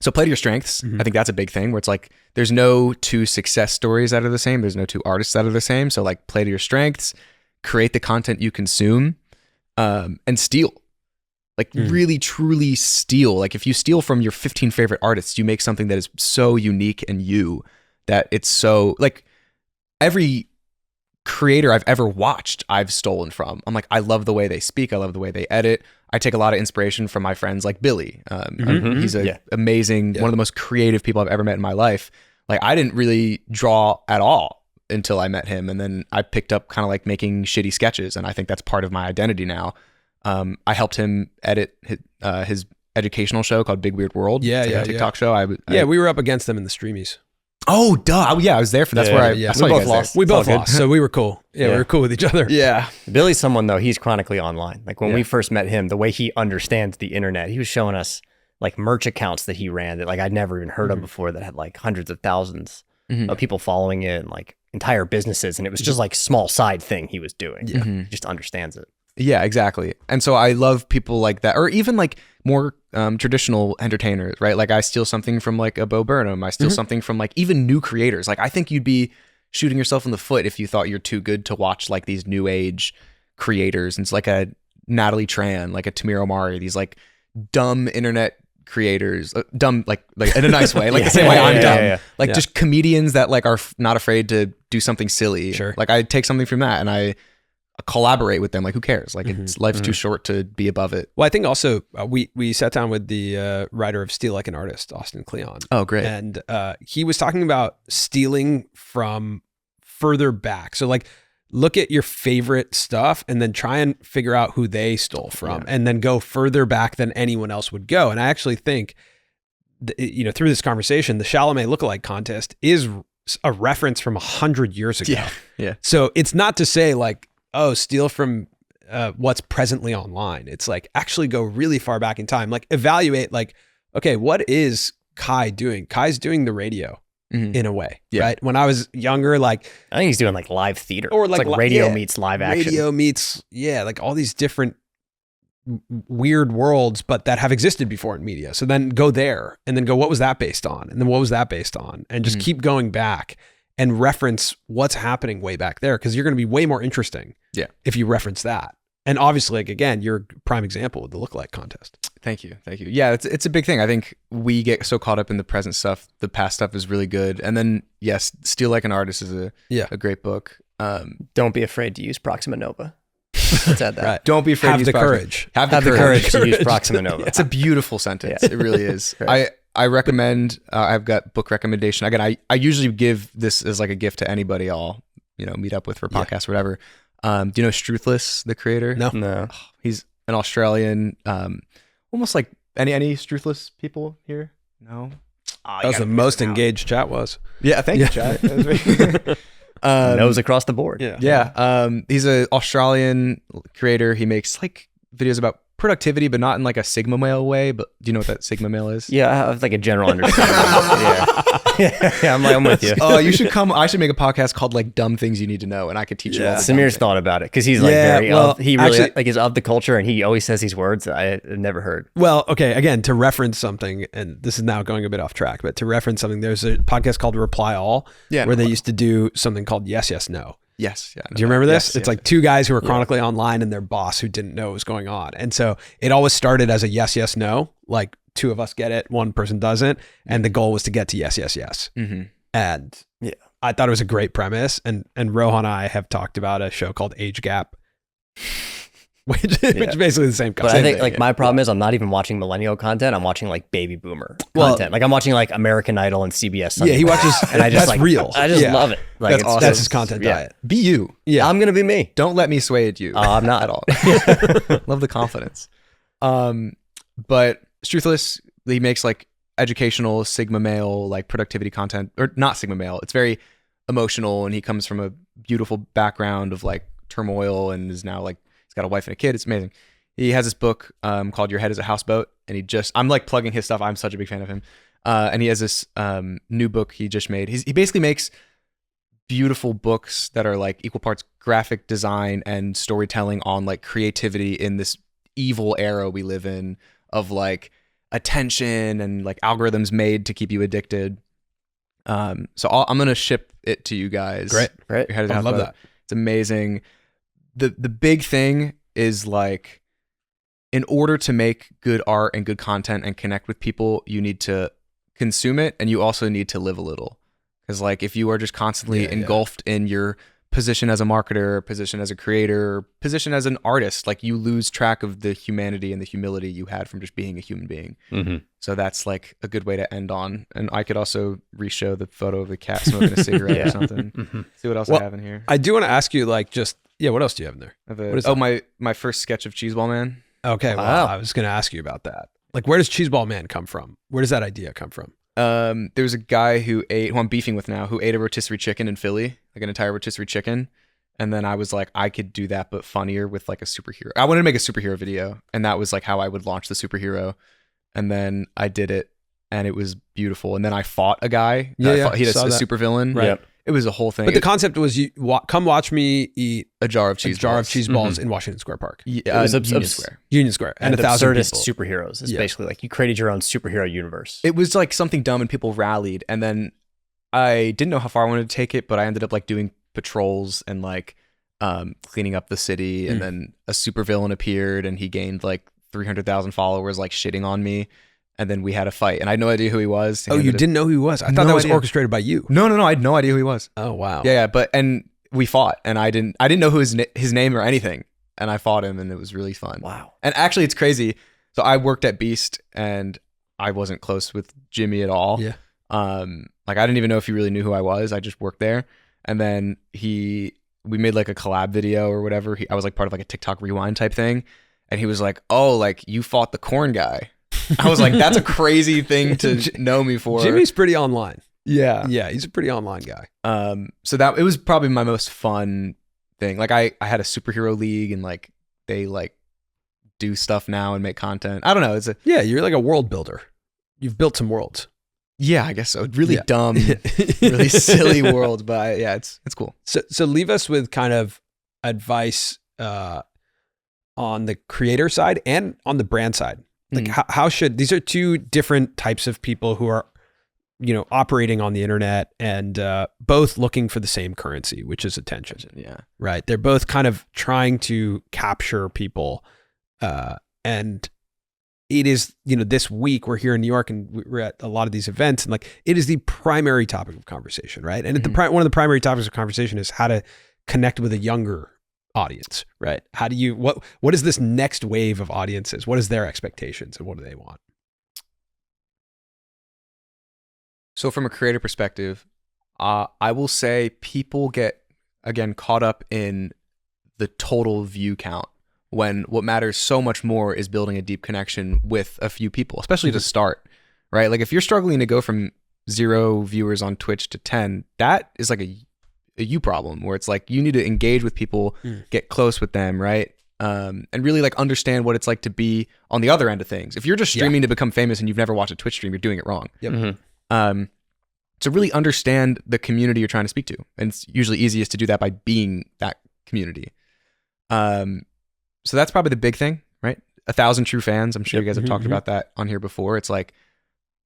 Speaker 1: So play to your strengths. I think that's a big thing where it's like there's no two success stories that are the same. There's no two artists that are the same. So like play to your strengths, create the content you consume, and steal. Like really, truly steal. Like if you steal from your 15 favorite artists, you make something that is so unique and you that it's so like every creator I've ever watched, I've stolen from. I'm like, I love the way they speak. I love the way they edit. I take a lot of inspiration from my friends like Billy. He's amazing, one of the most creative people I've ever met in my life. Like I didn't really draw at all until I met him. And then I picked up kind of like making shitty sketches. And I think that's part of my identity now. I helped him edit his educational show called Big Weird World.
Speaker 6: Yeah,
Speaker 1: it's like a TikTok show.
Speaker 6: We were up against them in the streamies.
Speaker 1: Oh, duh. Yeah, I was there for that's where I saw
Speaker 7: we
Speaker 1: you
Speaker 7: both
Speaker 1: guys
Speaker 7: lost.
Speaker 1: there.
Speaker 6: We both lost, so we were cool. Yeah, we were cool with each other.
Speaker 1: Yeah.
Speaker 7: Billy's someone though, he's chronically online. Like when we first met him, the way he understands the internet, he was showing us like merch accounts that he ran that like I'd never even heard of before that had like hundreds of thousands of people following it and like entire businesses. And it was just like small side thing he was doing. He just understands it.
Speaker 1: Yeah, exactly. And so I love people like that, or even like more traditional entertainers, right? Like I steal something from like a Bo Burnham. I steal something from like even new creators. Like I think you'd be shooting yourself in the foot if you thought you're too good to watch like these new age creators. And it's like a Natalie Tran, like a Tamir Omari, these like dumb internet creators, dumb like in a nice way, like the same way I'm dumb. Like just comedians that like are not afraid to do something silly.
Speaker 6: Sure.
Speaker 1: Like I take something from that and I collaborate with them. Like who cares? Like it's life's too short to be above it.
Speaker 6: Well, I think also we sat down with the writer of Steal Like an Artist, Austin Kleon.
Speaker 1: Oh, great.
Speaker 6: And he was talking about stealing from further back. So like look at your favorite stuff and then try and figure out who they stole from and then go further back than anyone else would go. And I actually think, through this conversation, the Chalamet Lookalike Contest is a reference from 100 years ago.
Speaker 1: Yeah.
Speaker 6: So it's not to say like, oh, steal from what's presently online. It's like actually go really far back in time. Like evaluate like, okay, what is Kai doing? Kai's doing the radio in a way, right? When I was younger, like
Speaker 7: I think he's doing like live theater.
Speaker 6: Or
Speaker 7: It's like radio meets live action.
Speaker 6: Radio meets, like all these different weird worlds, but that have existed before in media. So then go there and then go, what was that based on? And then what was that based on? And just keep going back and reference what's happening way back there, because you're going to be way more interesting if you reference that. And obviously, like again, you're a prime example with the Lookalike Contest.
Speaker 1: Thank you. Yeah, it's a big thing. I think we get so caught up in the present stuff. The past stuff is really good. And then, yes, Steal Like an Artist is a great book.
Speaker 7: Don't be afraid to use Proxima Nova. Let's add that.
Speaker 1: Right. Don't be afraid
Speaker 6: Have
Speaker 1: to use
Speaker 6: the
Speaker 1: Proxima.
Speaker 6: courage.
Speaker 1: Have
Speaker 7: the courage to use Proxima Nova.
Speaker 1: It's a beautiful sentence. It really is. I recommend, I've got book recommendation. Again, I usually give this as like a gift to anybody I'll, meet up with for podcasts or whatever. Do you know Struthless, the creator?
Speaker 6: No.
Speaker 1: Oh, he's an Australian, almost like any Struthless people here? No?
Speaker 6: That was the most engaged chat was.
Speaker 1: Yeah, thank you, chat.
Speaker 7: Nose across the board.
Speaker 1: Yeah. He's an Australian creator. He makes like videos about productivity, but not in like a Sigma male way. But do you know what that Sigma male is?
Speaker 7: Yeah, I have like a general understanding. yeah, I'm with you.
Speaker 1: Oh, you should come. I should make a podcast called like Dumb Things You Need to Know, and I could teach you all the dumb
Speaker 7: Samir's
Speaker 1: things.
Speaker 7: thought about it because he's like he really
Speaker 6: actually,
Speaker 7: like is of the culture, and he always says these words that I had never heard.
Speaker 6: Well, okay, again, to reference something, and this is now going a bit off track, but to reference something, there's a podcast called Reply All, where they used to do something called Yes, Yes, No.
Speaker 1: Yes. Yeah.
Speaker 6: Do you remember this?
Speaker 1: Yes,
Speaker 6: It's
Speaker 1: yeah.
Speaker 6: like two guys who are chronically online and their boss who didn't know what was going on. And so it always started as a yes, yes, no. Like two of us get it, one person doesn't. And the goal was to get to yes, yes, yes.
Speaker 1: Mm-hmm.
Speaker 6: And I thought it was a great premise. And Rohan and I have talked about a show called Age Gap, which is basically the same
Speaker 7: But
Speaker 6: concept.
Speaker 7: I think like my problem is I'm not even watching millennial content. I'm watching like baby boomer
Speaker 6: Well-
Speaker 7: content. Like I'm watching like American Idol and CBS. Sunday
Speaker 6: Yeah, he
Speaker 7: Morning.
Speaker 6: watches,
Speaker 7: and I just
Speaker 6: that's
Speaker 7: like
Speaker 6: real.
Speaker 7: I just
Speaker 6: Yeah.
Speaker 7: love it. Like
Speaker 1: That's
Speaker 7: it's
Speaker 1: awesome.
Speaker 6: That's
Speaker 7: just-
Speaker 6: his content
Speaker 7: yeah.
Speaker 6: diet.
Speaker 1: Be you.
Speaker 6: Yeah.
Speaker 7: I'm gonna be me.
Speaker 1: Don't let me sway you.
Speaker 7: I'm not
Speaker 1: at all. Love the confidence. But Struthless, he makes like educational Sigma male, like productivity content, or not Sigma male. It's very emotional, and he comes from a beautiful background of like turmoil, and is now like he's got a wife and a kid. It's amazing. He has this book called Your Head is a Houseboat, and I'm like plugging his stuff. I'm such a big fan of him. And he has this new book he just made. He basically makes beautiful books that are like equal parts graphic design and storytelling on like creativity in this evil era we live in of like attention and like algorithms made to keep you addicted. So I'm gonna ship it to you guys.
Speaker 6: Great.
Speaker 7: Right.
Speaker 1: Your Head is a
Speaker 6: I love
Speaker 1: Houseboat.
Speaker 6: that.
Speaker 1: It's amazing. The big thing is like, in order to make good art and good content and connect with people, you need to consume it, and you also need to live a little. Because like if you are just constantly engulfed in your position as a marketer, position as a creator, position as an artist, like you lose track of the humanity and the humility you had from just being a human being.
Speaker 7: Mm-hmm.
Speaker 1: So that's like a good way to end on. And I could also re-show the photo of the cat smoking a cigarette or something.
Speaker 7: Mm-hmm.
Speaker 1: See what else
Speaker 6: Well,
Speaker 1: I have in here.
Speaker 6: I do want to ask you, like, what else do you have in there?
Speaker 1: I have
Speaker 6: what is
Speaker 1: oh,
Speaker 6: that?
Speaker 1: my first sketch of Cheeseball Man.
Speaker 6: Okay,
Speaker 7: Wow.
Speaker 6: well, I was going to ask you about that. Like, where does Cheeseball Man come from? Where does that idea come from?
Speaker 1: There was a guy who I'm beefing with now, who ate a rotisserie chicken in Philly, like an entire rotisserie chicken. And then I was like, I could do that, but funnier with like a superhero. I wanted to make a superhero video, and that was like how I would launch the superhero. And then I did it, and it was beautiful. And then I fought a guy. He had a
Speaker 6: saw that.
Speaker 1: supervillain.
Speaker 6: Right.
Speaker 7: Yep.
Speaker 1: It was a whole thing.
Speaker 6: But the concept was come watch me eat
Speaker 1: a jar of
Speaker 6: a
Speaker 1: cheese
Speaker 6: jar
Speaker 1: balls.
Speaker 6: of cheese balls in Washington Square Park.
Speaker 1: Yeah,
Speaker 7: It was
Speaker 1: Union
Speaker 7: abs-
Speaker 1: Square.
Speaker 6: Union Square. And
Speaker 7: And
Speaker 6: 1,000
Speaker 7: absurdist
Speaker 6: people.
Speaker 7: superheroes is
Speaker 6: Yeah.
Speaker 7: basically like you created your own superhero universe.
Speaker 1: It was like something dumb, and people rallied. And then I didn't know how far I wanted to take it, but I ended up like doing patrols and like cleaning up the city. And then a supervillain appeared, and he gained like 300,000 followers, like shitting on me. And then we had a fight, and I had no idea who he was. He
Speaker 6: Oh, you
Speaker 1: ended up-
Speaker 6: didn't know who he was? I thought
Speaker 1: No
Speaker 6: that was
Speaker 1: idea.
Speaker 6: orchestrated by you.
Speaker 1: No, I had no idea who he was.
Speaker 6: Oh, wow.
Speaker 1: Yeah, and we fought, and I didn't know who his name or anything, and I fought him, and it was really fun.
Speaker 7: Wow.
Speaker 1: And actually, it's crazy. So I worked at Beast, and I wasn't close with Jimmy at all.
Speaker 6: Yeah.
Speaker 1: Like I didn't even know if he really knew who I was. I just worked there, and then we made like a collab video or whatever. I was like part of like a TikTok rewind type thing, and he was like, "Oh, like you fought the corn guy." I was like, "That's a crazy thing to know me for."
Speaker 6: Jimmy's pretty online.
Speaker 1: Yeah.
Speaker 6: Yeah, he's a pretty online guy.
Speaker 1: So that it was probably my most fun thing. Like I had a superhero league, and like they like do stuff now and make content. I don't know.
Speaker 6: Yeah, you're like a world builder. You've built some worlds.
Speaker 1: Yeah, I guess so. Really
Speaker 6: Yeah.
Speaker 1: dumb, really silly world, but yeah, it's cool.
Speaker 6: So leave us with kind of advice on the creator side and on the brand side. Like how should, these are two different types of people who are, operating on the internet and both looking for the same currency, which is attention.
Speaker 1: Yeah.
Speaker 6: Right. They're both kind of trying to capture people. And it is, this week we're here in New York and we're at a lot of these events, and like it is the primary topic of conversation, right? And one of the primary topics of conversation is how to connect with a younger audience, right? How do you, what is this next wave of audiences? What is their expectations and what do they want?
Speaker 1: So from a creator perspective, I will say people get, again, caught up in the total view count when what matters so much more is building a deep connection with a few people, especially to start, right? Like if you're struggling to go from 0 viewers on Twitch to 10, that is like a you problem where it's like you need to engage with people, get close with them, right? and really like understand what it's like to be on the other end of things. If you're just streaming to become famous and you've never watched a Twitch stream, you're doing it wrong.
Speaker 6: Yep.
Speaker 1: So really understand the community you're trying to speak to. And it's usually easiest to do that by being that community. So that's probably the big thing, right? 1,000 true fans. I'm sure you guys have talked about that on here before. It's like,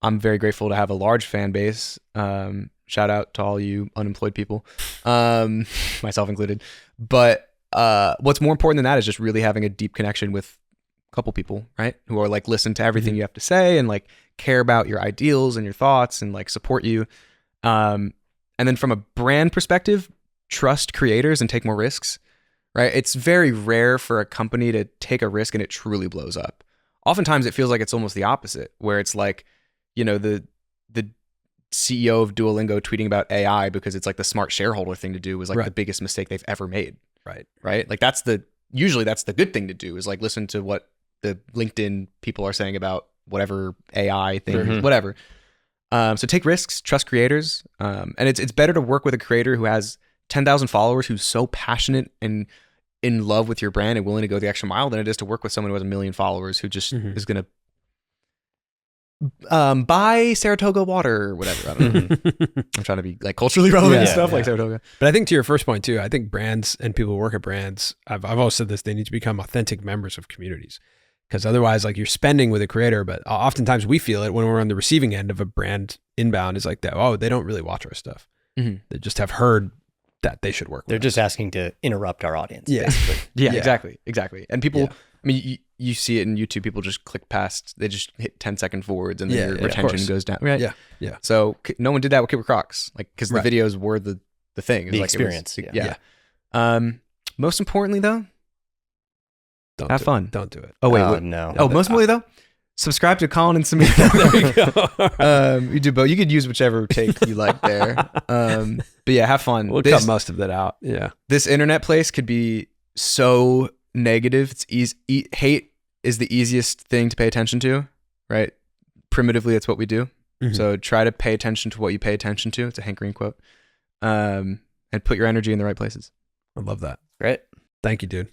Speaker 1: I'm very grateful to have a large fan base. Shout out to all you unemployed people, myself included. But what's more important than that is just really having a deep connection with a couple people, right? Who are like, listen to everything you have to say and like care about your ideals and your thoughts and like support you. And then from a brand perspective, trust creators and take more risks, right? It's very rare for a company to take a risk and it truly blows up. Oftentimes it feels like it's almost the opposite, where it's like, you know, the CEO of Duolingo tweeting about AI because it's like the smart shareholder thing to do was like the biggest mistake they've ever made. Right. Like usually that's the good thing to do, is like listen to what the LinkedIn people are saying about whatever AI thing, whatever. So take risks, trust creators. And it's better to work with a creator who has 10,000 followers, who's so passionate and in love with your brand and willing to go the extra mile, than it is to work with someone who has 1 million followers who just is going to buy Saratoga water or whatever. I don't know. I'm trying to be like culturally relevant and stuff like Saratoga.
Speaker 6: But I think to your first point too, I think brands and people who work at brands, I've always said this, they need to become authentic members of communities. Because otherwise, like, you're spending with a creator, but oftentimes we feel it when we're on the receiving end of a brand inbound is like that. Oh, they don't really watch our stuff. They just have heard that they should work with
Speaker 7: They're just asking to interrupt our audience.
Speaker 6: Yeah.
Speaker 7: Basically.
Speaker 1: Exactly. And people, I mean, you see it in YouTube, people just click past, they just hit 10-second forwards and then your retention goes down. Right.
Speaker 6: Yeah.
Speaker 1: So no one did that with Kid Crocs, like, because the videos were the thing. It was
Speaker 7: The
Speaker 1: like,
Speaker 7: experience.
Speaker 1: Most importantly though, have fun.
Speaker 6: Don't do it.
Speaker 1: Oh wait,
Speaker 7: no.
Speaker 1: Oh, most importantly though, subscribe to Colin and Samir.
Speaker 6: There you go.
Speaker 1: You do both. You could use whichever take you like there. But yeah, have fun.
Speaker 6: We'll cut most of that out. Yeah.
Speaker 1: This internet place could be so negative. It's easy. Hate is the easiest thing to pay attention to, right? Primitively, that's what we do. So try to pay attention to what you pay attention to. It's a Hank Green quote. And put your energy in the right places.
Speaker 6: I love that.
Speaker 7: Great.
Speaker 6: Thank you, dude.